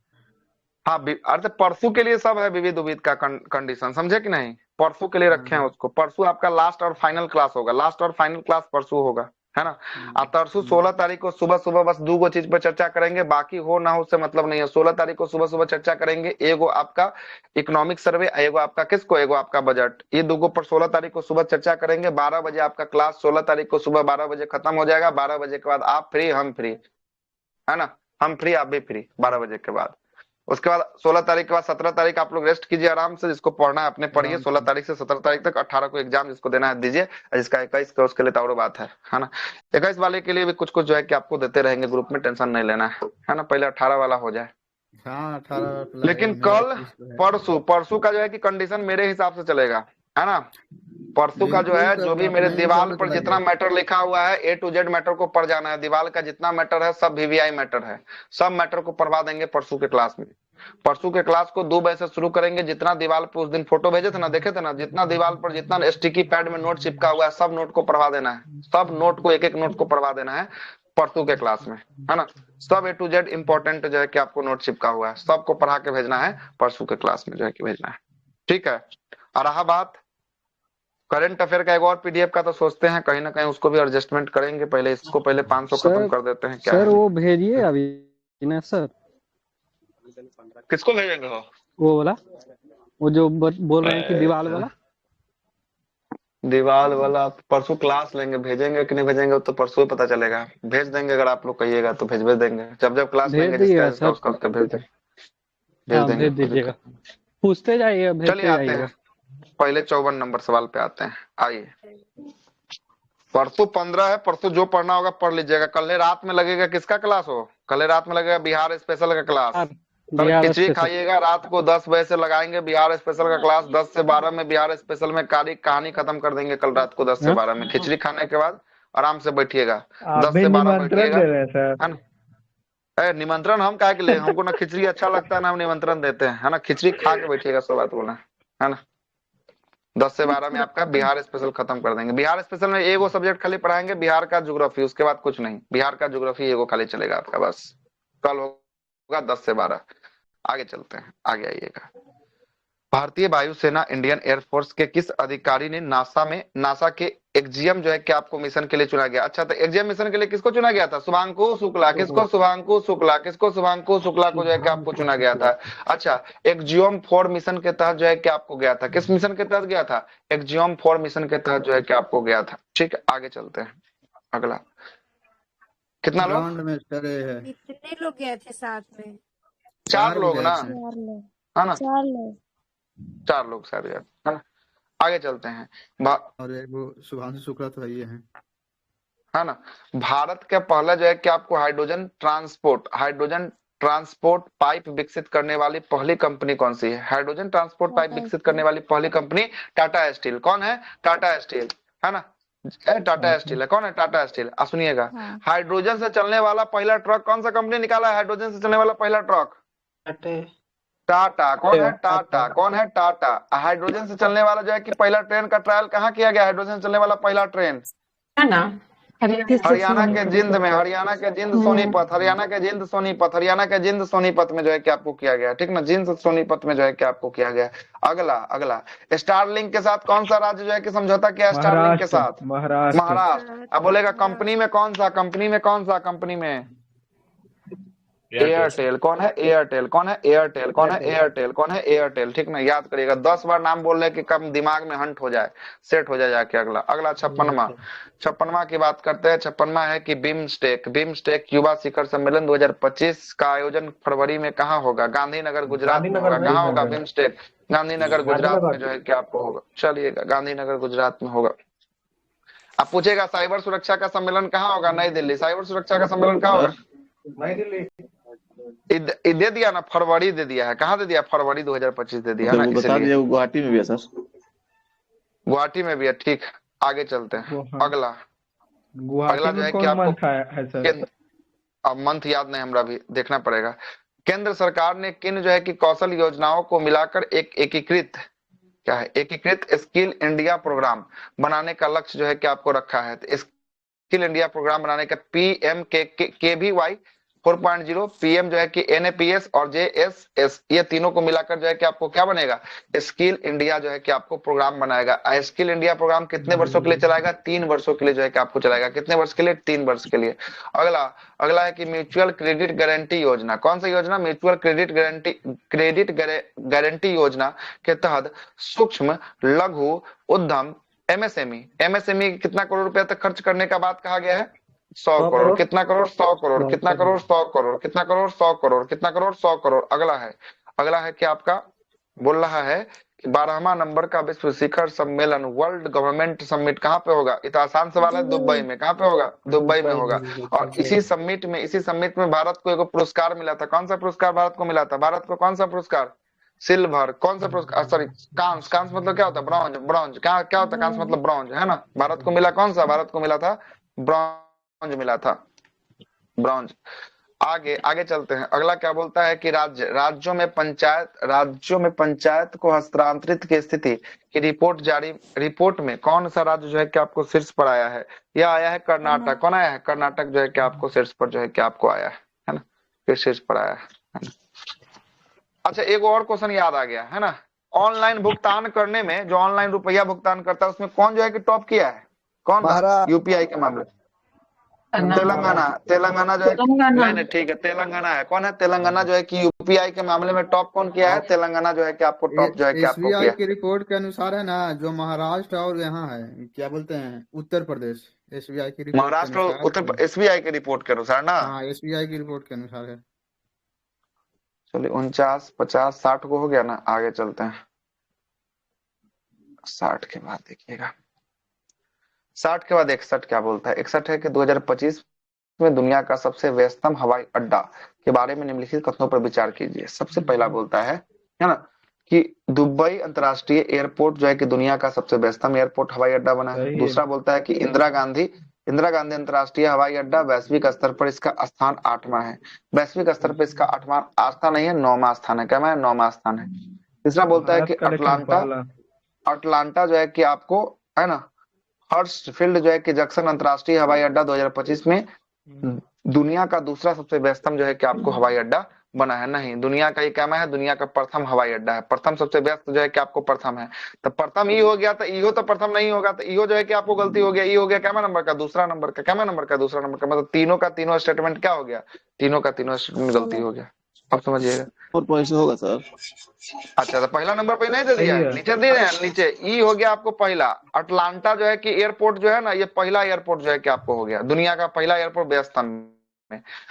हाँ, अर्थ परसों के लिए सब है, विविध उविध का कंडीशन, समझे कि नहीं, परसों के लिए रखे हैं उसको, परसों आपका लास्ट और फाइनल क्लास होगा, लास्ट और फाइनल क्लास परसों होगा, है ना। अब परसों 16 तारीख को सुबह सुबह बस 2 चीज पर चर्चा करेंगे, बाकी हो ना हो उससे मतलब नहीं है। 16 तारीख को सुबह सुबह चर्चा करेंगे, एगो आपका इकोनॉमिक सर्वे, एगो आपका किसको, एगो आपका बजट, ये 2 पर 16 तारीख को सुबह चर्चा करेंगे। 12 बजे आपका क्लास 16 तारीख को सुबह 12 बजे खत्म हो जाएगा। 12 बजे के बाद आप फ्री, हम फ्री, है ना, हम फ्री आप भी फ्री 12 बजे के बाद। उसके बाद 16 तारीख के बाद 17 तारीख आप लोग रेस्ट कीजिए आराम से, जिसको पढ़ना है अपने पढ़िए, 16 तारीख से 17 तारीख तक, 18 को एग्जाम जिसको देना है दीजिए, जिसका 21 का उसके लिए तो और बात है ना। 21 वाले के लिए भी कुछ कुछ जो है कि आपको देते रहेंगे ग्रुप में, टेंशन नहीं लेना है ना, पहले 18 वाला हो जाए।
हाँ 18।
लेकिन कल परसों का जो है कि कंडीशन मेरे हिसाब से चलेगा, है ना, परसों का जो है जो भी मेरे दीवार पर जितना मैटर लिखा हुआ है A to Z मैटर को पढ़ जाना है, दीवार का जितना मैटर है सब VVI मैटर है, सब मैटर को पढ़वा देंगे परसों के क्लास में। परसों के क्लास को 2 बजे से शुरू करेंगे, जितना दीवार पर उस दिन फोटो भेजे थे ना, देखे थे ना, जितना दीवार पर जितना स्टिकी पैड में नोट चिपका हुआ है, सब नोट को पढ़वा देना है, सब नोट को एक एक नोट को पढ़वा देना है परसों के क्लास में, है ना। सब A to Z इंपॉर्टेंट जो है कि आपको नोट चिपका हुआ है, सबको पढ़ा के भेजना है परसों के क्लास में जो है कि भेजना है, ठीक है। और रहा बात करंट अफेयर का एक और PDF का, तो सोचते हैं कहीं ना कहीं उसको भी एडजस्टमेंट करेंगे, पहले इसको पहले 500 खत्म कर देते हैं, क्या
सर
है?
वो भेजिए अभी ना सर।
किसको भेजेंगे हो?
वो वाला, वो जो बोल रहे हैं कि दीवार वाला।
दीवार वाला परसों क्लास लेंगे, भेजेंगे कि नहीं भेजेंगे वो तो परसों ही पता चलेगा। भेज देंगे, अगर आप लोग कहिएगा तो भेज देंगे। जब जब क्लास
भेज
लेंगे जिसका
दिएगा
जिसका
सर।
उसका उसका भेज देंगे,
हाँ
देंगे,
भेज
कोई
दीजिएगा,
दिक्कत नहीं।
पूछते जाइएगा,
चलिए
भेजते
आते
जाइएगा।
हैं, पहले 54 नंबर सवाल पे आते हैं। आइए, परसों 15 है, परसों जो पढ़ना होगा पढ़ लीजिएगा। कल रात में लगेगा किसका क्लास हो? कल रात में लगेगा बिहार स्पेशल का क्लास। कल
बिहार
खिचड़ी
स्पेशल।
खाइएगा, रात को 10 बजे से लगाएंगे बिहार स्पेशल का क्लास। 10 से 12 में बिहार स्पेशल में कहानी खत्म कर देंगे कल रात को। 10 से 12 में खिचड़ी खाने के बाद आराम से बैठिएगा,
आप
10
भी
से 12
निमंत्रण
बैठिएगा,
दे रहे हैं सर।
है ना। निमंत्रण हम काहे के लिए? हमको ना खिचड़ी अच्छा लगता है ना हम निमंत्रण देते हैं, है ना। खिचड़ी खा के बैठिएगा, सब बात बोला, है ना। 10 से 12 में आपका बिहार स्पेशल खत्म कर देंगे। बिहार स्पेशल में एगो सब्जेक्ट खाली पढ़ाएंगे, बिहार का ज्योग्राफी, उसके बाद कुछ नहीं। बिहार का ज्योग्राफी एगो खाली चलेगा आपका, बस। कल होगा 10 से 12। आगे चलते हैं, आगे आइएगा। भारतीय वायुसेना इंडियन एयरफोर्स के किस अधिकारी ने नासा के एक्जियम जो है कि आपको मिशन के लिए चुना गया? अच्छा, तो एक्जियम मिशन के लिए किसको चुना गया था? शुभांकु शुक्ला। किसको? शुभांकु शुक्ला। किसको? शुभांकु शुक्ला को जो है कि आपको चुना गया था। अच्छा, एक्जियम 4 मिशन के तहत जो है कि आपको गया था। किस मिशन के तहत गया था? एक्जियम 4 मिशन के तहत जो है कि आपको गया था। ठीक है, आगे चलते हैं। अगला, कितना लोग?
ग्राउंड में स्टरे है।
कितने लोग गए थे साथ में?
4 लोग
गए
ना,
थे।
4 लोग।
है ना।
4 लोग।
4 लोग शायद गए, है ना। आगे चलते हैं।
और एक वो शुभांशु शुक्ला तो ये है।
है ना। भारत का पहला जो है कि आपको हाइड्रोजन ट्रांसपोर्ट पाइप विकसित करने वाली पहली कंपनी कौन सी है? हाइड्रोजन ट्रांसपोर्ट पाइप विकसित करने वाली पहली कंपनी टाटा स्टील। कौन है? टाटा स्टील, है ना। टाटा स्टील है। कौन है? टाटा स्टील। सुनिएगा,
हाँ।
हाइड्रोजन से चलने वाला पहला ट्रक कौन सा कंपनी निकाला है? हाइड्रोजन से चलने वाला पहला ट्रक टाटा। कौन है? टाटा। कौन है? टाटा। हाइड्रोजन से चलने वाला जो है कि पहला ट्रेन का ट्रायल कहाँ किया गया? हाइड्रोजन से चलने वाला पहला ट्रेन
है ना,
हरियाणा के जिंद में, हरियाणा के जिंद सोनीपत, हरियाणा के जिंद सोनीपत, हरियाणा के जिंद सोनीपत में जो है कि आपको किया गया। ठीक ना, जिंद सोनीपत में जो है कि आपको किया गया। अगला, अगला, स्टारलिंक के साथ कौन सा राज्य जो है कि समझौता किया? स्टारलिंक के साथ महाराष्ट्र। अब बोलेगा कंपनी में कौन सा? कंपनी में कौन सा? कंपनी में एयरटेल। कौन है? एयरटेल। कौन है? एयरटेल। कौन है? एयरटेल। कौन है? एयरटेल। ठीक ना, याद करिएगा, 10 बार नाम बोलने के कम दिमाग में हंट हो जाए, सेट हो जाए जाके। अगला, अगला 56वां की बात करते हैं। 56वां है कि बिम्स्टेक युवा शिखर सम्मेलन 2025 का आयोजन फरवरी में कहाँ होगा? गांधीनगर गुजरात में होगा। कहाँ होगा बिम्स्टेक? गांधीनगर गुजरात में जो है कि आपको होगा। चलिएगा, गांधीनगर गुजरात में होगा। आप पूछेगा साइबर सुरक्षा का सम्मेलन कहाँ होगा? नई दिल्ली। साइबर सुरक्षा का सम्मेलन कहाँ होगा?
नई दिल्ली।
दे दिया ना, फरवरी दे दिया है। कहाँ दे दिया? फरवरी 2025 दे दिया
तो
ना,
वो बता
इसलिए
दीजिए, वो गुवाहाटी में भी है सर।
गुवाहाटी में भी है। ठीक, आगे चलते हैं। अगला,
गुवाहाटी
अगला जो
में
है कि
कौन
आपको
मंथ है सर?
अब मंथ याद नहीं, हमरा भी देखना पड़ेगा। केंद्र सरकार ने किन जो है कि कौशल योजनाओं को मिलाकर एक एकीकृत, क्या है? एकीकृत स्किल इंडिया प्रोग्राम बनाने का लक्ष्य जो है कि आपको रखा है। तो स्किल इंडिया प्रोग्राम बनाने का PM KVY 4.0, PM जो है कि NAPS और JSS, ये तीनों को मिलाकर जो है कि आपको क्या बनेगा? स्किल इंडिया जो है कि आपको प्रोग्राम बनाएगा। स्किल इंडिया प्रोग्राम कितने वर्षों के लिए चलाएगा? 3 वर्षों के लिए जो है कि आपको चलाएगा। कितने वर्ष के लिए? 3 वर्ष के लिए। अगला, अगला है कि म्यूचुअल क्रेडिट गारंटी योजना। कौन सा योजना? म्यूचुअल क्रेडिट गारंटी योजना के तहत सूक्ष्म लघु उद्यम MSME कितना करोड़ रुपया तक खर्च करने का बात कहा गया है? 100 करोड़। कितना करोड़? 100 करोड़। कितना करोड़? 100 करोड़। कितना करोड़? 100 करोड़। कितना करोड़? 100 करोड़। अगला है, अगला है कि आपका बोल रहा है कि 12वां नंबर का विश्व शिखर सम्मेलन वर्ल्ड गवर्नमेंट समिट कहाँ पे होगा? इतना आसान सवाल है। दुबई में। कहाँ पे होगा? दुबई में होगा। और इसी समिट में भारत को एक पुरस्कार मिला था। कौन सा पुरस्कार भारत को मिला था? भारत को कौन सा पुरस्कार? सिल्वर। कौन सा पुरस्कार? सॉरी, कांस। कांस मतलब क्या होता है? ब्रॉन्ज। ब्रॉन्ज क्या क्या होता है? कांस मतलब ब्रॉन्ज, है ना। भारत को मिला कौन सा? भारत को मिला था ब्रॉन्ज, मिला था ब्रॉन्ज। आगे, आगे चलते हैं। अगला क्या बोलता है कि राज्यों में पंचायत को हस्तांतरित की स्थिति की रिपोर्ट में कौन सा राज्य जो है कि आपको शीर्ष पर आया है? यह आया है कर्नाटक। कौन आया है? कर्नाटक जो है कि आपको शीर्ष पर जो है कि आपको आया है ना, फिर शीर्ष पर आया है ना। अच्छा, एक और क्वेश्चन याद आ गया है ना। ऑनलाइन भुगतान करने में, जो ऑनलाइन रुपया भुगतान करता है, उसमें कौन जो है कि टॉप किया है? कौन? UPI के मामले तेलंगाना तेलंगाना जो है
तेलंगाना
नहीं नहीं ठीक है, तेलंगाना है। कौन है तेलंगाना जो है कि यूपीआई के मामले में टॉप कौन किया है? तेलंगाना जो है कि आपको टॉप जो है कि आपको
एसबीआई
किया।
की रिपोर्ट के अनुसार है ना, जो महाराष्ट्र और यहाँ है क्या बोलते हैं उत्तर प्रदेश, एसबीआई की रिपोर्ट के
महाराष्ट्र और
अनुसार।
उत्तर एसबीआई की रिपोर्ट के अनुसार ना।
हाँ एसबीआई की रिपोर्ट के अनुसार है।
चलिए 49, 50, 60 को हो गया ना, आगे चलते हैं। 60 के बाद देखिएगा, 60 के बाद 61 क्या बोलता है? 61 है कि 2025 में दुनिया का सबसे व्यस्तम हवाई अड्डा के बारे में निम्नलिखित कथनों पर विचार कीजिए। सबसे पहला बोलता है ना, कि दुबई अंतर्राष्ट्रीय एयरपोर्ट जो है कि दुनिया का सबसे व्यस्तम एयरपोर्ट हवाई अड्डा बना है। दूसरा बोलता है कि इंदिरा गांधी अंतर्राष्ट्रीय हवाई अड्डा वैश्विक स्तर पर इसका स्थान 8वां है। वैश्विक स्तर पर इसका 8वां स्थान नहीं है, 9वां स्थान है। क्या है? 9वां स्थान है। तीसरा बोलता है कि अटलांटा जो है कि आपको है ना, हर्ट्सफील्ड जो है कि जैक्सन अंतर्राष्ट्रीय हवाई अड्डा 2025 में दुनिया का दूसरा सबसे व्यस्तम जो है कि आपको हवाई अड्डा बना है। नहीं, दुनिया का ये क्या है? दुनिया का प्रथम हवाई अड्डा है। प्रथम सबसे व्यस्त जो है कि आपको प्रथम है। तो प्रथम ई हो गया, तो ईहो तो प्रथम नहीं होगा, तो ईहो जो है कि आपको गलती हो गया। ई हो गया क्या नंबर का? दूसरा नंबर का। क्या नंबर का? दूसरा नंबर का। मतलब तीनों का तीनों स्टेटमेंट क्या हो गया? तीनों का तीनों स्टेटमेंट गलती हो गया। अब समझिएगा।
और पैसे होगा सर।
अच्छा, तो पहला नंबर पे नहीं दे दिया है, नीचे दे रहे हैं। नीचे ई हो गया आपको पहला। अटलांटा जो है कि एयरपोर्ट जो है ना, ये पहला एयरपोर्ट जो है कि आपको हो गया दुनिया का पहला एयरपोर्ट व्यस्तम में।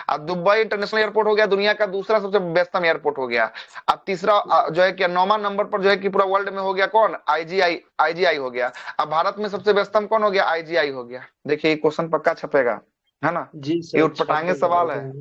अब दुबई इंटरनेशनल एयरपोर्ट हो गया दुनिया का दूसरा सबसे व्यस्तम एयरपोर्ट हो गया। अब तीसरा जो है कि 9वां नंबर पर जो है कि पूरा वर्ल्ड में हो गया कौन? आईजीआई हो गया। अब भारत में सबसे व्यस्तम कौन हो गया? आईजीआई हो गया। देखिए क्वेश्चन पक्का छपेगा, है ना? ये उठपटांगे सवाल है,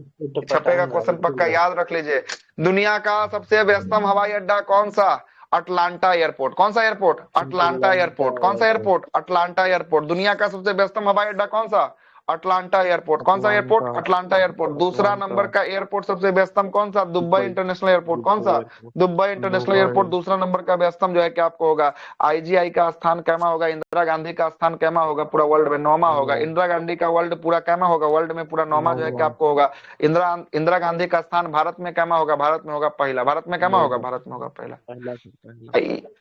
छपेगा क्वेश्चन पक्का, याद रख लीजिए। दुनिया का सबसे व्यस्तम हवाई अड्डा कौन सा? Atlanta airport. कौन सा एयरपोर्ट? Atlanta airport. कौन सा एयरपोर्ट? Atlanta airport. दुनिया का सबसे व्यस्तम हवाई अड्डा कौन सा? Atlanta airport. कौन सा एयरपोर्ट? Atlanta airport. दूसरा नंबर का एयरपोर्ट सबसे व्यस्तम कौन सा? Dubai international airport. कौन सा? दुबई इंटरनेशनल एयरपोर्ट दूसरा नंबर का व्यस्तम जो है कि आपको होगा। आईजीआई का स्थान कैमा होगा? इंदिरा गांधी का स्थान कैमा होगा? पूरा वर्ल्ड में 9वां होगा। इंदिरा गांधी का वर्ल्ड पूरा कैमा होगा? वर्ल्ड में पूरा 9वां जो है कि आपको होगा। इंदिरा गांधी का स्थान भारत में कैमा होगा? भारत में होगा पहला। भारत में कैमा होगा? भारत में होगा पहला।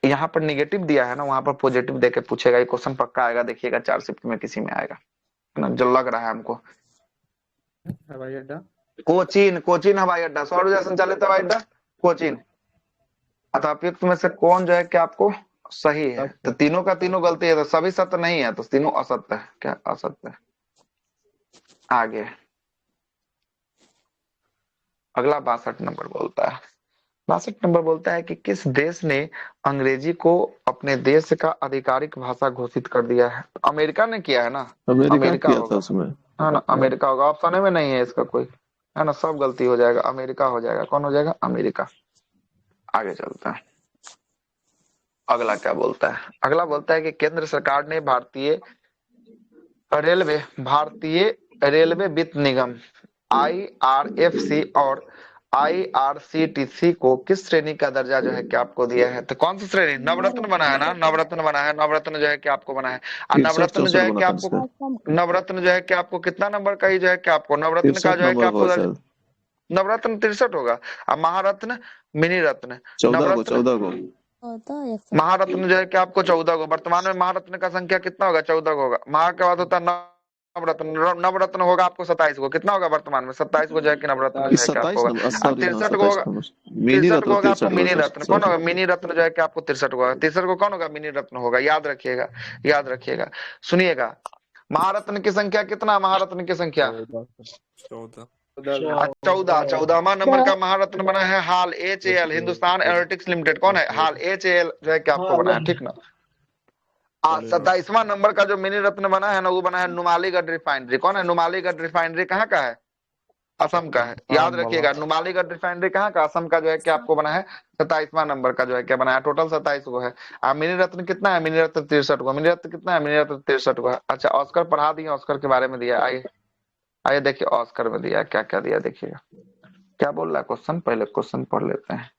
यहाँ पर निगेटिव दिया है ना, वहां पर पॉजिटिव देके पूछेगा। ये क्वेश्चन पक्का आएगा, देखिएगा 4 शिफ्ट में किसी में आएगा ना, जो लग रहा है हमको।
हवाई अड्डा
कोचीन हवाई अड्डा, सौर ऊर्जा संचालित हवाई अड्डा कोचीन। अतः में से कौन जो है कि आपको सही है? तो तीनों का तीनों गलती है, तो सभी सत्य नहीं है, तो तीनों असत्य है। क्या असत्य है? आगे अगला 62 नंबर बोलता है। 62 नंबर बोलता है कि किस देश ने अंग्रेजी को अपने देश का आधिकारिक भाषा घोषित कर दिया है? अमेरिका ने किया है ना।
अमेरिका किया
होगा,
था उसमें,
है ना? अमेरिका होगा। ऑप्शन में नहीं है इसका कोई, है ना? सब गलती हो जाएगा, अमेरिका हो जाएगा। कौन हो जाएगा? अमेरिका। आगे चलते हैं। अगला क्या बोलता है? अगला बोलता है कि केंद्र सरकार ने भारतीय रेलवे वित्त निगम IRFC और IRCTC को किस श्रेणी का दर्जा जो है कि आपको दिया है? तो कौन सी श्रेणी? नवरत्न बना है ना, नवरत्न बना है। नवरत्न जो है कि आपको बना है। नवरत्न जो है कि आपको, नवरत्न जो है कि आपको कितना नंबर का ही जो है कि आपको नवरत्न का जो है कि आपको नवरत्न 63 होगा। अब महारत्न, मिनी रत्न,
14 को
महारत्न जो है कि आपको 14 को। वर्तमान में महारत्न का संख्या कितना होगा? 14 को होगा। महा के बाद होता है नवरत्न। नवरत्न होगा आपको 27 को। कितना होगा वर्तमान में? 27 को जो है कि नवरत्न जो है कि आपको होगा। 63 को होगा, 63 को होगा आपको मिनी रत्न। कौन होगा? मिनी रत्न जो है कि आपको 63 को होगा। 63 को कौन होगा? मिनी रत्न होगा। याद रखिएगा, याद रखिएगा। सुनिएगा, महारत्न की संख्या कितना? महारत्न की संख्या 14वां नंबर का महारत्न बना है हाल HAL, हिंदुस्तान एरोनॉटिक्स लिमिटेड। कौन है? हाल HAL जो है कि आपको बना है, ठीक ना? 27वां नंबर का जो मिनी रत्न बना है ना, वो बना है नुमालीगढ़ रिफाइनरी। कौन है? नुमालीगढ़ रिफाइनरी कहाँ का है? असम का है। याद रखिएगा, नुमालीगढ़ रिफाइनरी कहाँ का? असम का जो है कि आपको बना है 27वां नंबर का जो है क्या बना है। टोटल 27 को है। मिनी रत्न कितना है? मिनी रत्न 63 को। मिनी रत्न कितना है? मिनी रत्न 63 को है। अच्छा, ऑस्कर पढ़ा दिए, ऑस्कर के बारे में दिया। आइए देखिए ऑस्कर में दिया क्या क्या दिया, देखिएगा क्या बोल रहा है क्वेश्चन। पहले क्वेश्चन पढ़ लेते हैं।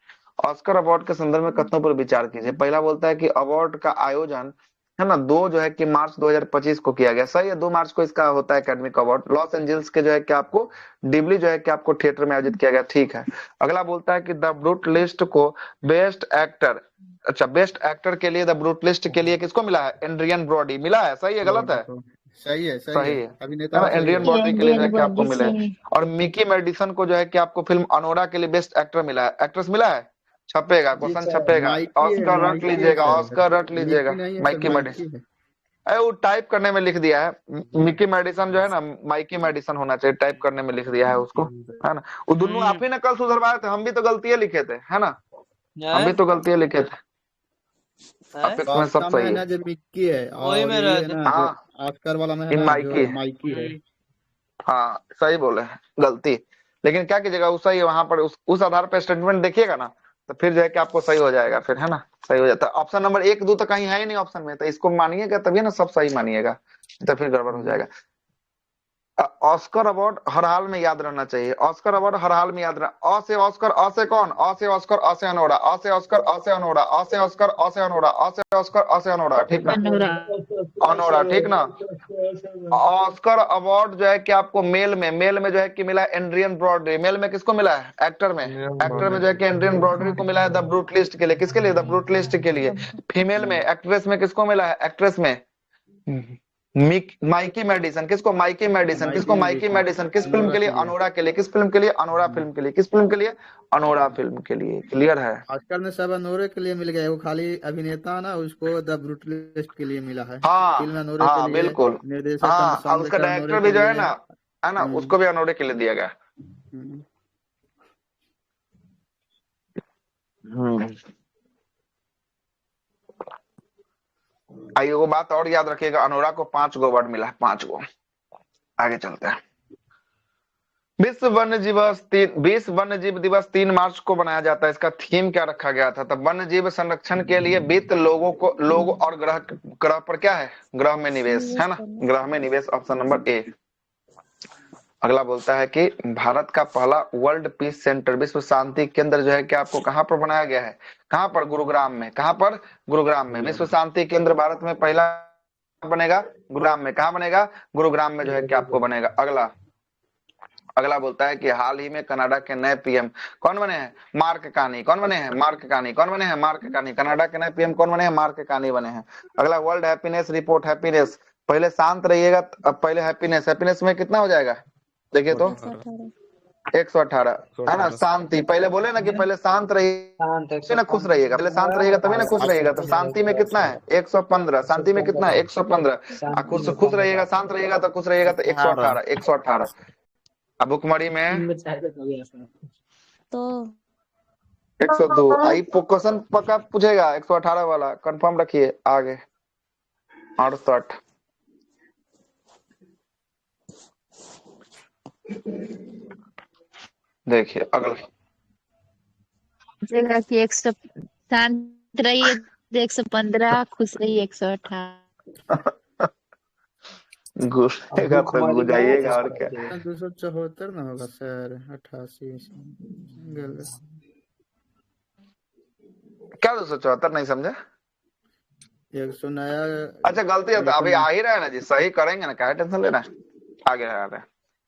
ऑस्कर अवार्ड के संदर्भ में कथनों पर विचार कीजिए। पहला बोलता है कि अवार्ड का आयोजन है ना 2 जो है कि मार्च 2025 को किया गया। सही है, 2 मार्च को इसका होता है एकेडमिक अवार्ड। लॉस एंजल्स के जो है कि आपको डिबली जो है कि आपको थिएटर में आयोजित किया गया, ठीक है। अगला बोलता है कि द ब्रूट लिस्ट को बेस्ट एक्टर, अच्छा बेस्ट एक्टर के लिए द ब्रूट लिस्ट के लिए किसको मिला है? एड्रियन ब्रॉडी मिला है। सही है, गलत है?
सही है, सही
सही
है,
है
अभिनेता
ना,
सही
इंडियन
है।
बॉडी के लिए जो है कि
इंडियन
आपको
बॉडी
मिला
से
है। और मिकी मेडिसन को जो है कि आपको फिल्म अनोरा के लिए बेस्ट एक्टर मिला है, एक्ट्रेस मिला है, छपेगा,
जी
क्वेश्चन
सर,
छपेगा,
माइकी है,
ऑस्कर रट
माइकी है
लीजिएगा,
सर,
ऑस्कर रट लीजिएगा,
मिकी नहीं है सर,
माइकी
माइकी
मेडिसन।
है।
अरे वो टाइप करने में लिख दिया है, मिकी मेडिसन जो है ना, माइकी मेडिसन होना चाहिए, टाइप करने में लिख दिया है उसको, है ना। वो दोनों आप ही ने कल सुधरवाए थे, हम भी तो गलतियां लिखे थे, है ना, हम भी तो गलतियां लिखे थे। अब इसमें सब
बादशाह में
सही
है
है।
ना जो मिक्की है,
वही
और
में
ये है
रहे
ना जो
हाँ,
ऑस्कर वाला में है
इन
ना
माइकी
जो
है।
माइकी है।
हाँ सही बोले हैं, गलती। लेकिन क्या कीजिएगा, उस सही वहां पर उस आधार पर स्टेटमेंट देखिएगा ना, तो फिर जो है कि आपको सही हो जाएगा, फिर है ना, सही हो जाता है। ऑप्शन नंबर 1 2 तो कहीं है ही नहीं ऑप्शन में, तो इसको मानिएगा तभी ना सब सही मानिएगा, तो फिर गड़बड़ हो जाएगा। ऑस्कर अवार्ड हर हाल में याद रहना चाहिए, ऑस्कर अवार्ड हर हाल में याद रहना। अ से ऑस्कर, अ से कौन, अ से ऑस्कर, अ से अनोरा, अ से ऑस्कर, अ से अनोरा, अ से ऑस्कर, अ से अनोरा, अ से ऑस्कर, अ से अनोरा, ठीक ना, अनोरा, ठीक ना। ऑस्कर अवार्ड जो है कि आपको मेल में जो है कि मिला है एंड्रियन ब्रॉडरी, मेल में किसको मिला है, एक्टर में, एक्टर में जो है कि एंड्रियन ब्रॉडरी को मिला है द ब्रूटलिस्ट के लिए, किसके लिए, द ब्रूटलिस्ट के लिए। फीमेल में एक्ट्रेस में किसको मिला है, एक्ट्रेस में माइकी मेडिसन, किसको, माइकी मेडिसन, किसको,
माइकी
माइकी
मेडिसन,
मेडिसन, किस फिल्म
अनोरा
के लिए,
के लिए।
अनोरा के लिए, किस फिल्म के लिए, अनोरा फिल्म के लिए, किस फिल्म के लिए, अनोरा फिल्म के लिए, क्लियर है।
ऑस्कर में सब अनोरे के लिए मिल गया है, वो खाली अभिनेता ना उसको द ब्रूटलिस्ट के लिए मिला है। फिल्म
हाँ
अनोरे के
हाँ
लिए,
बिल्कुल।
निर्देशक
हाँ, और उसका
संरेखक अनोरे
डायरेक्टर
के
भी जो है
लिए।
ना, है ना, उसको भी अनोरे के लिए दिया गया।
हम्म।
आइए वो बात और याद रखिएगा, अनोरा को 5 गो अवार्ड मिला है, 5 गो। आगे चलते हैं। विश्व वन्य जीव दिवस 3 मार्च को मनाया जाता है। इसका थीम क्या रखा गया था, तब वन्य जीव संरक्षण के लिए वित्त, लोग और ग्रह पर क्या है, ग्रह में निवेश, है ना, ग्रह में निवेश, ऑप्शन नंबर ए। अगला बोलता है कि भारत का पहला वर्ल्ड पीस सेंटर, विश्व शांति केंद्र जो है कि आपको कहां पर बनाया गया है, कहां पर, गुरुग्राम में, कहां पर, गुरुग्राम में। विश्व शांति केंद्र भारत में पहला बनेगा गुरुग्राम में, कहां बनेगा, गुरुग्राम में जो है कि आपको बनेगा। अगला बोलता है कि हाल ही में कनाडा के नए पीएम कौन बने हैं, मार्क कानी, कौन बने हैं, मार्क कानी, कौन बने हैं, मार्क कानी। कनाडा के नए पीएम कौन बने हैं, मार्क कानी बने हैं। अगला वर्ल्ड हैप्पीनेस रिपोर्ट, हैप्पीनेस, पहले शांत रहिएगा, अब पहले हैप्पीनेस, हैप्पीनेस में कितना हो जाएगा, देखिए तो 118, है ना। शांति, पहले बोले ना कि पहले शांत रहिए ना खुश रहिएगा, पहले शांत रहिएगा तभी ना खुश रहिएगा, तो शांति में कितना है, 115, शांति में कितना है, 115। खुश रहिएगा, शांत रहिएगा तो खुश रहिएगा तो 118, 118। अब भुखमरी में
तो
102। आई क्वेश्चन पक्का पूछेगा 118 वाला, कंफर्म रखिए। आगे 68। देखिए अगला,
जगह की 100 शांत रहिए 115, खुश रहिए 118।
घुसेगा तो गुजाइएगा और क्या।
274 ना होगा सर, 88
क्या 274 नहीं समझे,
100 नया।
अच्छा गलती है तो अभी आ ही रहा है ना जी, सही करेंगे ना, क्या टेंशन लेना है। आगे आ रहे हैं।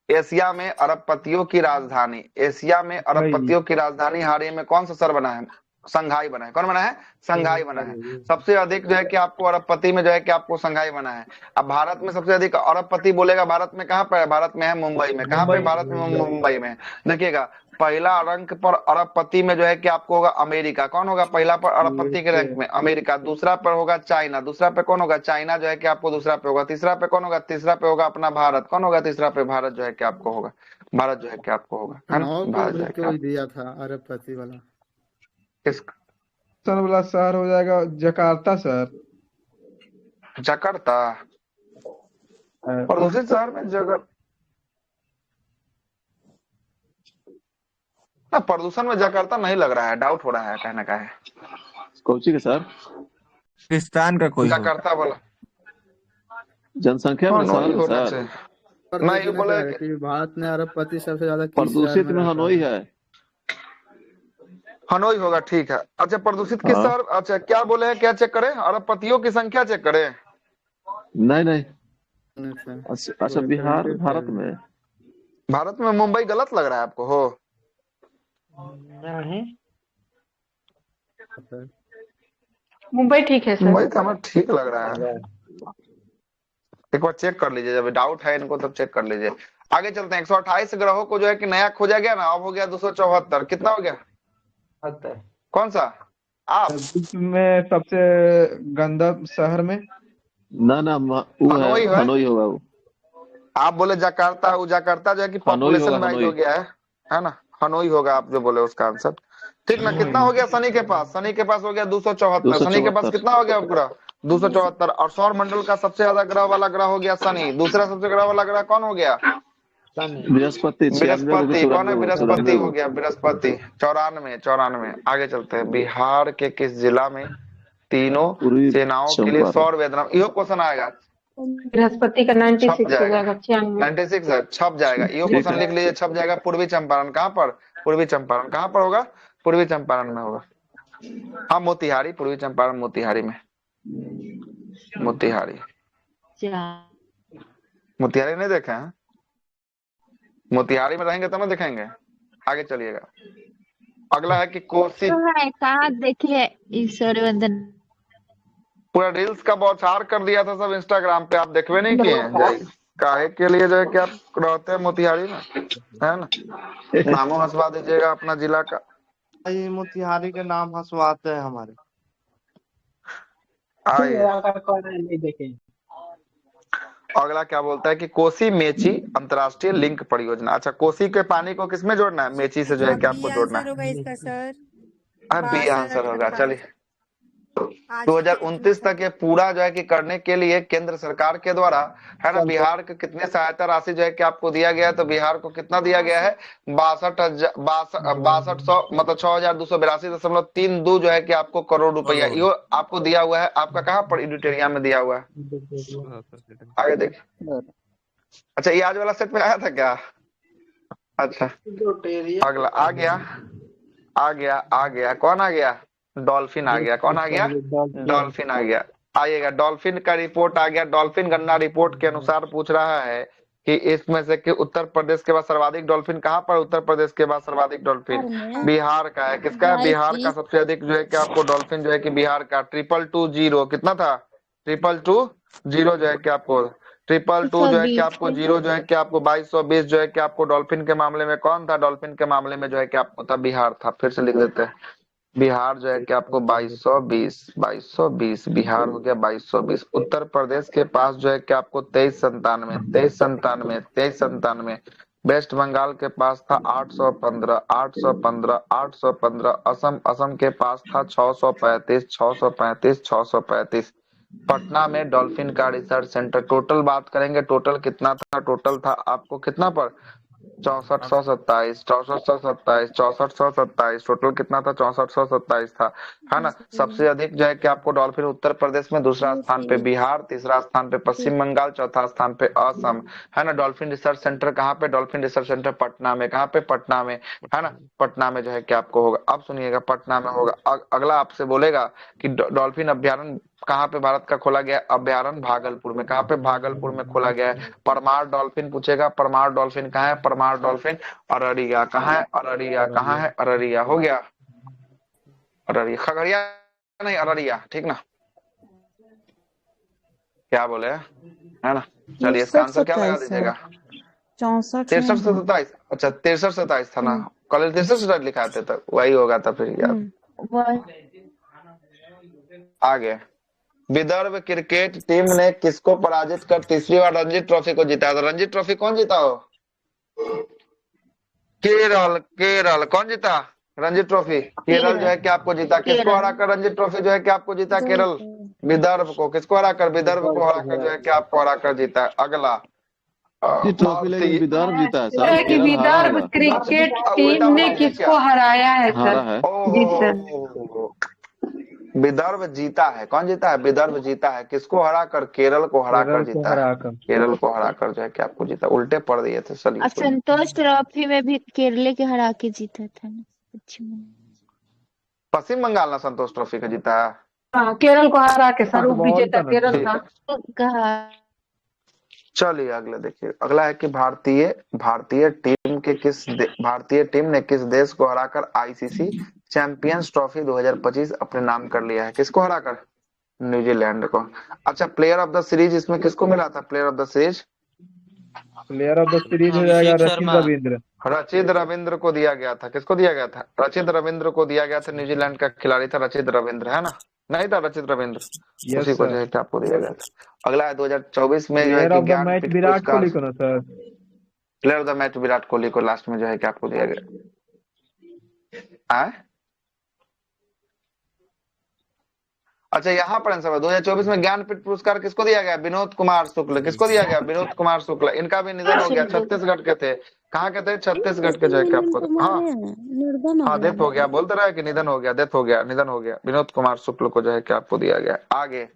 एशिया में अरबपतियों की राजधानी, एशिया में अरबपतियों की राजधानी हाल ही में कौन सा शहर बना है, संघाई बना है, कौन बना है, संघाई बना है। सबसे अधिक जो है कि आपको अरबपति में जो है कि आपको संघाई बना है। अब भारत में सबसे अधिक अरबपति बोलेगा, भारत में कहां पर है, भारत में है मुंबई में, कहां पे, भारत में मुंबई में। देखिएगा पहला रैंक पर अरबपति में जो है कि आपको होगा अमेरिका, कौन होगा पहला पर अरबपति के रैंक में, अमेरिका। दूसरा पर होगा चाइना, दूसरा पे कौन होगा, चाइना जो है कि आपको दूसरा पे होगा। तीसरा पे कौन होगा, तीसरा पे होगा अपना भारत, कौन होगा तीसरा पे, भारत जो है कि आपको होगा, भारत जो है कि आपको होगा, है ना, भारत जो है
कोई दिया था अरबपति वाला।
किस
सर वाला शहर हो जाएगा जकार्ता सर।
जकार्ता, और दूसरे शहर में ना, प्रदूषण में जकार्ता नहीं लग रहा है, डाउट हो रहा है कहने का है।
कोची का सर,
पाकिस्तान का कोई हो।
जकार्ता वाला
जनसंख्या में
हनोई
सर,
होना
सर
चाहिए। नहीं बोले
कि भारत में अरबपति सबसे ज्यादा किस शहर
प्रदूषित में
रहता
हनोई है।
हनोई होगा, ठीक है। अच्छा प्रदूषित किस शहर, अच्छा क्या बोले हैं, क्या चेक करें, अरबपतियों की संख्या चेक करें।
नहीं
अच्छा
अच्छा बिहार, भारत में,
भारत में मुंबई गलत लग रहा है आपको, हो
नहीं
मुंबई ठीक है सर।
मुंबई तो हमें ठीक लग रहा है। एक बार चेक कर लीजिए, जब डाउट है इनको तब चेक कर लीजिए। आगे चलते हैं। 128 ग्रहों को जो है कि नया खोजा गया ना, अब हो गया 274। कितना हो गया? कौन सा? आप
विश्व में सबसे गंदा शहर में
ना ना वो है
हनोई है।
हनोई होगा वो।
आप बोले जकार्ता, वो जकार्ता जो है कि
हनोई
पॉपुलेशन
होगा,
वाइज
हनोई।
हो गया है ना? हनोई होगा आप जो बोले उसका आंसर। ठीक ना? कितना हो गया शनि के पास? शनि के पास हो गया 274। शनि के पास
274।
कितना हो गया पूरा? 274। और सौर मंडल का सबसे ज्यादा ग्रह वाला ग्रह हो गया शनि। दूसरा सबसे ग्रह वाला ग्रह कौन हो गया?
बृहस्पति 96 को कि
बृहस्पति। कौन है?
94 को?
बृहस्पति
94
हो
को।
गया, बृहस्पति। 94। आगे चलते हैं। बिहार के किस जिला में तीनों
पूर्वी
सेनाओं के लिए
चंपारण।
सौर वेदना, यो क्वेश्चन आएगा,
बृहस्पति का
छप
96 हो
जाएगा।
जाएगा, 96।
96 है, छप जाएगा। यो
ठीक
क्वेश्चन
है।
लिख लीजिए, छप जाएगा। पूर्वी चंपारण। कहाँ पर? पूर्वी चंपारण। कहाँ पर होगा? पूर्वी चंपारण में होगा। हाँ, मोतिहारी। पूर्वी चंपारण मोतिहारी में। मोतिहारी। मोतिहारी नहीं देखे हैं? मोतिहारी में रहेंगे तब ना देखेंगे। आगे चलिएगा। अगला है कि कोसी।
कहाँ देखे ईश्वर वंदन।
पूरा रील्स का बौछार कर दिया था सब इंस्टाग्राम पे, आप देखवे नहीं किए हैं? जय काहे के लिए जो है कि आप रहते हैं मोतिहारी में, है ना? नामों हंसवा दीजिएगा अपना जिला का।
मोतिहारी के नाम हंसवाते हैं हमारे।
आइए अगला क्या बोलता है कि कोसी मेची अंतरराष्ट्रीय लिंक परियोजना। अच्छा, कोसी के पानी को किसमें जोड़ना है? मेची से जो है कि आपको
बी
जोड़ना
आंसर होगा
है।
इसका सर।
बी आंसर होगा।
62,
चलिए,
आज ही टेस्ट में
2029
था।
तक ये पूरा जो है कि करने के लिए केंद्र सरकार के द्वारा, है ना, बिहार को कितने सहायता राशि जो है कि आपको दिया गया है? तो बिहार को कितना दिया गया है? 62,100 मतलब 6,282.32 जो है कि आपको करोड़ रुपया यो आपको दिया हुआ है। आपका कहाँ पर? एडिटोरिया में दिया हुआ है। आगे देखिए। अच्छा, ये आज वाला सेट में आया था क्या? अच्छा, अगला आ गया। कौन आ गया? डॉल्फिन आ गया। कौन आ गया? डॉल्फिन आ गया। आइएगा, डॉल्फिन का रिपोर्ट आ गया। डॉल्फिन गणना रिपोर्ट के अनुसार पूछ रहा है कि इसमें से कि उत्तर प्रदेश के बाद सर्वाधिक डॉल्फिन कहाँ पर? उत्तर प्रदेश के बाद सर्वाधिक डॉल्फिन बिहार का है। किसका है? बिहार का सबसे अधिक जो है कि आपको डॉल्फिन जो है कि बिहार का 22220। कितना था? 22220 जो है कि आपको 222 जो है कि आपको 0 जो है कि आपको 2220 जो है कि आपको डॉल्फिन के मामले में कौन था? डॉल्फिन के मामले में जो है कि आपको था बिहार था। फिर से लिख देते हैं, बिहार जो है कि आपको 2220 बिहार हो गया 2220। उत्तर प्रदेश के पास जो है कि आपको 2397। वेस्ट बंगाल के पास था 815। असम के पास था 635। पटना में डॉल्फिन का रिसर्च सेंटर। टोटल बात करेंगे, टोटल कितना था? टोटल था आपको कितना पर? 6427। टोटल कितना था? 6427 था, है ना? सबसे अधिक जो है कि आपको डॉल्फिन उत्तर प्रदेश में, दूसरा स्थान पे बिहार, तीसरा स्थान पे पश्चिम बंगाल, चौथा स्थान पे असम, है ना? डॉल्फिन रिसर्च सेंटर कहाँ पे? डॉल्फिन रिसर्च सेंटर पटना में। कहाँ पे? पटना में, है ना? पटना में जो है कि आपको होगा। अब सुनिएगा, पटना में होगा। अगला आपसे बोलेगा कि डॉल्फिन अभ्यारण्य कहाँ पे भारत का खोला गया? अभ्यारण्य भागलपुर में। कहाँ पे? भागलपुर में खोला गया है। परमार डॉल्फिन पूछेगा। परमार डॉल्फिन कहाँ है? परमार डॉल्फिन अररिया। कहाँ है? अररिया। कहाँ है? अररिया। हो गया अररिया। खगड़िया नहीं, अररिया। ठीक ना? क्या बोले, है ना? चलिए, इसका आंसर क्या लगा दीजिएगा? 63 से 27। अच्छा, 63 से 27 था ना? कल 63 से 27 लिखा थे, तब वही होगा था फिर यार। आगे, विदर्भ क्रिकेट टीम ने किसको पराजित कर तीसरी बार रणजी ट्रॉफी को जीता? तो रणजी ट्रॉफी कौन जीता हो? केरल। कौन जीता रणजी ट्रॉफी? केरल जो है कि आपको जीता। किसको हराकर रणजी ट्रॉफी जो है कि आपको जीता? केरल। विदर्भ को। किसको हराकर? विदर्भ को हराकर जो है कि आपको हराकर जीता। अगला,
ट्रॉफी लेकिन विदर्भ जीता है सर,
कि
केरल हारा
विदर्भ
होगा।
क्रिकेट टीम ने किसको हराया है
हारा
सर?
है।
जी सर।
विदर्भ जीता है। कौन जीता है? विदर्भ जीता है। किसको हराकर? केरल को हराकर जीता है। केरल को हराकर जो है कि आपको जीता। उल्टे पड़ दिए थे। चलिए,
संतोष ट्रॉफी में भी केरल के हरा के जीता था ना।
पश्चिम बंगाल ना संतोष ट्रॉफी का जीता है।
हाँ, केरल को हरा के सर, उप विजेता केरल था।
चलिए, अगले देखिए। अगला है कि भारतीय टीम ने किस देश को हराकर आईसीसी चैंपियंस ट्रॉफी 2025 अपने नाम कर लिया है? किसको हराकर? न्यूजीलैंड को। अच्छा, प्लेयर ऑफ द सीरीज इसमें किसको मिला था? Player of the series
player of the series हो जाएगा रचिन रविंद्र।
रचित रविंद्र को दिया गया था। किसको दिया गया था? रचित रविंद्र को दिया गया था। न्यूजीलैंड का खिलाड़ी था रचित रविंद्र, है ना? नहीं था रचित रविंद्र? उसी को जो है कि आपको दिया गया था। अगला है 2024 में जो है
प्लेयर
कि
of the match
Jnanpith
Virat
पुरस्कार।
कोहली को ना sir?
Player of the match Virat Kohli को लास्ट में जो है कि आपको दिया गया। अच्छा, यहाँ पर आंसर 2024 में ज्ञानपीठ पुरस्कार किसको दिया गया? विनोद कुमार शुक्ल। किसको दिया गया? विनोद कुमार शुक्ल। इनका भी निधन हो गया। छत्तीसगढ़ के थे। कहाँ के थे? छत्तीसगढ़ के जो है कि आपको। हाँ डेथ हो गया। बोलते रहे कि निधन हो गया, डेथ हो गया, निधन हो गया। विनोद कुमार शुक्ल को जो है कि आपको दिया गया। आगे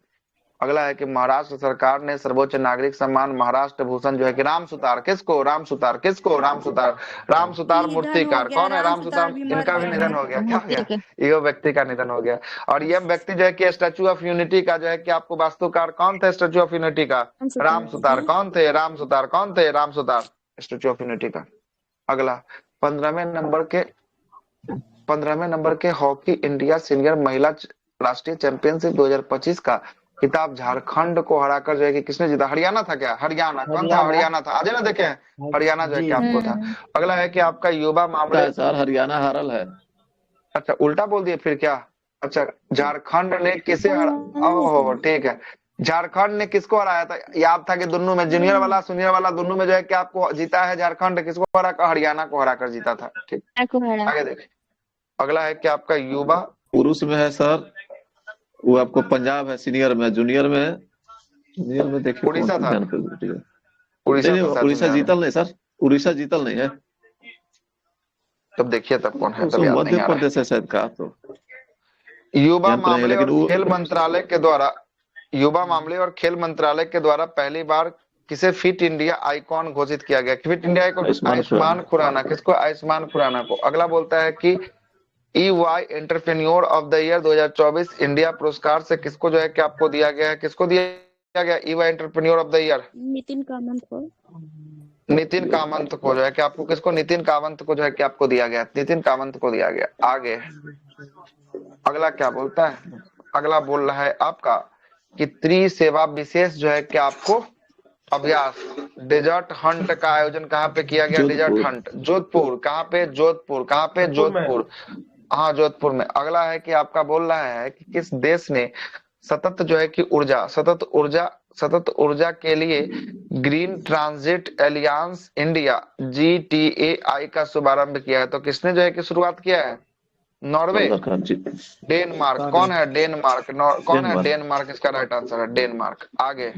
अगला है कि महाराष्ट्र सरकार ने सर्वोच्च नागरिक सम्मान महाराष्ट्र भूषण जो है कि राम सुतार। किसको? राम सुतार। किसको? राम सुतार। राम सुतार मूर्तिकार। कौन है राम सुतार? इनका भी निधन हो गया। क्या हो गया? ये व्यक्ति का निधन हो गया। और यह व्यक्ति जो है कि स्टैचू ऑफ यूनिटी का जो है कि आपको वास्तुकार कौन थे? स्टैचू ऑफ यूनिटी का राम सुतार। कौन थे? राम सुतार। कौन थे? Ram Sutar, statue of unity का। अगला 15वें नंबर के हॉकी इंडिया सीनियर महिला राष्ट्रीय चैंपियनशिप 2025 का खिताब झारखंड को हराकर जो है कि किसने जीता? हरियाणा था क्या? हरियाणा। कौन था? हरियाणा था। आज ना देखे हरियाणा जो है कि आपको था। अगला है कि आपका युवा मामले।
सर हरियाणा हारल है।
अच्छा, उल्टा बोल दिए फिर क्या? अच्छा, झारखंड ने किसे ओहो ठीक है। झारखंड ने किसको हराया था? याद था कि दोनों में जूनियर वाला सीनियर वाला दोनों में जो है कि आपको जीता है झारखंड। किसको हरा कर? हरियाणा को हराकर जीता था। ठीक, आगे देखिए। अगला है कि आपका युवा
पुरुष में है सर, वो आपको पंजाब है सीनियर में। जूनियर में देखिए
उड़ीसा था।
उड़ीसा जीतल नहीं सर, उड़ीसा जीतल नहीं है।
तब देखिए तब कौन है?
मध्य प्रदेश है शायद का। तो
युवा मामले और खेल मंत्रालय के द्वारा पहली बार किसे फिट इंडिया आइकॉन घोषित किया गया? Fit India icon Ayushmann Khurrana. किसको? आयुष्मान खुराना को। अगला बोलता है कि EY entrepreneur of the year 2024 India पुरस्कार से किसको जो है कि आपको दिया गया है? किसको दिया गया EY entrepreneur of the year?
Nitin Kamat को।
नितिन कामत को जो है कि आपको किसको? नितिन कामत को जो है कि आपको दिया गया। नितिन कामत को दिया गया। आगे अगला क्या बोलता है? अगला बोल रहा है आपका कि त्रिसेवा विशेष जो है कि आपको अभ्यास डेजर्ट हंट का आयोजन कहाँ पे किया गया? Desert hunt Jodhpur. कहाँ पे? जोधपुर। कहाँ पे? जोधपुर। हाँ जोधपुर में। अगला है कि आपका बोल रहा है कि किस देश ने सतत जो है कि सतत ऊर्जा के लिए green transit Alliance India GTAI का शुभारंभ किया है? तो किसने जो है कि शुरुआत किया है? नॉर्वे। डेनमार्क। कौन है? डेनमार्क। कौन है? डेनमार्क इसका राइट आंसर है। डेनमार्क। आगे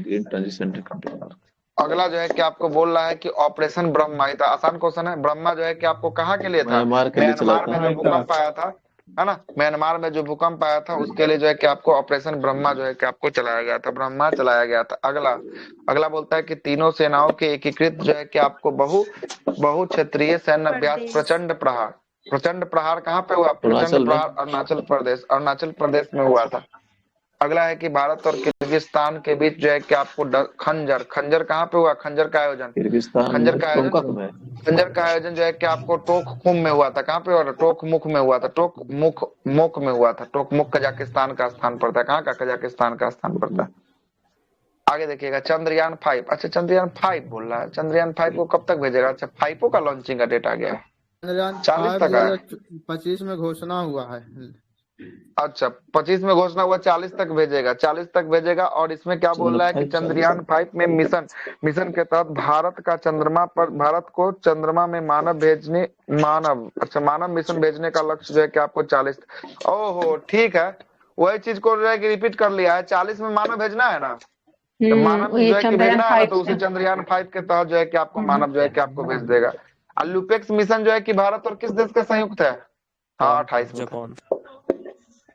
अगला जो है कि आपको बोल रहा है कि ऑपरेशन ब्रह्मा। ये आसान क्वेश्चन है। ब्रह्मा जो है कि आपको कहाँ के लिए था? म्यांमार में जो भूकंप आया था, है ना? म्यांमार में जो भूकंप आया था उसके लिए जो है कि आपको ऑपरेशन ब्रह्मा जो है कि आपको चलाया गया था। ब्रह्मा चलाया गया था। अगला बोलता है कि तीनों सेनाओं के एकीकृत जो है कि आपको बहु क्षेत्रीय सैन्य अभ्यास प्रचंड प्रहार कहाँ पे हुआ? प्रचंड प्रहार अरुणाचल प्रदेश में हुआ था। अगला है कि भारत और किर्गिस्तान के बीच जो है कि आपको खंजर कहाँ पे हुआ? खंजर का आयोजन जो है कि आपको टोकमुख में हुआ था। कहाँ पे हुआ था? टोकमुख में हुआ था। टोकमुख में हुआ था। टोकमुख कजाकिस्तान का स्थान पड़ता है। कहाँ का? कजाकिस्तान का स्थान पड़ता है। आगे देखिएगा चंद्रयान 5। अच्छा, चंद्रयान 5 बोल रहा है। चंद्रयान 5 को कब तक भेजेगा? अच्छा, 5 का लॉन्चिंग का डेट आ गया है। 40 तक है।
25 में घोषणा हुआ है।
अच्छा, 25 में घोषणा हुआ, 40 तक भेजेगा। 40 तक भेजेगा। और इसमें क्या बोल रहा है कि चंद्रयान 5 में मिशन के तहत भारत को चंद्रमा में मानव मिशन भेजने का लक्ष्य जो है कि आपको 40। ओहो ठीक है, वही चीज को जो है कि रिपीट कर लिया है। 40 में मानव भेजना है ना, तो मानव जो है कि भेजना है तो उसी चंद्रयान 5 के तहत जो है कि आपको मानव जो है कि आपको भेज देगा। लुपेक्स मिशन जो है कि भारत और किस देश का संयुक्त है? हाँ 28 में।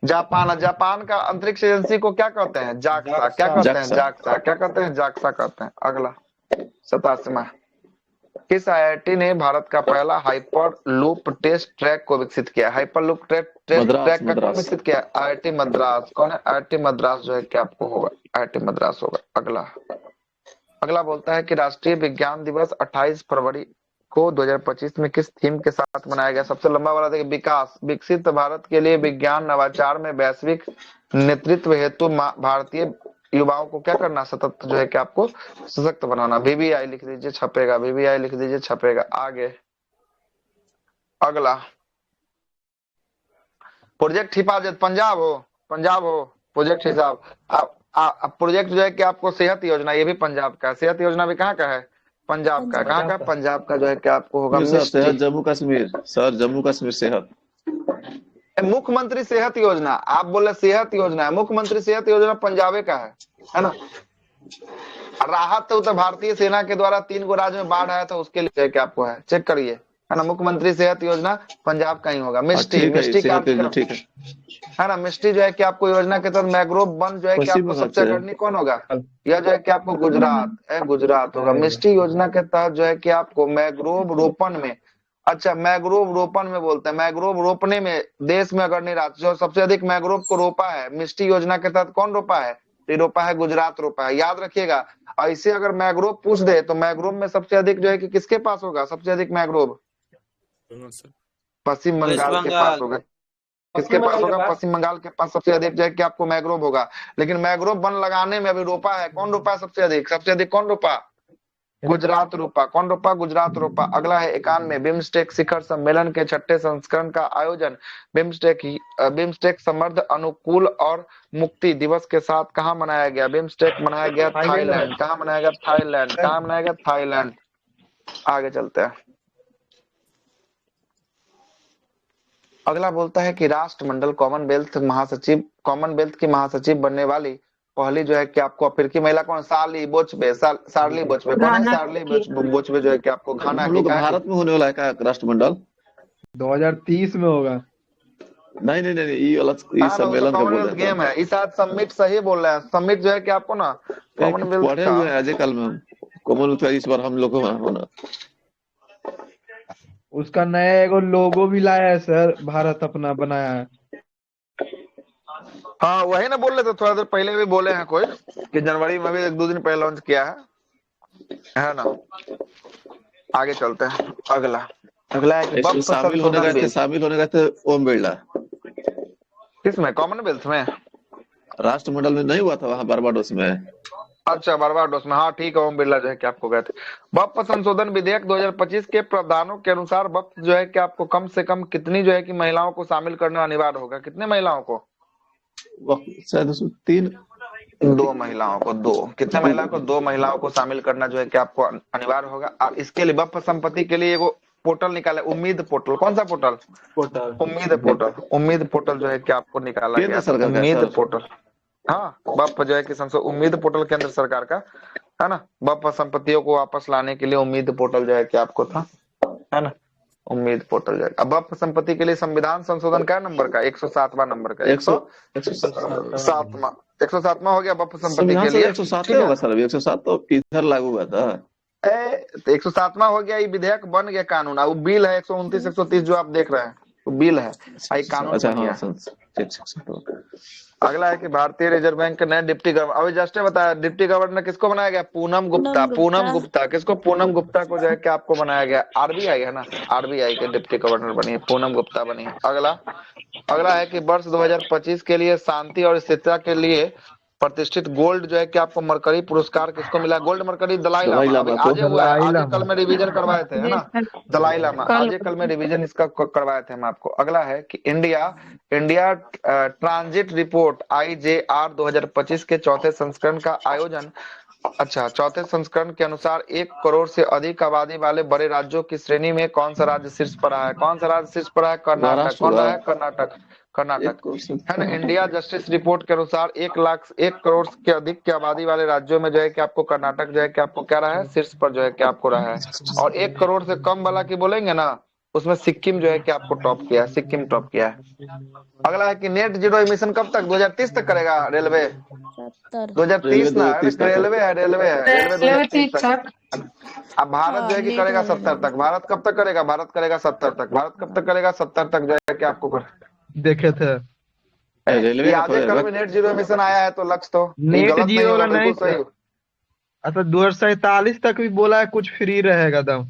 जापान का अंतरिक्ष एजेंसी को क्या कहते हैं? जाक्सा। क्या कहते हैं? जाक्सा। क्या कहते हैं? जाक्सा कहते हैं। अगला 87वां, किस IIT ने भारत का पहला हाइपर लूप टेस्ट ट्रैक को विकसित किया? हाइपर लूप टेस्ट ट्रैक का कौन विकसित किया? IIT मद्रास। कौन है? IIT मद्रास जो है कि आपको होगा, IIT मद्रास होगा। अगला बोलता है कि राष्ट्रीय विज्ञान दिवस 28 फरवरी को 2025 में किस थीम के साथ मनाया गया? सबसे लंबा वाला देखिए, विकास, विकसित भारत के लिए विज्ञान नवाचार में वैश्विक नेतृत्व हेतु भारतीय युवाओं को क्या करना, सतत जो है कि आपको सशक्त बनाना। बीबीआई लिख दीजिए, छपेगा। बीबीआई लिख दीजिए, छपेगा। आगे अगला प्रोजेक्ट हिफाजत, पंजाब हो प्रोजेक्ट हिसाब। प्रोजेक्ट जो है कि आपको सेहत योजना, ये भी पंजाब का है। सेहत योजना भी कहाँ का है, पंजाब का है। कहाँ का, पंजाब का जो है कि आपको होगा
सर सेहत
मिस्ट्री।
जम्मू कश्मीर, सर जम्मू कश्मीर सेहत।
मुख्यमंत्री सेहत योजना, आप बोले सेहत योजना है, मुख्यमंत्री सेहत योजना पंजाबे का है ना। राहत तो भारतीय सेना के द्वारा 3 गो राज्य में बाढ़ आया था, उसके लिए क्या आपको है, चेक करिए, है ना। मुख्यमंत्री सेहत योजना पंजाब का ही होगा। मिस्ट्री, मिस्ट्री कार्यक्रम,
ठीक
है ना। मिस्ट्री जो है कि आपको योजना के तहत मैग्रोव वन जो है कि आपको सबसे अग्रणी कौन होगा, यह जो है कि आपको गुजरात होगा। मिस्ट्री योजना के तहत जो है कि आपको मैग्रोव रोपण में, अच्छा मैग्रोव रोपण में बोलते हैं, मैग्रोव रोपने में देश में अग्रणी राज्य, जो सबसे अधिक मैग्रोव को रोपा है मिस्ट्री योजना के तहत कौन रोपा है, ये रोपा है गुजरात रोपा है, याद रखिएगा। ऐसे अगर मैग्रोव पूछ दे तो मैग्रोव में सबसे अधिक जो है कि किसके पास होगा, सबसे अधिक मैग्रोव पश्चिम बंगाल के पास होगा। किसके पास होगा, पश्चिम बंगाल के पास सबसे अधिक जो है कि आपको मैग्रोव होगा। लेकिन मैग्रोव वन लगाने में अभी रोपा है, कौन रोपा है सबसे अधिक, सबसे अधिक कौन रोपा, गुजरात रोपा। कौन रोपा, गुजरात रोपा। अगला है 91 बिम्स्टेक शिखर सम्मेलन के 6ठे संस्करण का आयोजन बिम्स्टेक समृद्ध अनुकूल और मुक्ति दिवस के साथ कहाँ मनाया गया। बिम्स्टेक मनाया गया थाईलैंड। कहाँ मनाया गया, थाईलैंड। कहाँ मनाया गया, थाईलैंड। आगे चलते हैं। अगला बोलता है कि राष्ट्रमंडल कॉमनवेल्थ की महासचिव बनने वाली पहली जो है कि आपको अफ्रीकी महिला कौन, सार्ली बोचबे। सार्ली बोचबे कौन है, सार्ली बोचबे जो है कि आपको घाना
हम लोग भारत में होने वाला है क्या राष्ट्रमंडल,
2030 में होगा।
नहीं ये अलग, ये सम्मेलन का बोल रहे हैं।
गेम है इस साथ समिट, सही बोल रहे हैं। समिट जो है कि आपको ना कॉमनवेल्थ
पढ़े हुए हैं कल में हम, कॉमनवेल्थ का इस बार हम लोग होना।
उसका नया एगो लोगो भी लाया है सर, भारत अपना बनाया है।
हाँ वही ना बोल रहे थे, थोड़ा देर पहले भी बोले हैं कोई कि जनवरी में भी 1-2 दिन पहले लॉन्च किया है ना। आगे चलते हैं। अगला है कि
शामिल होने गए थे ओम बिरला।
किसमें, कॉमनवेल्थ में,
राष्ट्रमंडल में नहीं हुआ था वहाँ बारबाडोस में।
अच्छा बारबाडोस में, हाँ ठीक है। ओम बिरला जो है कि आपको गए थे। वक्फ संशोधन विधेयक 2025 के प्रावधानों के अनुसार वक्फ जो है कि आपको कम से कम कितनी जो है कि महिलाओं को शामिल करना अनिवार्य होगा। कितने महिलाओं को,
शायद 3
2 महिलाओं को, 2 कितने महिलाओं को, 2 महिलाओं को शामिल करना जो है कि आपको अनिवार्य होगा। और इसके लिए वक्फ संपत्ति के लिए एगो पोर्टल निकाला, उम्मीद पोर्टल। कौन सा पोर्टल, उम्मीद पोर्टल जो है कि आपको निकाला गया, उम्मीद पोर्टल। हाँ वक्फ जो है कि उम्मीद पोर्टल केंद्र सरकार का है ना। वक्फ संपत्तियों को वापस लाने के लिए उम्मीद पोर्टल जो है कि आपको था, है ना, उम्मीद पोर्टल जाएगा। अब वक्फ संपत्ति के लिए संविधान संशोधन क्या नंबर का, 107वां नंबर का, 107वां हो गया वक्फ संपत्ति के लिए।
107 होगा सर, 107 तो इधर लागू हुआ था।
107वां हो गया, ये विधेयक बन गया कानून। वो बिल है 129 130 जो आप देख रहे हैं, वो बिल है, कानून बन गया। अगला है कि भारतीय रिजर्व बैंक के नए डिप्टी गवर्नर, अभी जस्ट बताया, डिप्टी गवर्नर किसको बनाया गया, पूनम गुप्ता। किसको, पूनम गुप्ता को जो है कि आपको बनाया गया। आरबीआई है ना, आरबीआई के डिप्टी गवर्नर बनी है, पूनम गुप्ता बनी है। अगला है कि वर्ष 2025 के लिए शांति और स्थिरता के लिए प्रतिष्ठित गोल्ड जो है कि आपको मरकरी पुरस्कार किसको मिला, गोल्ड मरकरी दलाई लामा। आज हुआ है, आज कल में रिवीजन करवाए थे, है ना, दलाई लामा। आज कल में रिवीजन इसका करवाए थे हम आपको। अगला है कि इंडिया ट्रांजिट रिपोर्ट IJR 2025 के 4थे संस्करण का आयोजन। अच्छा, 4थे संस्करण के अनुसार 1 करोड़ से अधिक आबादी वाले बड़े राज्यों की श्रेणी में कौन सा राज्य शीर्ष पर आया है, कौन सा राज्य शीर्ष पर आया, कर्नाटक। कौन रहा है, कर्नाटक है ना। इंडिया जस्टिस रिपोर्ट के अनुसार 1 करोड़ के अधिक की आबादी वाले राज्यों में जो है कि आपको कर्नाटक जो है कि आपको क्या रहा है, शीर्ष पर जो है कि आपको रहा है। और 1 करोड़ से कम वाला की बोलेंगे ना, उसमें सिक्किम जो है कि आपको टॉप किया है, सिक्किम टॉप किया है। अगला है कि नेट जीरो एमिशन कब तक, 2030 तक करेगा रेलवे, 2030 ना, रेलवे है 2030 तक। अब भारत जो है कि करेगा 70 तक। भारत कब तक करेगा, भारत करेगा 70 तक। भारत कब तक करेगा, 70 तक जो है कि आपको
देखे थे
रेलवे
में नेट जीरो एमिशन आया है, तो लक्ष्य तो
नेट जीरो नहीं सही। अच्छा 2047 तक भी बोला है कुछ फ्री रहेगा दम।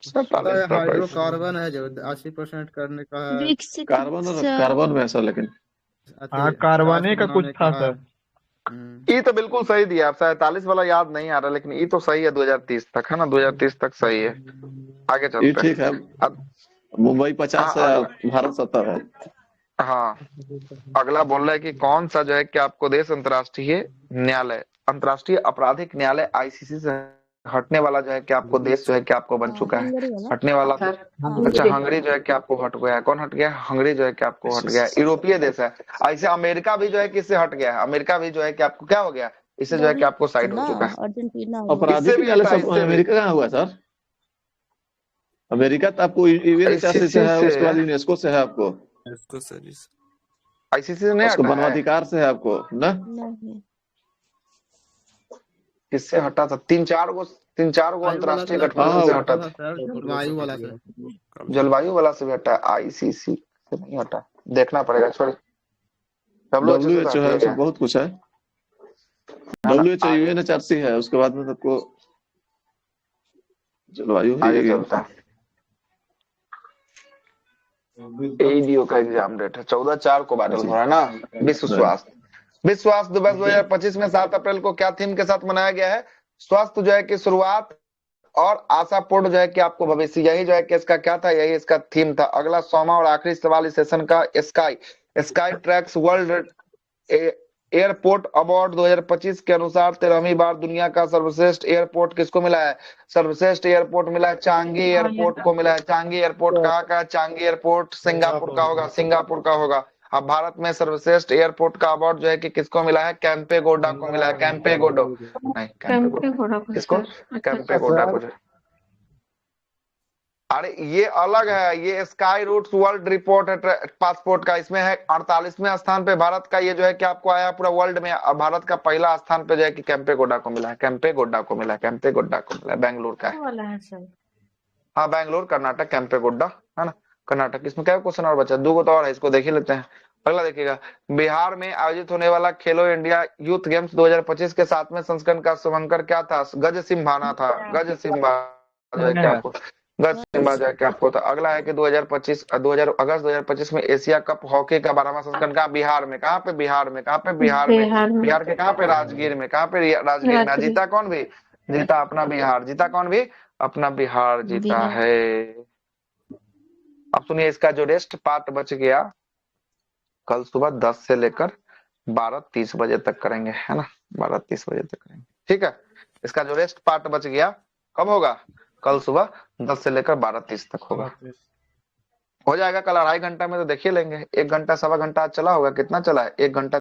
47 था
हाइड्रोकार्बन है जो 80% करने का है।
विकसित
कार्बन में है सर, लेकिन
हाँ, कार्बने का कुछ था सर।
ई तो बिल्कुल सही दिया आप। 47 वाला याद नहीं आ रहा, लेकिन ई तो सही है 2030 तक, है ना? 2030 तक सही है। आगे
ये
चलते हैं।
ठीक है। मुंबई 50 है और भारत 70 है।
हाँ, अगला बोल रहा है कि कौन सा जो है कि आपको देश अंतर्राष्ट्रीय न्यायालय, अंतर्राष्ट्रीय आपराधिक न्यायालय आईसीसी से हटने वाला जो है कि आपको देश जो है कि आपको बन चुका है, हटने वाला। अच्छा, हंगरी जो है कि आपको हट गया है। कौन हट गया? हंगरी जो है कि आपको हट गया है। यूरोपीय देश है। ऐसे अमेरिका भी जो है कि इससे हट गया है। अमेरिका भी जो है कि आपको क्या हो गया, इससे जो है कि आपको साइड हो चुका है।
अर्जेंटीना
आपराधिक न्यायालय सब अमेरिका कहाँ हुआ सर? अमेरिका तो आपको यूएनएचआरसी से है, उसके बाद यूनेस्को से है आपको,
आईसीसी से नहीं
उसको
हटा है।
मानवाधिकार से है आपको ना?
नहीं।
किससे हटा था? तीन चार गो अंतर्राष्ट्रीय गठबंधन से हटा था।
जलवायु वाला से।
जलवायु वाला से भी हटा है, आईसीसी से नहीं हटा। देखना पड़ेगा, छोड़िए।
WHO है, उसमें बहुत कुछ है। WHO यूएनएचआरसी है, उसके बाद में सबको जलवायु
आगे चलता है। एडीओ का एग्जाम डेट है 14/4 को वायरल हो रहा है ना। विश्व स्वास्थ्य दिवस 2025 में 7 अप्रैल को क्या थीम के साथ मनाया गया है? स्वास्थ्य जो है कि शुरुआत और आशापूर्ण जो है कि आपको भविष्य, यही जो है कि इसका क्या था, यही इसका थीम था। अगला 100वां और आखिरी सवाल इस सेशन का। Sky tracks world airport award 2025 के अनुसार 13वीं बार दुनिया का सर्वश्रेष्ठ एयरपोर्ट किसको मिला है? सर्वश्रेष्ठ एयरपोर्ट मिला है चांगी एयरपोर्ट को मिला है। चांगी एयरपोर्ट कहाँ का है? चांगी एयरपोर्ट सिंगापुर का होगा, सिंगापुर का होगा। अब भारत में सर्वश्रेष्ठ एयरपोर्ट का अवार्ड जो है कि किसको मिला है? कैंपेगौड़ा को मिला है। कैंपेगौड़ा नहीं, कैंपेगौड़ा किसको? कैंपेगौड़ा को। अरे ये अलग है, ये स्काई रूट्स वर्ल्ड रिपोर्ट है पासपोर्ट का। इसमें है 48वें स्थान पे भारत का ये जो है कि आपको आया पूरा वर्ल्ड में। अब भारत का पहला स्थान पे जो है कि कैंपेगौड़ा को मिला है। कैंपेगौड़ा को मिला है, कैंपेगौड़ा को मिला है। बेंगलुरु का है। हाँ, बेंगलुरु कर्नाटक, कैंपेगौड़ा है ना, कर्नाटक। इसमें क्या क्वेश्चन और बचा? 2 तो और है, इसको देख ही लेते हैं। अगला देखिएगा, बिहार में आयोजित होने वाला खेलो इंडिया यूथ गेम्स 2025 के 7वें संस्करण का शुभंकर क्या था? गज सिंभाना था। गज सिंबा जो है कि आपको आपको था। अगला है कि 2025 अगस्त 2025 में एशिया कप हॉकी का 12वां संस्करण कहाँ? बिहार में। कहाँ पे? बिहार में। कहाँ पे? बिहार में। बिहार के कहाँ पे? राजगीर में। कहाँ पे? राजगीर में। जीता कौन भी? जीता अपना बिहार। जीता कौन भी? अपना बिहार जीता है। अब सुनिए, इसका जो रेस्ट पार्ट बच गया कल सुबह 10 से लेकर 12:30 बजे तक करेंगे, है ना? 12:30 बजे तक करेंगे, ठीक है? इसका जो रेस्ट पार्ट बच गया कब होगा? कल सुबह 10 से लेकर 12:30 तक होगा। हो जाएगा कल 2.5 घंटा में तो देखिए लेंगे। 1 घंटा 1.25 घंटा चला होगा। कितना चला है? 1 घंटा